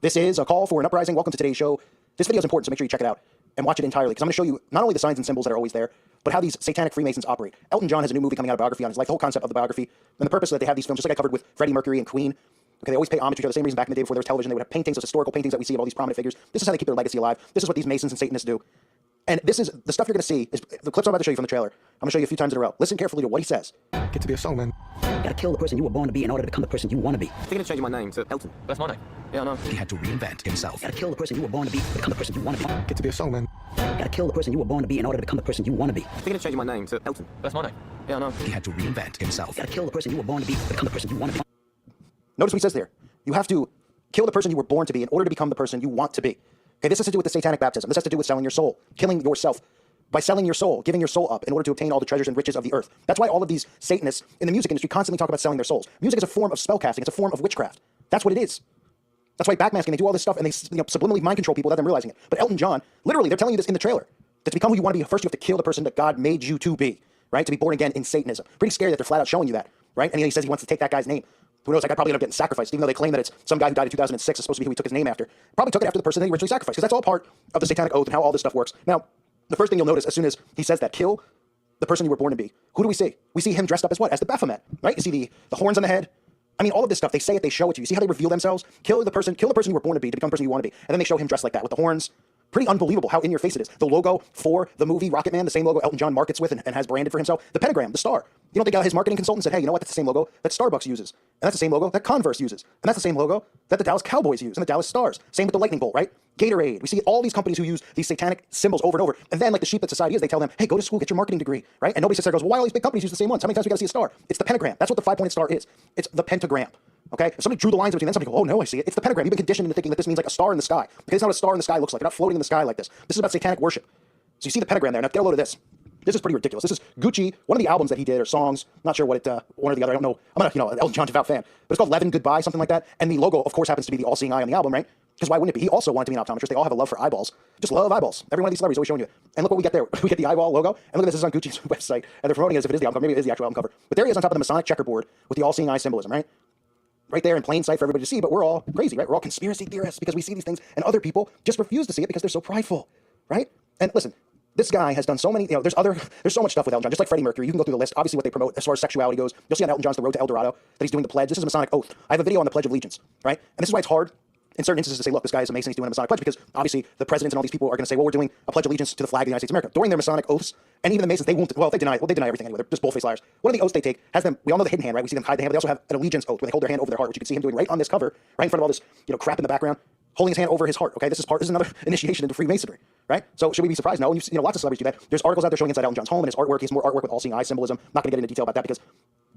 Speaker 1: This is a call for an uprising. Welcome to today's show. This video is important, so make sure you check it out and watch it entirely, because I'm going to show you not only the signs and symbols that are always there, but how these satanic Freemasons operate. Elton John has a new movie coming out, a biography on his life, the whole concept of the biography, and the purpose that they have these films, just like I covered with Freddie Mercury and Queen. Okay, they always pay homage to each other. The same reason back in the day before there was television, they would have paintings, those historical paintings that we see of all these prominent figures. This is how they keep their legacy alive. This is what these Masons and Satanists do. And this is the stuff you're going to see, is the clips I'm about to show you from the trailer. I'm going to show you a few times in a row. Listen carefully to what he says.
Speaker 10: Get to be a soul man.
Speaker 3: You gotta kill the person you were born to be in order to become the person you want to be.
Speaker 10: Thinking of changing my name to Elton. That's my name. Yeah, I know.
Speaker 3: He had to reinvent himself. You gotta kill the person you were born to be to become the person you want to be.
Speaker 10: Get to be a soul man.
Speaker 3: You gotta kill the person you were born to be in order to become the person you want to be.
Speaker 10: Thinking of changing my name to Elton. That's my name. Yeah, I know.
Speaker 3: He had to reinvent himself. You gotta kill the person you were born to be to become the person you want to be.
Speaker 1: Notice what he says there. You have to kill the person you were born to be in order to become the person you want to be. Okay, this has to do with the satanic baptism. This has to do with selling your soul, killing yourself. By selling your soul, giving your soul up in order to obtain all the treasures and riches of the earth. That's why all of these Satanists in the music industry constantly talk about selling their souls. Music is a form of spellcasting. It's a form of witchcraft. That's what it is. That's why backmasking, they do all this stuff and they subliminally mind control people without them realizing it. But Elton John, literally, they're telling you this in the trailer. That to become who you want to be, first you have to kill the person that God made you to be, right? To be born again in Satanism. Pretty scary that they're flat out showing you that, right? And he says he wants to take that guy's name. Who knows, that guy probably ended up getting sacrificed, even though they claim that it's some guy who died in 2006 is supposed to be who he took his name after. Probably took it after the person that he originally sacrificed, because that's all part of the satanic oath and how all this stuff works. Now, the first thing you'll notice as soon as he says that, kill the person you were born to be. Who do we see? We see him dressed up as what? As the Baphomet, right? You see the horns on the head. I mean, all of this stuff, they say it, they show it to you. See how they reveal themselves? Kill the person you were born to become the person you want to be. And then they show him dressed like that with the horns, pretty unbelievable how in your face it is. The logo for the movie Rocket Man, the same logo Elton John markets with and has branded for himself. The pentagram, the star. You know, they got his marketing consultant said, hey, you know what? That's the same logo that Starbucks uses. And that's the same logo that Converse uses. And that's the same logo that the Dallas Cowboys use and the Dallas Stars. Same with the Lightning Bolt, right? Gatorade. We see all these companies who use these satanic symbols over and over. And then, like the sheep that society is, they tell them, hey, go to school, get your marketing degree, right? And nobody sits there and goes, well, why all these big companies use the same ones? How many times we got to see a star? It's the pentagram. That's what the five-pointed star is. It's the pentagram. Okay? If somebody drew the lines between them, somebody go, oh no, I see it. It's the pentagram. You've been conditioned into thinking that this means like a star in the sky. Because it's not what a star in the sky looks like. You're not floating in the sky like this. This is about satanic worship. So you see the pentagram there. Now get a load of this. This is pretty ridiculous. This is Gucci, one of the albums that he did, or songs, not sure what it, one or the other, I don't know. I'm not, Elton John devout fan. But it's called Levin Goodbye, something like that. And the logo, of course, happens to be the all-seeing eye on the album, right? Because why wouldn't it be? He also wanted to be an optometrist. They all have a love for eyeballs. Just love eyeballs. Every one of these celebrities always showing you. And look what we get there. We get the eyeball logo. And look at this. This is on Gucci's website. And they're promoting it as if it is the album cover. Maybe it is the actual album cover. But there he is on top of the Masonic checkerboard with the all-seeing eye symbolism, right? Right there in plain sight for everybody to see. But we're all crazy, right? We're all conspiracy theorists because we see these things. And other people just refuse to see it because they're so prideful, right? And listen, this guy has done so many, there's so much stuff with Elton John, just like Freddie Mercury. You can go through the list. Obviously what they promote as far as sexuality goes. You'll see on Elton John's The Road to El Dorado that he's doing the pledge. This is a Masonic oath. I have a video on the Pledge of Allegiance, right? And this is why it's hard in certain instances to say, look, this guy is a Mason, he's doing a Masonic pledge, because obviously the presidents and all these people are going to say, well, we're doing a pledge of allegiance to the flag of the United States of America. During their Masonic oaths, and even the Masons, they won't, well, they deny everything anyway. They're just bullface liars. One of the oaths they take has them, we all know the hidden hand, right? We see them hide the hand, but they also have an allegiance oath where they hold their hand over their heart, which you can see him doing right on this cover, right in front of all this, crap in the background, holding his hand over his heart. Okay, this is another initiation into Freemasonry, right? So should we be surprised? No. And lots of celebrities do that. There's articles out there showing inside Elton John's home and his artwork. He has more artwork with all-seeing eye symbolism. Not going to get into detail about that because,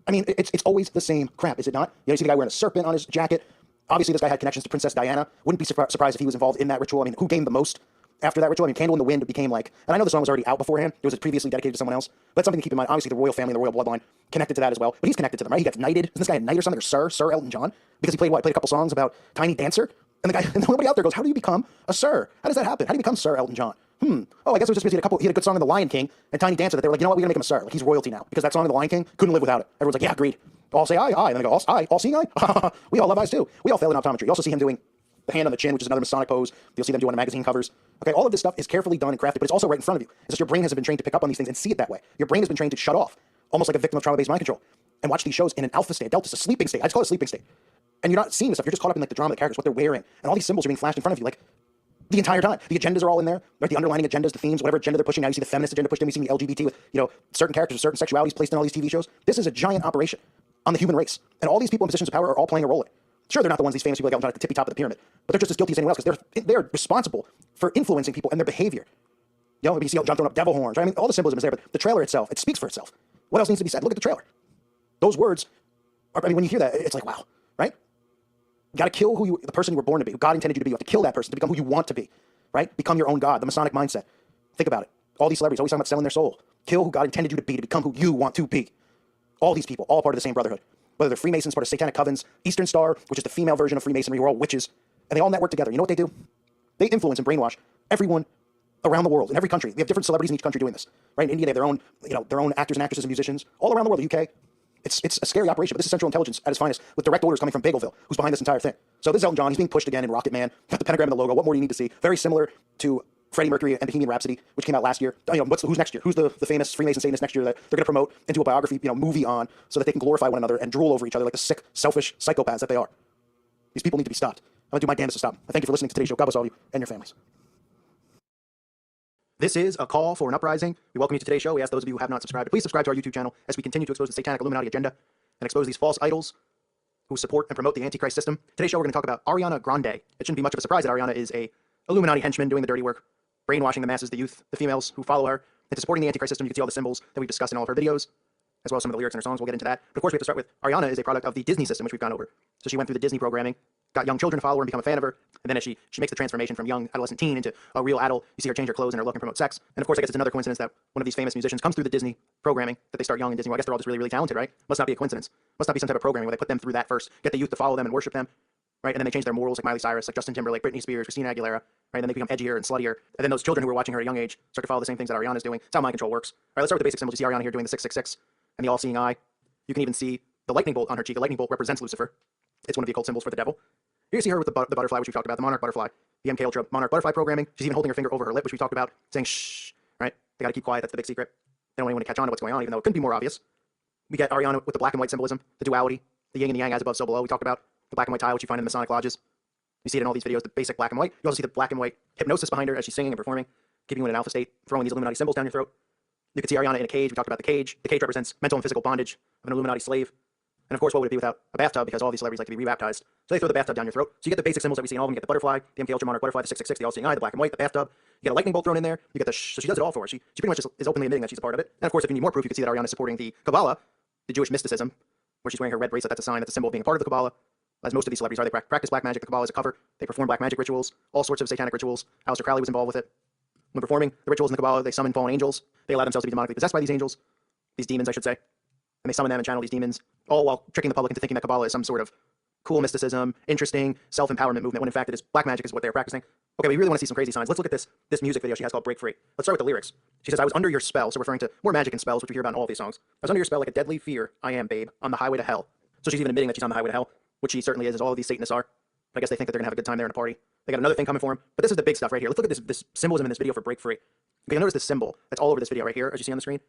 Speaker 1: I mean, it's always the same crap, is it not? You see the guy wearing a serpent on his jacket. Obviously, this guy had connections to Princess Diana. Wouldn't be surprised if he was involved in that ritual. I mean, who gained the most after that ritual? I mean, Candle in the Wind became like, and I know the song was already out beforehand. It was previously dedicated to someone else. But that's something to keep in mind. Obviously, the royal family and the royal bloodline connected to that as well. But he's connected to them, right? He got knighted. Isn't this guy a knight or something? Or Sir Elton John? Because he played a couple songs about Tiny Dancer. And the guy, and nobody out there goes, how do you become a Sir? How does that happen? How do you become Sir Elton John? Oh, I guess it was just because he had a good song in The Lion King and Tiny Dancer that they were like, you know what, we're going to make him a Sir. Like, he's royalty now. Because that song in The Lion King couldn't live without it. Everyone's like, yeah, agreed. All say aye, aye. And then they go, all seeing eye? We all love eyes too. We all fail in optometry. You also see him doing the hand on the chin, which is another Masonic pose. You'll see them doing on magazine covers. Okay, all of this stuff is carefully done and crafted, but it's also right in front of you. It's just your brain has been trained to pick up on these things and see it that way. Your brain has been trained to shut off, almost like a victim of trauma-based mind control, and watch these shows in an alpha state, delta, a sleeping state. I just call it a sleeping state. And you're not seeing this stuff. You're just caught up in like the drama of the characters, what they're wearing, and all these symbols are being flashed in front of you, like the entire time. The agendas are all in there, right? The underlining agendas, the themes, whatever agenda they're pushing. Now you see the feminist agenda pushed in. We see the LGBT with certain characters, certain sexualities placed in all these TV shows. This is a giant operation on the human race, and all these people in positions of power are all playing a role in it. Sure, they're not the ones, these famous people like Elton John at the tippy top of the pyramid, but they're just as guilty as anyone else because they're responsible for influencing people and their behavior. You see Elton John throwing up devil horns, right? I mean, all the symbolism is there, but the trailer itself, it speaks for itself. What else needs to be said? Look at the trailer. Those words, when you hear that, it's like, wow, right? You got to kill the person you were born to be, who God intended you to be. You have to kill that person to become who you want to be, right? Become your own God, the Masonic mindset. Think about it. All these celebrities always talking about selling their soul. Kill who God intended you to become who you want to be. All these people, all part of the same brotherhood. Whether they're Freemasons, part of satanic covens, Eastern Star, which is the female version of Freemasonry, we're all witches, and they all network together. You know what they do? They influence and brainwash everyone around the world, in every country. We have different celebrities in each country doing this, right? In India, they have their own actors and actresses and musicians all around the world. The UK, it's a scary operation, but this is Central Intelligence at its finest, with direct orders coming from Bagelville, who's behind this entire thing. So this is Elton John. He's being pushed again in Rocket Man. Got the pentagram and the logo. What more do you need to see? Very similar to Freddie Mercury and Bohemian Rhapsody, which came out last year. Who's next year? Who's the famous Freemason Satanist next year that they're going to promote into a biography, movie on, so that they can glorify one another and drool over each other like the sick, selfish psychopaths that they are. These people need to be stopped. I'm going to do my damnedest to stop. I thank you for listening to today's show. God bless all of you and your families. This is a call for an uprising. We welcome you to today's show. We ask those of you who have not subscribed to please subscribe to our YouTube channel as we continue to expose the satanic Illuminati agenda and expose these false idols who support and promote the Antichrist system. Today's show, we're going to talk about Ariana Grande. It shouldn't be much of a surprise that Ariana is a Illuminati henchman doing the dirty work, brainwashing the masses, the youth, the females who follow her into supporting the Antichrist system. You can see all the symbols that we've discussed in all of her videos, as well as some of the lyrics in her songs. We'll get into that. But of course, we have to start with Ariana is a product of the Disney system, which we've gone over. So she went through the Disney programming, got young children to follow her and become a fan of her, and then as she makes the transformation from young adolescent teen into a real adult, you see her change her clothes and her look and promote sex. And of course, I guess it's another coincidence that one of these famous musicians comes through the Disney programming, that they start young in Disney. Well, I guess they're all just really, really talented, right? Must not be a coincidence. Must not be some type of programming where they put them through that first, get the youth to follow them and worship them, right? And then they change their morals like Miley Cyrus, like Justin Timberlake, Britney Spears, Christina Aguilera, right? And then they become edgier and sluttier. And then those children who are watching her at a young age start to follow the same things that Ariana's doing. It's how mind control works. All right, let's start with the basic symbols. You see Ariana here doing the 666 and the all-seeing eye. You can even see the lightning bolt on her cheek. The lightning bolt represents Lucifer. It's one of the occult symbols for the devil. Here you see her with the butterfly, which we talked about, the monarch butterfly, the MK Ultra monarch butterfly programming. She's even holding her finger over her lip, which we talked about, saying shh, right? They got to keep quiet. That's the big secret. They don't want anyone to catch on to what's going on, even though it couldn't be more obvious. We get Ariana with the black and white symbolism, the duality, the yin and the yang, as above, so below. We talked about the black and white tie, which you find in the Masonic lodges. You see it in all these videos, the basic black and white. You also see the black and white hypnosis behind her as she's singing and performing, keeping you in an alpha state, throwing these Illuminati symbols down your throat. You can see Ariana in a cage. We talked about the cage. The cage represents mental and physical bondage of an Illuminati slave. And of course, what would it be without a bathtub? Because all these celebrities like to be rebaptized. So they throw the bathtub down your throat. So you get the basic symbols that we see in all of them. You get the butterfly, the MK Ultra Monarch butterfly, the 666, the all-seeing eye, the black and white, the bathtub. You get a lightning bolt thrown in there. You get the so she does it all for us. She pretty much just is openly admitting that she's a part of it. And of course, if you need more proof, you can see that Ariana is supporting the Kabbalah, the Jewish mysticism, where she's wearing her red bracelet. That's a sign, that's a symbol of being a part of the Kabbalah. As most of these celebrities are, they practice black magic. The Kabbalah is a cover. They perform black magic rituals, all sorts of satanic rituals. Aleister Crowley was involved with it. When performing the rituals in the Kabbalah, they summon fallen angels. They allow themselves to be demonically possessed by these angels, these demons, I should say. And they summon them and channel these demons, all while tricking the public into thinking that Kabbalah is some sort of cool mysticism, interesting self-empowerment movement, when in fact it is black magic is what they're practicing. Okay, we really want to see some crazy signs. Let's look at this music video she has called Break Free. Let's start with the lyrics. She says, I was under your spell, so referring to more magic and spells, which we hear about in all of these songs. I was under your spell like a deadly fear, I am, babe, on the highway to hell. So she's even admitting that she's on the highway to hell, which she certainly is, as all of these Satanists are. I guess they think that they're going to have a good time there in a party. They got another thing coming for them. But this is the big stuff right here. Let's look at this symbolism in this video for Break Free. Okay, notice this symbol that's all over this video right here, as you see on the screen.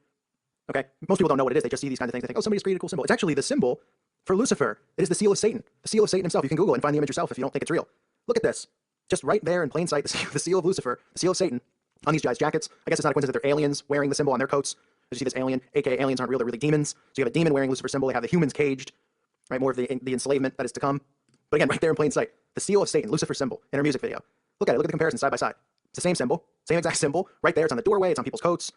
Speaker 1: Okay, most people don't know what it is. They just see these kinds of things. They think, oh, somebody's created a cool symbol. It's actually the symbol for Lucifer. It is the seal of Satan. The seal of Satan himself. You can Google it and find the image yourself if you don't think it's real. Look at this. Just right there in plain sight, the seal of Lucifer, the seal of Satan on these guys' jackets. I guess it's not a coincidence that they're aliens wearing the symbol on their coats. As you see this alien, aka aliens aren't real, they're really demons. So you have a demon wearing Lucifer's symbol. They have the humans caged, right? More of the enslavement that is to come. But again, right there in plain sight, the seal of Satan, Lucifer's symbol in her music video. Look at it. Look at the comparison side by side. It's the same symbol, same exact symbol, right there. It's on the doorway. It's on people's coats.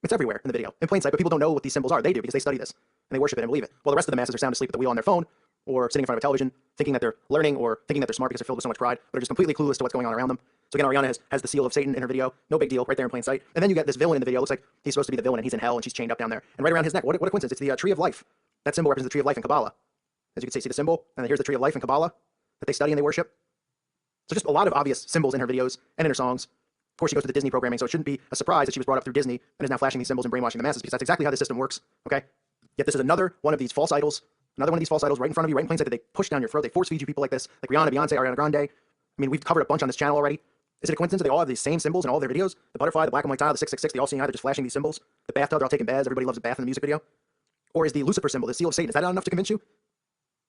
Speaker 1: It's everywhere in the video, in plain sight. But people don't know what these symbols are. They do because they study this and they worship it and believe it. While the rest of the masses are sound asleep at the wheel on their phone or sitting in front of a television, thinking that they're learning or thinking that they're smart because they're filled with so much pride, but are just completely clueless to what's going on around them. So again, Ariana has the seal of Satan in her video. No big deal, right there in plain sight. And then you get this villain in the video. It looks like he's supposed to be the villain and he's in hell and she's chained up down there. And right around his neck, what a coincidence. It's the tree of life. That symbol represents the tree of life in Kabbalah. As you can see the symbol, and then here's the tree of life in Kabbalah that they study and they worship. So just a lot of obvious symbols in her videos and in her songs. Of course, she goes to the Disney programming, so it shouldn't be a surprise that she was brought up through Disney and is now flashing these symbols and brainwashing the masses, because that's exactly how the system works, okay? Yet this is another one of these false idols, right in front of you, right in plain sight, that they push down your throat. They force feed you people like this, like Rihanna, Beyonce, Ariana Grande. I mean, we've covered a bunch on this channel already. Is it a coincidence that they all have these same symbols in all their videos? The butterfly, the black and white tile, the 666, the all-seeing eye, they're just flashing these symbols. The bathtub, they're all taking baths. Everybody loves a bath in the music video. Or is the Lucifer symbol, the seal of Satan, is that not enough to convince you?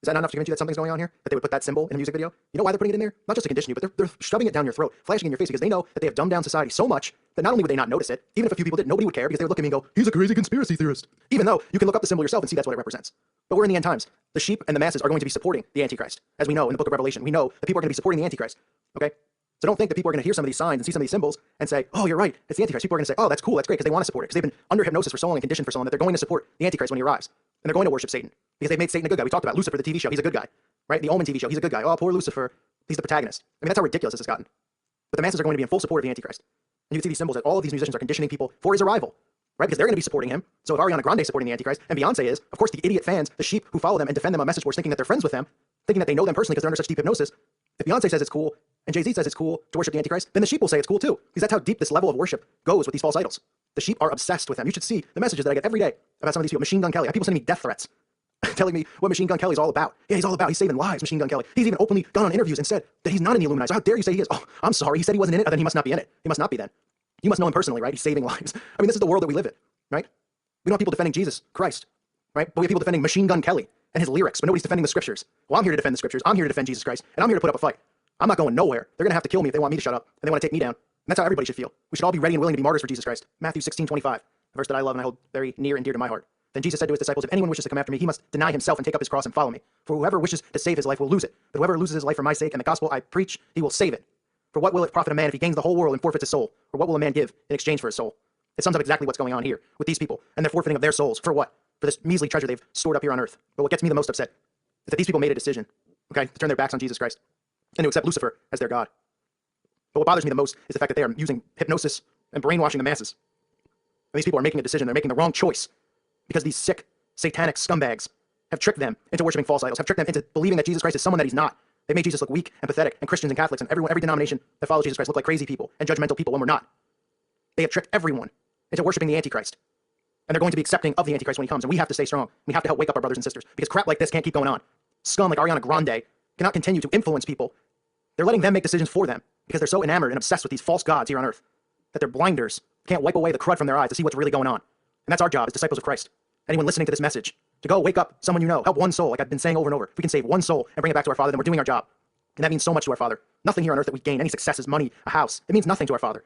Speaker 1: Is that not enough to convince you that something's going on here? That they would put that symbol in a music video? You know why they're putting it in there? Not just to condition you, but they're shoving it down your throat, flashing it in your face, because they know that they have dumbed down society so much that not only would they not notice it, even if a few people did, nobody would care, because they would look at me and go, he's a crazy conspiracy theorist. Even though you can look up the symbol yourself and see that's what it represents. But we're in the end times. The sheep and the masses are going to be supporting the Antichrist. As we know in the book of Revelation, we know that people are going to be supporting the Antichrist. Okay? So don't think that people are going to hear some of these signs and see some of these symbols and say, oh, you're right, it's the Antichrist. People are going to say, oh, that's cool, that's great, because they want to support it, because they've been under hypnosis for so long and conditioned for so long that they're going to support the Antichrist when he arrives. And they're going to worship Satan, because they've made Satan a good guy. We talked about Lucifer, the TV show, he's a good guy, right? The Omen TV show, he's a good guy. Oh, poor Lucifer, he's the protagonist. I mean, that's how ridiculous this has gotten. But the masses are going to be in full support of the Antichrist. And you can see these symbols that all of these musicians are conditioning people for his arrival, right? Because they're going to be supporting him. So if Ariana Grande is supporting the Antichrist, and Beyonce is, of course, the idiot fans, the sheep who follow them and defend them on message boards thinking that they're friends with them, thinking that they know them personally because they're under such deep hypnosis. If Beyonce says it's cool, and Jay-Z says it's cool to worship the Antichrist, then the sheep will say it's cool too. Because that's how deep this level of worship goes with these false idols. The sheep are obsessed with them. You should see the messages that I get every day about some of these people. Machine Gun Kelly. I have people sending me death threats, telling me what Machine Gun Kelly's all about. Yeah, he's all about, he's saving lives, Machine Gun Kelly. He's even openly gone on interviews and said that he's not in the Illuminati. So how dare you say he is? Oh, I'm sorry, he said he wasn't in it, then he must not be in it. He must not be then. You must know him personally, right? He's saving lives. I mean, this is the world that we live in, right? We don't have people defending Jesus Christ, right? But we have people defending Machine Gun Kelly and his lyrics, but nobody's defending the scriptures. Well, I'm here to defend the scriptures. I'm here to defend Jesus Christ, and I'm here to put up a fight. I'm not going nowhere. They're going to have to kill me if they want me to shut up, and they want to take me down. And that's how everybody should feel. We should all be ready and willing to be martyrs for Jesus Christ. Matthew 16:25, a verse that I love and I hold very near and dear to my heart. Then Jesus said to his disciples, if anyone wishes to come after me, he must deny himself and take up his cross and follow me. For whoever wishes to save his life will lose it. But whoever loses his life for my sake and the gospel I preach, he will save it. For what will it profit a man if he gains the whole world and forfeits his soul? Or what will a man give in exchange for his soul? It sums up exactly what's going on here with these people and their forfeiting of their souls. For what? For this measly treasure they've stored up here on earth. But what gets me the most upset is that these people made a decision, okay, to turn their backs on Jesus Christ and to accept Lucifer as their God. But what bothers me the most is the fact that they are using hypnosis and brainwashing the masses. And these people are making a decision. They're making the wrong choice because these sick, satanic scumbags have tricked them into worshiping false idols, have tricked them into believing that Jesus Christ is someone that he's not. They made Jesus look weak and pathetic, and Christians and Catholics and every denomination that follows Jesus Christ look like crazy people and judgmental people when we're not. They have tricked everyone into worshiping the Antichrist. And they're going to be accepting of the Antichrist when he comes, and we have to stay strong. We have to help wake up our brothers and sisters, because crap like this can't keep going on. Scum like Ariana Grande cannot continue to influence people. They're letting them make decisions for them, because they're so enamored and obsessed with these false gods here on earth that their blinders can't wipe away the crud from their eyes to see what's really going on. And that's our job as disciples of Christ. Anyone listening to this message, to go wake up someone you know, help one soul, like I've been saying over and over. If we can save one soul and bring it back to our Father, then we're doing our job. And that means so much to our Father. Nothing here on earth that we gain, any successes, money, a house, it means nothing to our Father.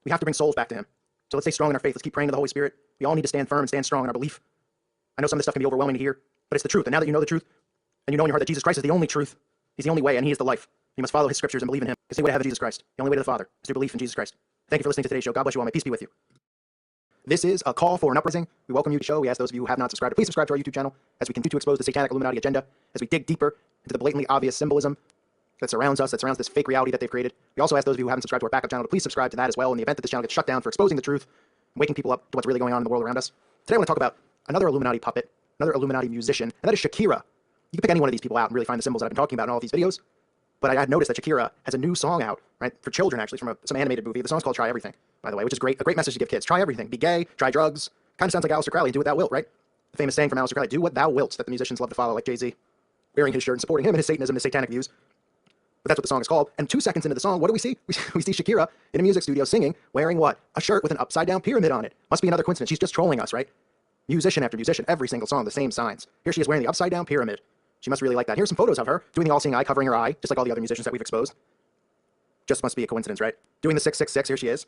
Speaker 1: We have to bring souls back to him. So let's stay strong in our faith. Let's keep praying to the Holy Spirit. We all need to stand firm and stand strong in our belief. I know some of this stuff can be overwhelming to hear, but it's the truth. And now that you know the truth, and you know in your heart that Jesus Christ is the only truth, he's the only way, and he is the life. You must follow his scriptures and believe in him. It's the way to heaven, Jesus Christ. The only way to the Father is through belief in Jesus Christ. Thank you for listening to today's show. God bless you all. May peace be with you. This is a call for an uprising. We welcome you to the show. We ask those of you who have not subscribed to please subscribe to our YouTube channel as we continue to expose the satanic Illuminati agenda, as we dig deeper into the blatantly obvious symbolism that surrounds us, that surrounds this fake reality that they've created. We also ask those of you who haven't subscribed to our backup channel to please subscribe to that as well in the event that this channel gets shut down for exposing the truth and waking people up to what's really going on in the world around us. Today I want to talk about another Illuminati puppet, another Illuminati musician, and that is Shakira. You can pick any one of these people out and really find the symbols that I've been talking about in all of these videos, but I had noticed that Shakira has a new song out, right, for children actually, from some animated movie. The song's called Try Everything, by the way, which is great, a great message to give kids. Try everything. Be gay, try drugs. Kind of sounds like Aleister Crowley, do what thou wilt, right? The famous saying from Aleister Crowley, do what thou wilt, that the musicians love to follow, like Jay-Z, wearing his shirt and supporting him and his Satanism, his satanic views. But that's what the song is called. And 2 seconds into the song, what do we see? We see Shakira in a music studio singing, wearing what? A shirt with an upside-down pyramid on it. Must be another coincidence. She's just trolling us, right? Musician after musician, every single song, the same signs. Here she is wearing the upside-down pyramid. She must really like that. Here's some photos of her doing the all-seeing eye, covering her eye, just like all the other musicians that we've exposed. Just must be a coincidence, right? Doing the 666, here she is.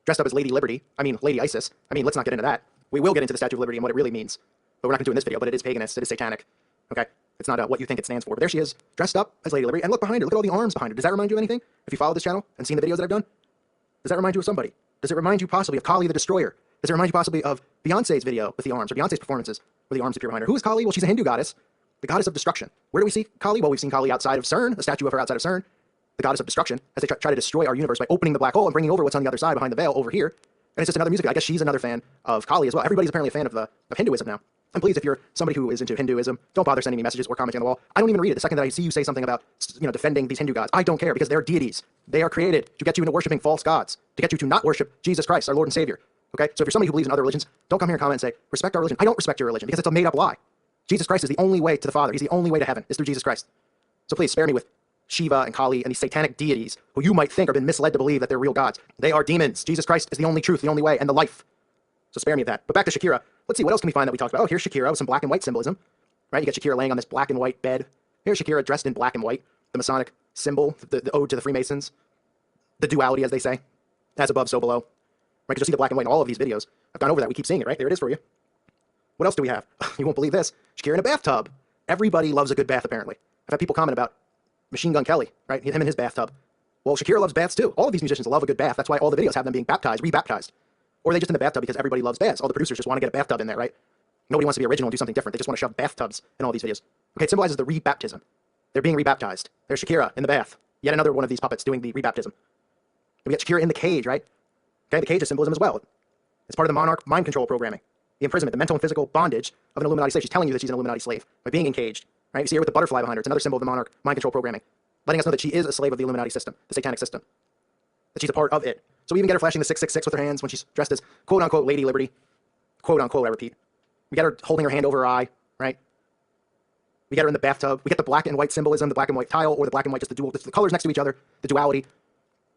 Speaker 1: Dressed up as Lady Liberty. Lady Isis. Let's not get into that. We will get into the Statue of Liberty and what it really means. But we're not going to do it in this video, but it is paganist, it is satanic. Okay? It's not what you think it stands for. But there she is, dressed up as Lady Liberty. And look behind her. Look at all the arms behind her. Does that remind you of anything? If you followed this channel and seen the videos that I've done? Does that remind you of somebody? Does it remind you possibly of Kali the Destroyer? Does it remind you possibly of Beyonce's video with the arms, or Beyonce's performances where the arms appear behind her? Who is Kali? Well, she's a Hindu goddess, the goddess of destruction. Where do we see Kali? Well, we've seen Kali outside of CERN, a statue of her outside of CERN, the goddess of destruction, as they try to destroy our universe by opening the black hole and bringing over what's on the other side behind the veil over here. And it's just another music. I guess she's another fan of Kali as well. Everybody's apparently a fan of Hinduism now. And please, if you're somebody who is into Hinduism, don't bother sending me messages or commenting on the wall. I don't even read it. The second that I see you say something about, defending these Hindu gods, I don't care, because they're deities. They are created to get you into worshiping false gods, to get you to not worship Jesus Christ, our Lord and Savior. Okay? So if you're somebody who believes in other religions, don't come here and comment and say, respect our religion. I don't respect your religion, because it's a made-up lie. Jesus Christ is the only way to the Father. He's the only way to heaven, is through Jesus Christ. So please, spare me with Shiva and Kali and these satanic deities who you might think have been misled to believe that they're real gods. They are demons. Jesus Christ is the only truth, the only way, and the life. So spare me of that. But back to Shakira. Let's see, what else can we find that we talked about? Oh, here's Shakira with some black and white symbolism. Right? You get Shakira laying on this black and white bed. Here's Shakira dressed in black and white. The Masonic symbol, the ode to the Freemasons. The duality, as they say. As above, so below. Right? Because you'll see the black and white in all of these videos. I've gone over that. We keep seeing it, right? There it is for you. What else do we have? You won't believe this. Shakira in a bathtub. Everybody loves a good bath, apparently. I've had people comment about Machine Gun Kelly, right? Him in his bathtub. Well, Shakira loves baths too. All of these musicians love a good bath. That's why all the videos have them being baptized, rebaptized. Or they just in the bathtub because everybody loves baths. All the producers just want to get a bathtub in there, right? Nobody wants to be original and do something different. They just want to shove bathtubs in all these videos. Okay, it symbolizes the rebaptism. They're being rebaptized. There's Shakira in the bath. Yet another one of these puppets doing the rebaptism. We got Shakira in the cage, right? Okay, the cage is symbolism as well. It's part of the monarch mind control programming. The imprisonment, the mental and physical bondage of an Illuminati slave. She's telling you that she's an Illuminati slave by being encaged. Right? You see her with the butterfly behind her. It's another symbol of the monarch mind control programming. Letting us know that she is a slave of the Illuminati system, the satanic system. That she's a part of it. So we even get her flashing the 666 with her hands when she's dressed as quote-unquote Lady Liberty. Quote-unquote, I repeat. We get her holding her hand over her eye, right? We get her in the bathtub. We get the black and white symbolism, the black and white tile, or the black and white, just the colors next to each other, the duality,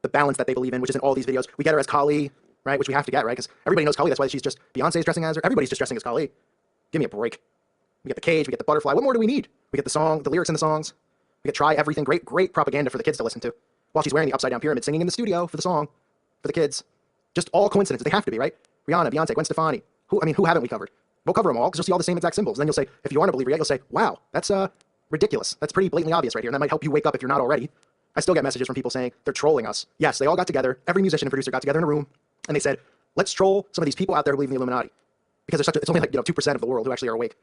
Speaker 1: the balance that they believe in, which is in all these videos. We get her as Kali, right? Which we have to get, right? Because everybody knows Kali. That's why she's just, Beyonce's dressing as her. Everybody's just dressing as Kali. Give me a break. We get the cage, we get the butterfly. What more do we need? We get the song, the lyrics in the songs. We get Try Everything. Great propaganda for the kids to listen to. While she's wearing the upside down pyramid, singing in the studio for the song, for the kids. Just all coincidences. They have to be, right? Rihanna, Beyonce, Gwen Stefani. Who haven't we covered? We'll cover them all, because you'll see all the same exact symbols. And then you'll say, if you aren't a believer yet, you'll say, wow, that's ridiculous. That's pretty blatantly obvious right here. And that might help you wake up if you're not already. I still get messages from people saying they're trolling us. Yes, they all got together. Every musician and producer got together in a room, and they said, let's troll some of these people out there who believe in the Illuminati. Because it's only like 2% of the world who actually are awake.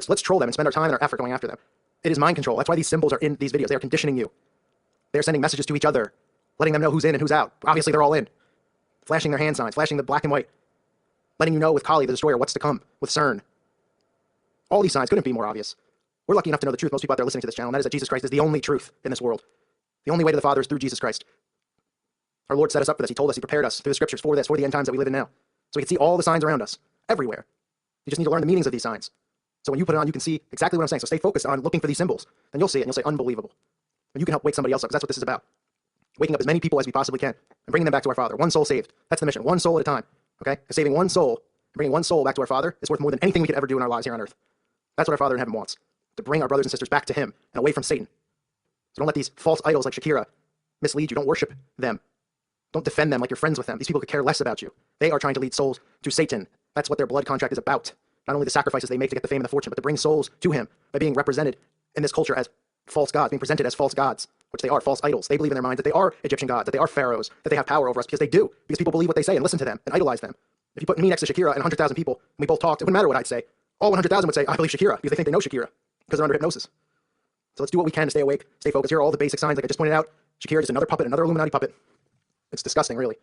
Speaker 1: Let's troll them and spend our time and our effort going after them. It is mind control. That's why these symbols are in these videos. They are conditioning you. They are sending messages to each other, letting them know who's in and who's out. Obviously, they're all in. Flashing their hand signs, flashing the black and white, letting you know with Kali the Destroyer what's to come, with CERN. All these signs couldn't be more obvious. We're lucky enough to know the truth. Most people out there listening to this channel, and that is that Jesus Christ is the only truth in this world. The only way to the Father is through Jesus Christ. Our Lord set us up for this. He told us, He prepared us through the Scriptures for this, for the end times that we live in now. So we can see all the signs around us, everywhere. You just need to learn the meanings of these signs. So when you put it on, you can see exactly what I'm saying. So stay focused on looking for these symbols. Then you'll see it, and you'll say, unbelievable. And you can help wake somebody else up, because that's what this is about. Waking up as many people as we possibly can, and bringing them back to our Father. One soul saved. That's the mission. One soul at a time. Okay? And saving one soul, and bringing one soul back to our Father is worth more than anything we could ever do in our lives here on earth. That's what our Father in heaven wants. To bring our brothers and sisters back to Him, and away from Satan. So don't let these false idols like Shakira mislead you. Don't worship them. Don't defend them like you're friends with them. These people could care less about you. They are trying to lead souls to Satan. That's what their blood contract is about. Not only the sacrifices they make to get the fame and the fortune, but to bring souls to him by being represented in this culture as false gods, being presented as false gods, which they are, false idols. They believe in their minds that they are Egyptian gods, that they are pharaohs, that they have power over us, because they do, because people believe what they say and listen to them and idolize them. If you put me next to Shakira and 100,000 people, and we both talked, it wouldn't matter what I'd say. All 100,000 would say, I believe Shakira, because they think they know Shakira, because they're under hypnosis. So let's do what we can to stay awake, stay focused. Here are all the basic signs, like I just pointed out. Shakira is another puppet, another Illuminati puppet. It's disgusting, really.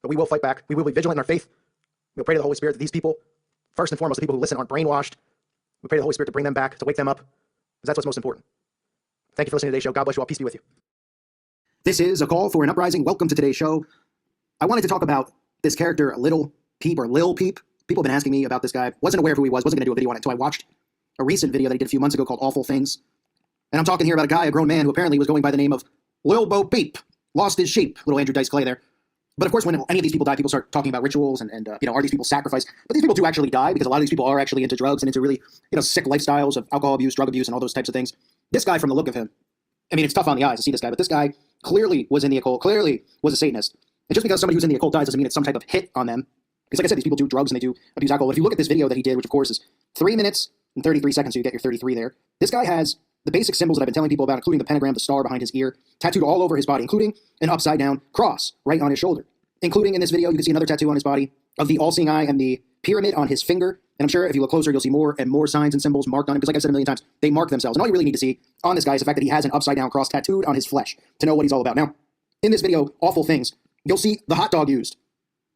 Speaker 1: But we will fight back. We will be vigilant in our faith. We'll pray to the Holy Spirit that these people, first and foremost, the people who listen aren't brainwashed. We pray to the Holy Spirit to bring them back, to wake them up, because that's what's most important. Thank you for listening to today's show. God bless you all. Peace be with you. This is a call for an uprising. Welcome to today's show. I wanted to talk about this character, Little Peep or Lil Peep. People have been asking me about this guy. Wasn't aware of who he was. Wasn't going to do a video on it until I watched a recent video that he did a few months ago called Awful Things. And I'm talking here about a guy, a grown man, who apparently was going by the name of Lil Bo Peep. Lost his sheep. Little Andrew Dice Clay there. But of course, when any of these people die, people start talking about rituals and are these people sacrificed? But these people do actually die, because a lot of these people are actually into drugs and into really, sick lifestyles of alcohol abuse, drug abuse, and all those types of things. This guy, from the look of him, I mean, it's tough on the eyes to see this guy, but this guy clearly was in the occult, clearly was a Satanist. And just because somebody who's in the occult dies doesn't mean it's some type of hit on them. Because like I said, these people do drugs and they do abuse alcohol. But if you look at this video that he did, which of course is 3 minutes and 33 seconds, so you get your 33 there, this guy has the basic symbols that I've been telling people about, including the pentagram, the star behind his ear, tattooed all over his body, including an upside-down cross right on his shoulder. Including in this video, you can see another tattoo on his body of the all-seeing eye and the pyramid on his finger. And I'm sure if you look closer, you'll see more and more signs and symbols marked on him. Because like I've said a million times, they mark themselves. And all you really need to see on this guy is the fact that he has an upside-down cross tattooed on his flesh to know what he's all about. Now, in this video, Awful Things, you'll see the hot dog used.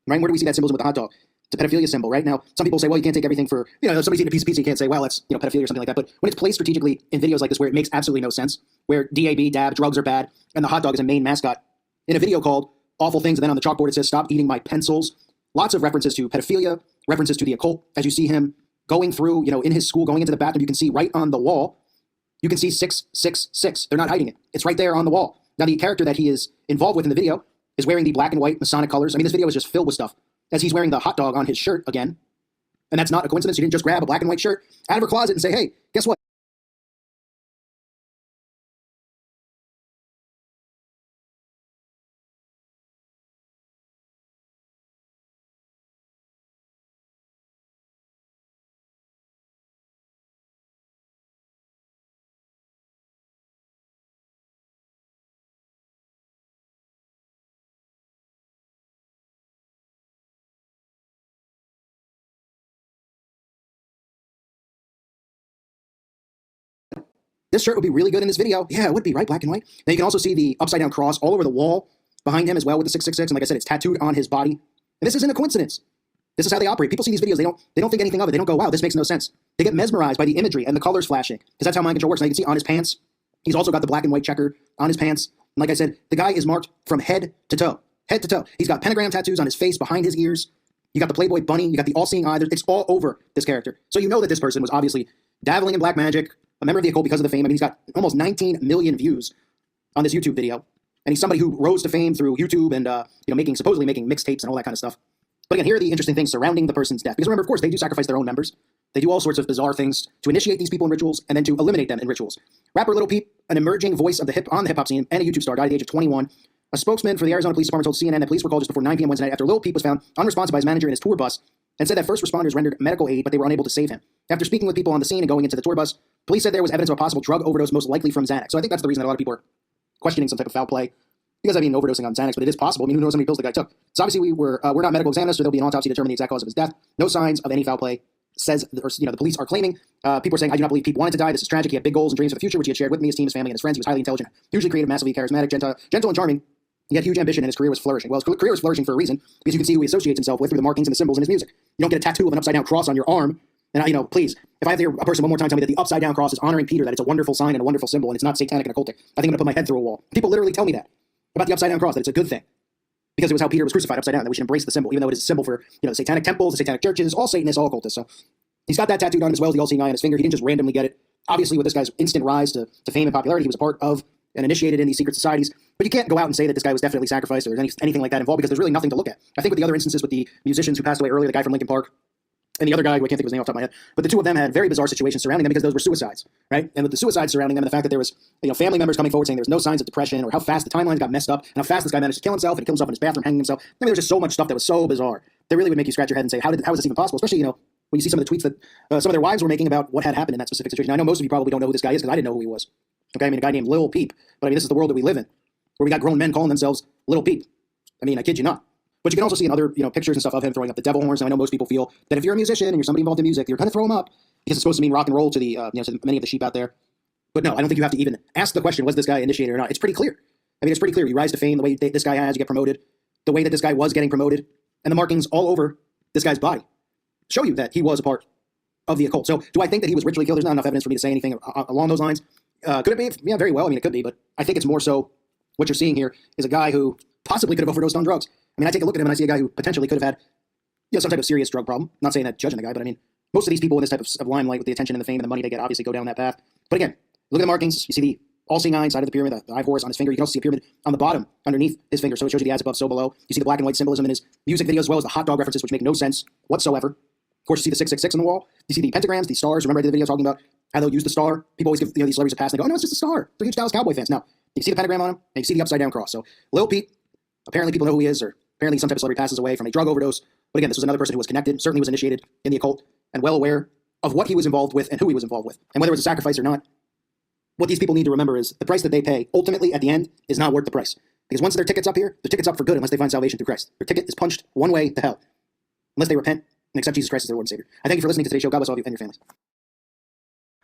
Speaker 1: Right? Where do we see that symbolism with the hot dog? It's a pedophilia symbol, right? Now, some people say, well, you can't take everything for, if somebody's eating a piece of pizza, you can't say, well, that's, pedophilia or something like that. But when it's placed strategically in videos like this where it makes absolutely no sense, where dab, drugs are bad, and the hot dog is a main mascot, in a video called Awful Things, and then on the chalkboard it says, stop eating my pencils. Lots of references to pedophilia, references to the occult. As you see him going through, in his school, going into the bathroom, you can see right on the wall, you can see 666. They're not hiding it. It's right there on the wall. Now, the character that he is involved with in the video is wearing the black and white Masonic colors. I mean, this video is just filled with stuff. As he's wearing the hot dog on his shirt again. And that's not a coincidence. She didn't just grab a black and white shirt out of her closet and say, hey, guess what? This shirt would be really good in this video. Yeah, it would be, right? Black and white. Now you can also see the upside-down cross all over the wall behind him as well with the 666. And like I said, it's tattooed on his body. And this isn't a coincidence. This is how they operate. People see these videos. They don't think anything of it. They don't go, wow, this makes no sense. They get mesmerized by the imagery and the colors flashing, because that's how mind control works. Now you can see on his pants, he's also got the black and white checker on his pants. And like I said, the guy is marked from head to toe. Head to toe. He's got pentagram tattoos on his face, behind his ears. You got the Playboy bunny. You got the all-seeing eye. It's all over this character. So you know that this person was obviously dabbling in black magic, a member of the occult because of the fame. I mean, he's got almost 19 million views on this YouTube video. And he's somebody who rose to fame through YouTube and, supposedly making mixtapes and all that kind of stuff. But again, here are the interesting things surrounding the person's death. Because remember, of course, they do sacrifice their own members. They do all sorts of bizarre things to initiate these people in rituals and then to eliminate them in rituals. Rapper Little Peep, an emerging voice of the hip-hop scene and a YouTube star, died at the age of 21. A spokesman for the Arizona Police Department told CNN that police were called just before 9 p.m. Wednesday night after Lil Peep was found unresponsive by his manager in his tour bus, and said that first responders rendered medical aid, but they were unable to save him. After speaking with people on the scene and going into the tour bus, police said there was evidence of a possible drug overdose, most likely from Xanax. So I think that's the reason that a lot of people are questioning some type of foul play. Because, overdosing on Xanax, but it is possible. I mean, who knows how many pills the guy took? So obviously we're not medical examiners, so there'll be an autopsy to determine the exact cause of his death. No signs of any foul play. The police are claiming. People are saying, I do not believe Pete wanted to die. This is tragic. He had big goals and dreams for the future, which he had shared with me, his team, his family, and his friends. He was highly intelligent, hugely creative, massively charismatic, gentle and charming. He had huge ambition, and his career was flourishing. Well, his career was flourishing for a reason, because you can see who he associates himself with through the markings and the symbols in his music. You don't get a tattoo of an upside-down cross on your arm. And, please, if I have to hear a person one more time tell me that the upside-down cross is honoring Peter, that it's a wonderful sign and a wonderful symbol, and it's not satanic and occultic, I think I'm going to put my head through a wall. People literally tell me that about the upside-down cross, that it's a good thing. Because it was how Peter was crucified upside down, that we should embrace the symbol, even though it is a symbol for, the satanic temples, the satanic churches, all Satanists, all occultists. So he's got that tattooed on him as well as the all-seeing eye on his finger. He didn't just randomly get it. Obviously, with this guy's instant rise to fame and popularity, he was a part of and initiated in these secret societies. But you can't go out and say that this guy was definitely sacrificed or anything like that involved, because there's really nothing to look at. I think with the other instances with the musicians who passed away earlier, the guy from Linkin Park, and the other guy, who I can't think of his name off the top of my head, but the two of them had very bizarre situations surrounding them because those were suicides, right? And with the suicides surrounding them and the fact that there was, family members coming forward saying there was no signs of depression or how fast the timelines got messed up and how fast this guy managed to kill himself and kill himself in his bathroom, hanging himself. I mean, there was just so much stuff that was so bizarre that really would make you scratch your head and say, how is this even possible? Especially, when you see some of the tweets that some of their wives were making about what had happened in that specific situation. Now, I know most of you probably don't know who this guy is because I didn't know who he was. Okay, I mean, a guy named Lil Peep. But I mean, this is the world that we live in, where we got grown men calling themselves Lil Peep. I mean, I kid you not. But you can also see in other, pictures and stuff of him throwing up the devil horns. Now, I know most people feel that if you're a musician and you're somebody involved in music, you're going to throw them up because it's supposed to mean rock and roll to the, to many of the sheep out there. But no, I don't think you have to even ask the question, was this guy initiated or not? It's pretty clear. I mean, it's pretty clear. You rise to fame the way this guy has, you get promoted, the way that this guy was getting promoted, and the markings all over this guy's body show you that he was a part of the occult. So do I think that he was ritually killed? There's not enough evidence for me to say anything along those lines. Could it be? Yeah, very well. I mean, it could be, but I think it's more so what you're seeing here is a guy who possibly could have overdosed on drugs. I mean, I take a look at him and I see a guy who potentially could have had, some type of serious drug problem. Not saying that judging the guy, but I mean, most of these people in this type of limelight with the attention and the fame and the money they get obviously go down that path. But again, look at the markings. You see the all-seeing eye inside of the pyramid, the eye horse on his finger. You can also see a pyramid on the bottom underneath his finger. So it shows you the as above, so below. You see the black and white symbolism in his music videos as well as the hot dog references, which make no sense whatsoever. Of course, you see the 666 on the wall. You see the pentagrams, the stars. Remember I did the video talking about how they'll use the star. People always give these celebrities a pass and they go, oh, no, it's just a star. They're huge Dallas Cowboy fans. Now, you see the pentagram on him and you see the upside down cross. So Lil Peep, apparently people know who he is, or apparently some type of celebrity passes away from a drug overdose. But again, this was another person who was connected, certainly was initiated in the occult, and well aware of what he was involved with and who he was involved with. And whether it was a sacrifice or not, what these people need to remember is the price that they pay, ultimately, at the end, is not worth the price. Because once their ticket's up here, their ticket's up for good unless they find salvation through Christ. Their ticket is punched one way to hell, unless they repent and accept Jesus Christ as their Lord and Savior. I thank you for listening to today's show. God bless all of you and your families.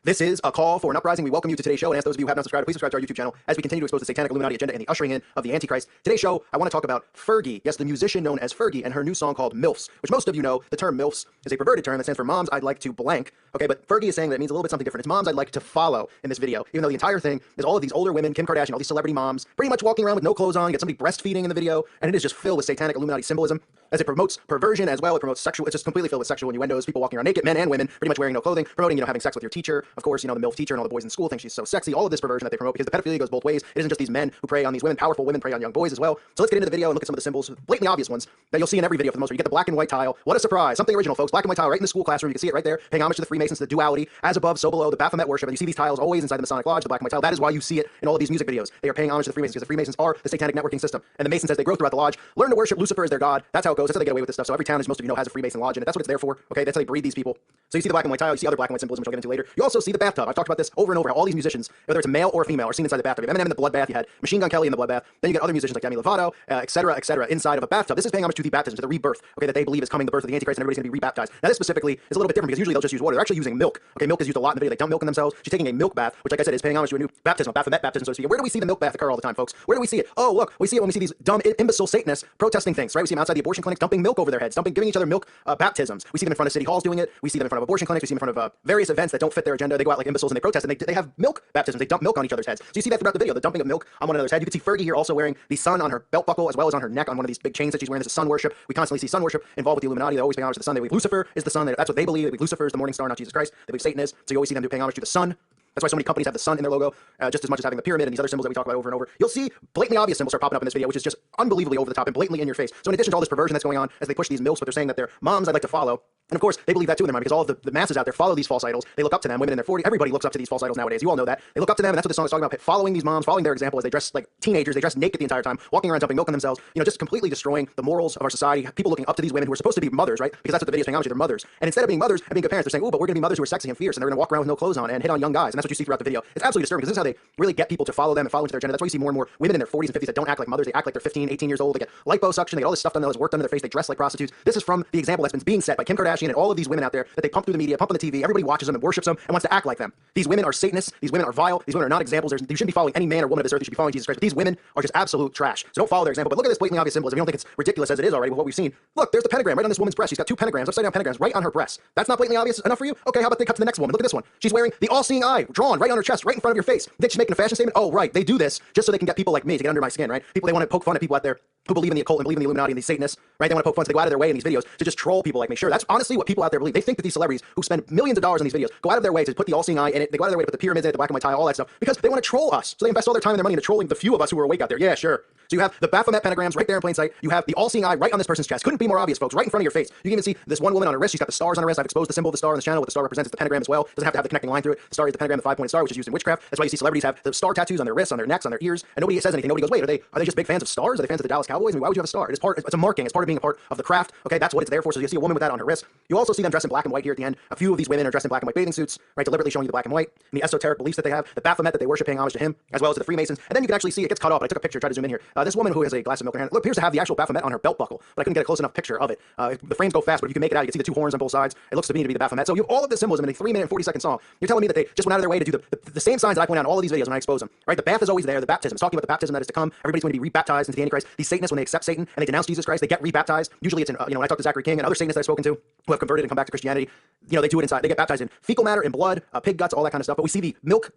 Speaker 11: This is a call for an uprising. We welcome you to today's show and ask those of you who have not subscribed, please subscribe to our YouTube channel as we continue to expose the satanic Illuminati agenda and the ushering in of the Antichrist. Today's show, I want to talk about Fergie, yes, the musician known as Fergie, and her new song called MILFs, which most of you know, the term MILFs is a perverted term that stands for Moms I'd Like to Blank. Okay, but Fergie is saying that it means a little bit something different. It's Moms I'd Like to Follow in this video, even though the entire thing is all of these older women, Kim Kardashian, all these celebrity moms, pretty much walking around with no clothes on. You get somebody breastfeeding in the video, and it is just filled with satanic Illuminati symbolism. As it promotes perversion as well, it promotes sexual, it's just completely filled with sexual innuendos, people walking around naked, men and women, pretty much wearing no clothing, promoting, having sex with your teacher, of course, the MILF teacher and all the boys in school think she's so sexy, all of this perversion that they promote, because the pedophilia goes both ways. It isn't just these men who prey on these women, powerful women prey on young boys as well. So let's get into the video and look at some of the symbols, blatantly obvious ones, that you'll see in every video for the most part. You get the black and white tile. What a surprise. Something original, folks. Black and white tile right in the school classroom. You can see it right there, paying homage to the Freemasons, the duality, as above, so below, the Baphomet worship, and you see these tiles always inside the Masonic Lodge, the black and white tile. That is why you see it in all of these music videos. They are paying homage to the Freemasons, because the Freemasons are the satanic networking system. And the Masons, as they grow throughout the lodge, learn to worship Lucifer as their god. That's how it goes. That's how they get away with this stuff. So every town, as most of you know, has a Freemason lodge in it. That's what it's there for. Okay, that's how they breed these people. So you see the black and white tile, you see other black and white symbolism, which I'll get into later. You also see the bathtub. I've talked about this over and over, how all these musicians, whether it's a male or a female, are seen inside the bathtub. You have Eminem in the bloodbath, you had Machine Gun Kelly in the bloodbath, then you get other musicians like Demi Lovato, et cetera, inside of a bathtub. This is paying homage to the baptism, to the rebirth, okay, that they believe is coming, the birth of the Antichrist, and everybody's going to be rebaptized. Now this specifically is a little bit different because usually they'll just use water. They're actually using milk. Okay, milk is used a lot in the video. They dump milk in themselves. She's taking a milk bath, which, like I said, is paying homage to a new baptism, a Baphomet baptism, so to speak. Where do we see the milk bath occur all the time, folks? Where do we see it? Oh, look, we see it when we see these dumb, imbecile Satanists protesting things, right? We see them outside the abortion clinics dumping milk over their heads, giving each other milk baptisms. We see them in front of city halls doing it. We see them in front of abortion clinics. We see them in front of various events that don't fit their agenda. They go out like imbeciles and they protest, and they have milk baptisms. They dump milk on each other's heads. So you see that throughout the video, the dumping of milk on one another's head. You can see Fergie here also wearing the sun on her belt buckle as well as on her neck on one of these big chains that she's wearing. This is sun worship. We constantly see sun worship involved with the Illuminati. They always pay homage to the sun. They believe Lucifer is the sun. That's what they believe. They believe Lucifer is the morning star, not Jesus Christ. They believe Satan is. So you always see them paying homage to the sun. That's why so many companies have the sun in their logo, just as much as having the pyramid and these other symbols that we talk about over and over. You'll see blatantly obvious symbols start popping up in this video, which is just unbelievably over the top and blatantly in your face. So in addition to all this perversion that's going on as they push these milfs, but they're saying that they're moms I'd like to follow. And of course, they believe that too in their mind because all of the masses out there follow these false idols. They look up to them. Women in their 40s, everybody looks up to these false idols nowadays. You all know that. They look up to them, and that's what the song is talking about. Following these moms, following their example as they dress like teenagers. They dress naked the entire time, walking around dumping milk on themselves. Just completely destroying the morals of our society. People looking up to these women who are supposed to be mothers, right? Because that's what the video's paying homage to. They're mothers. And instead of being mothers and being good parents, they're saying, oh, but we're going to be mothers who are sexy and fierce, and they're going to walk around with no clothes on and hit on young guys. And that's what you see throughout the video. It's absolutely disturbing because this is how they really get people to follow them and follow into their agenda. That's why you see more and more women in their 40s and 50s that don't act like mothers. They act like they're 15, 18 years old. They get liposuction. They get all this stuff done, all this work done to their face. They dress like prostitutes. This is from the example that's been being set by Kim Kardashian and all of these women out there that they pump through the media, pump on the TV. Everybody watches them and worships them and wants to act like them. These women are Satanists. These women are vile. These women are not examples. You shouldn't be following any man or woman of this earth. You should be following Jesus Christ. But these women are just absolute trash. So don't follow their example. But look at this blatantly obvious symbolism. You don't think it's ridiculous as it is already with what we've seen. Look, there's the pentagram right on this woman's breast. She's got two pentagrams, upside down pentagrams, right on her breast. That's not blatantly obvious enough for you? Okay, how about they cut to the next woman? Look at this one. She's wearing the all-seeing eye drawn right on her chest, right in front of your face. You think she's making a fashion statement? Oh, right. They do this just so they can get people like me to get under my skin, right? People, they want to poke fun at people out there who believe in the occult and believe in the Illuminati and these Satanists, right? They want to poke fun, so they go out of their way in these videos to just troll people like me. Sure, that's honestly what people out there believe. They think that these celebrities who spend millions of dollars on these videos go out of their way to put the all-seeing eye in it. They go out of their way to put the pyramids in it, the black and white tile, all that stuff, because they want to troll us. So they invest all their time and their money into trolling the few of us who are awake out there. Yeah, sure. So you have the Baphomet pentagrams right there in plain sight. You have the all-seeing eye right on this person's chest. Couldn't be more obvious, folks, right in front of your face. You can even see this one woman on her wrist. She's got the stars on her wrist. I've exposed the symbol of the star on this channel. What the star represents is the pentagram as well. Doesn't have to have the connecting line through it. The star is the pentagram, the 5-pointed star, which is used in witchcraft. That's why you see celebrities have the star tattoos on their wrists, on their necks, on their ears, and nobody says anything. Nobody goes, wait, are they just big fans of stars? Are they fans of the Dallas Cowboys? I mean, why would you have a star? It's a marking. It's part of being a part of the craft. Okay, that's what it's there for. So you see a woman with that on her wrist. You also see them dressed in black and white here at the end. A few of these women are dressed in black and white bathing suits, right, deliberately showing you the black and white, and the esoteric beliefs that they have, the Baphomet that they worship, paying homage to him, as well as to the Freemasons. And then you can actually see it gets cut off. I took a picture, tried to zoom in here. This woman who has a glass of milk in her hand appears to have the actual Baphomet on her belt buckle, but I couldn't get a close enough picture of it. The frames go fast, but if you can make it out, you can see the two horns on both sides. It looks to me to be the Baphomet. So you have all of this symbolism in a 3-minute and 40-second song. You're telling me that they just went out of their way to do the same signs that I point out in all of these videos when I expose them, right? The bath is always there. The baptism is talking about the baptism that is to come. Everybody's going to be rebaptized into the Antichrist. These Satanists, when they accept Satan and they denounce Jesus Christ, they get rebaptized. Usually it's in, when I talk to Zachary King and other Satanists that I've spoken to who have converted and come back to Christianity, they do it inside. They get baptized in fecal matter, in blood, pig guts, all that kind of stuff. But we see the milk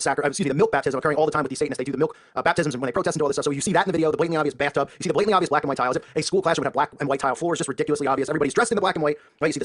Speaker 11: baptism occurring all the time with these Satanists. They do the milk baptisms when they protest and do all this stuff. So you see that in the video, the blatantly obvious bathtub. You see the blatantly obvious black and white tiles. A school classroom would have black and white tile floors, just ridiculously obvious. Everybody's dressed in the black and white, right? You see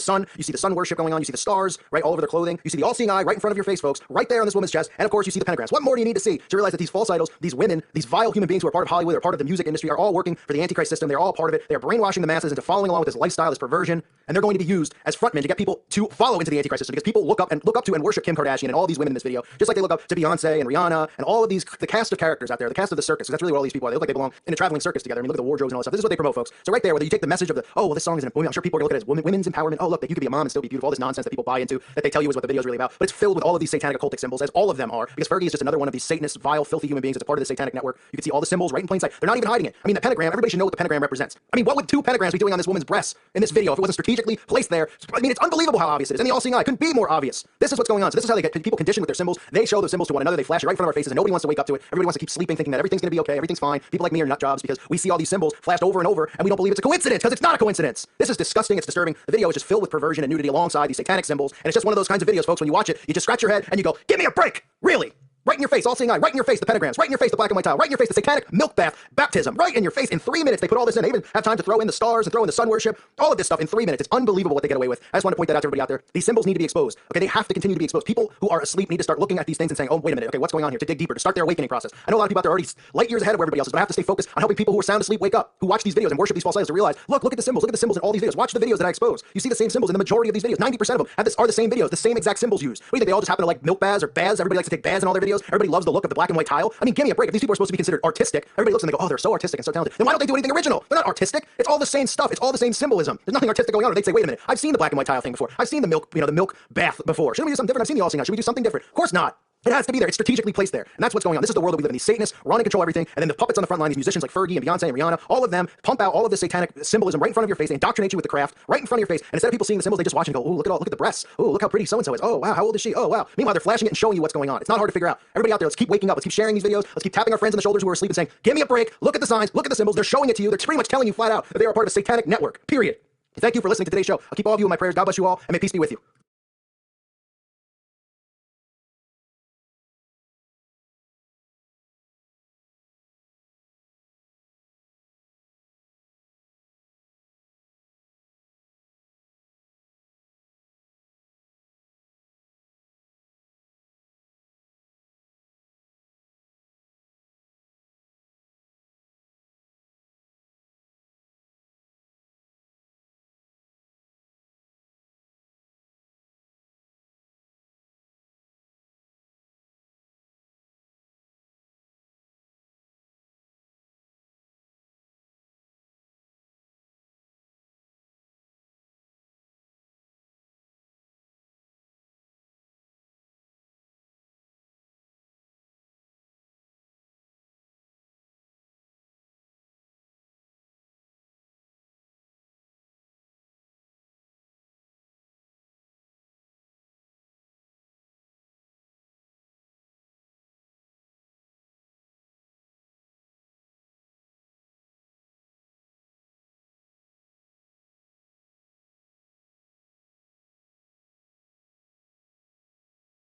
Speaker 11: the sun worship going on. You see the stars, right, all over their clothing. You see the all-seeing eye right in front of your face, folks, right there on this woman's chest. And of course, you see the pentagrams. What more do you need to see to realize that these false idols, these women, these vile human beings who are part of Hollywood, are part of the music industry, are all working for the Antichrist system. They're all part of it. They're brainwashing the masses into following along with this lifestyle, this perversion, and they're going to be used as frontmen to get people to follow into the Antichrist system, because people look up to and worship Kim Kardashian and all these women in this video, just like they look up to Beyonce and Rihanna and all of these, the cast of characters out there, the cast of the circus, because that's really what all these people are. They look like they belong in a traveling circus together. I mean, look at the wardrobes and all this stuff. This is what they promote, folks. So right there, whether you take the message of this song is an, I'm sure people are looking at it as women's empowerment. Oh, look, that you could be a mom and still be beautiful. All this nonsense that people buy into, that they tell you is what the video is really about. But it's filled with all of these satanic occultic symbols, as all of them are, because Fergie is just another one of these Satanist, vile, filthy human beings. It's a part of the satanic network. You can see all the symbols right in plain sight. They're not even hiding it. I mean, the pentagram, everybody should know what the pentagram represents. I mean, what would 2 pentagrams be doing on this woman's breasts in this video if it wasn't strategically placed there? I mean, it's unbelievable how obvious it is. And the all-seeing eye couldn't be more obvious. This is what's going on. So this is how they get people conditioned with their symbols. They show those symbols to one another. They flash it right in front of our faces, and nobody wants to wake up to it. Everybody wants to keep sleeping, thinking that everything's going to be okay, everything's fine. People like me are nut jobs because we see all these symbols flashed over and over, and we don't believe it's a coincidence, because it's not a coincidence. This is disgusting. It's disturbing. The video is just filled with perversion and nudity alongside these satanic symbols, and it's just one of those kinds of videos, folks. When you watch it, you just scratch your head and you go, "Give me a break!" Really? Right in your face, all-seeing eye, right in your face, the pentagrams, right in your face, the black and white tile, right in your face, the satanic milk bath baptism, right in your face. In 3 minutes, they put all this in. They even have time to throw in the stars and throw in the sun worship, all of this stuff in 3 minutes. It's unbelievable what they get away with. I just want to point that out to everybody out there. These symbols need to be exposed. Okay, they have to continue to be exposed. People who are asleep need to start looking at these things and saying, "Oh, wait a minute. Okay, what's going on here?" To dig deeper, to start their awakening process. I know a lot of people out there are already light years ahead of where everybody else is, but I have to stay focused on helping people who are sound asleep wake up, who watch these videos and worship these false idols, to realize, look at the symbols in all these videos. Watch the videos that I expose. You see the same symbols in the majority of these videos. 90% of them are the same videos, the same exact symbols used. What do you think? They all just happen to like milk baths or baths? Everybody likes to take baths in all their videos. Everybody loves the look of the black and white tile. I mean, give me a break. If these people are supposed to be considered artistic, everybody looks and they go, "Oh, they're so artistic and so talented." Then why don't they do anything original? They're not artistic. It's all the same stuff. It's all the same symbolism. There's nothing artistic going on. Or they'd say, "Wait a minute. I've seen the black and white tile thing before. I've seen the milk, the milk bath before. Shouldn't we do something different? I've seen the all-seeing eye. Should we do something different?" Of course not. It has to be there. It's strategically placed there. And that's what's going on. This is the world that we live in. These Satanists run and control everything. And then the puppets on the front line, these musicians like Fergie and Beyonce and Rihanna, all of them pump out all of this satanic symbolism right in front of your face. They indoctrinate you with the craft right in front of your face. And instead of people seeing the symbols, they just watch and go, "Oh, look at the breasts. Oh, look how pretty so-and-so is. Oh, wow, how old is she? Oh, wow." Meanwhile, they're flashing it and showing you what's going on. It's not hard to figure out. Everybody out there, let's keep waking up. Let's keep sharing these videos. Let's keep tapping our friends on the shoulders who are asleep and saying, "Give me a break. Look at the signs. Look at the symbols. They're showing it to you. They're pretty much telling you flat out that they are a part of a satanic network. Period." Thank you for listening to today's show. I'll keep all of you in my prayers. God bless you all, and may peace be with you.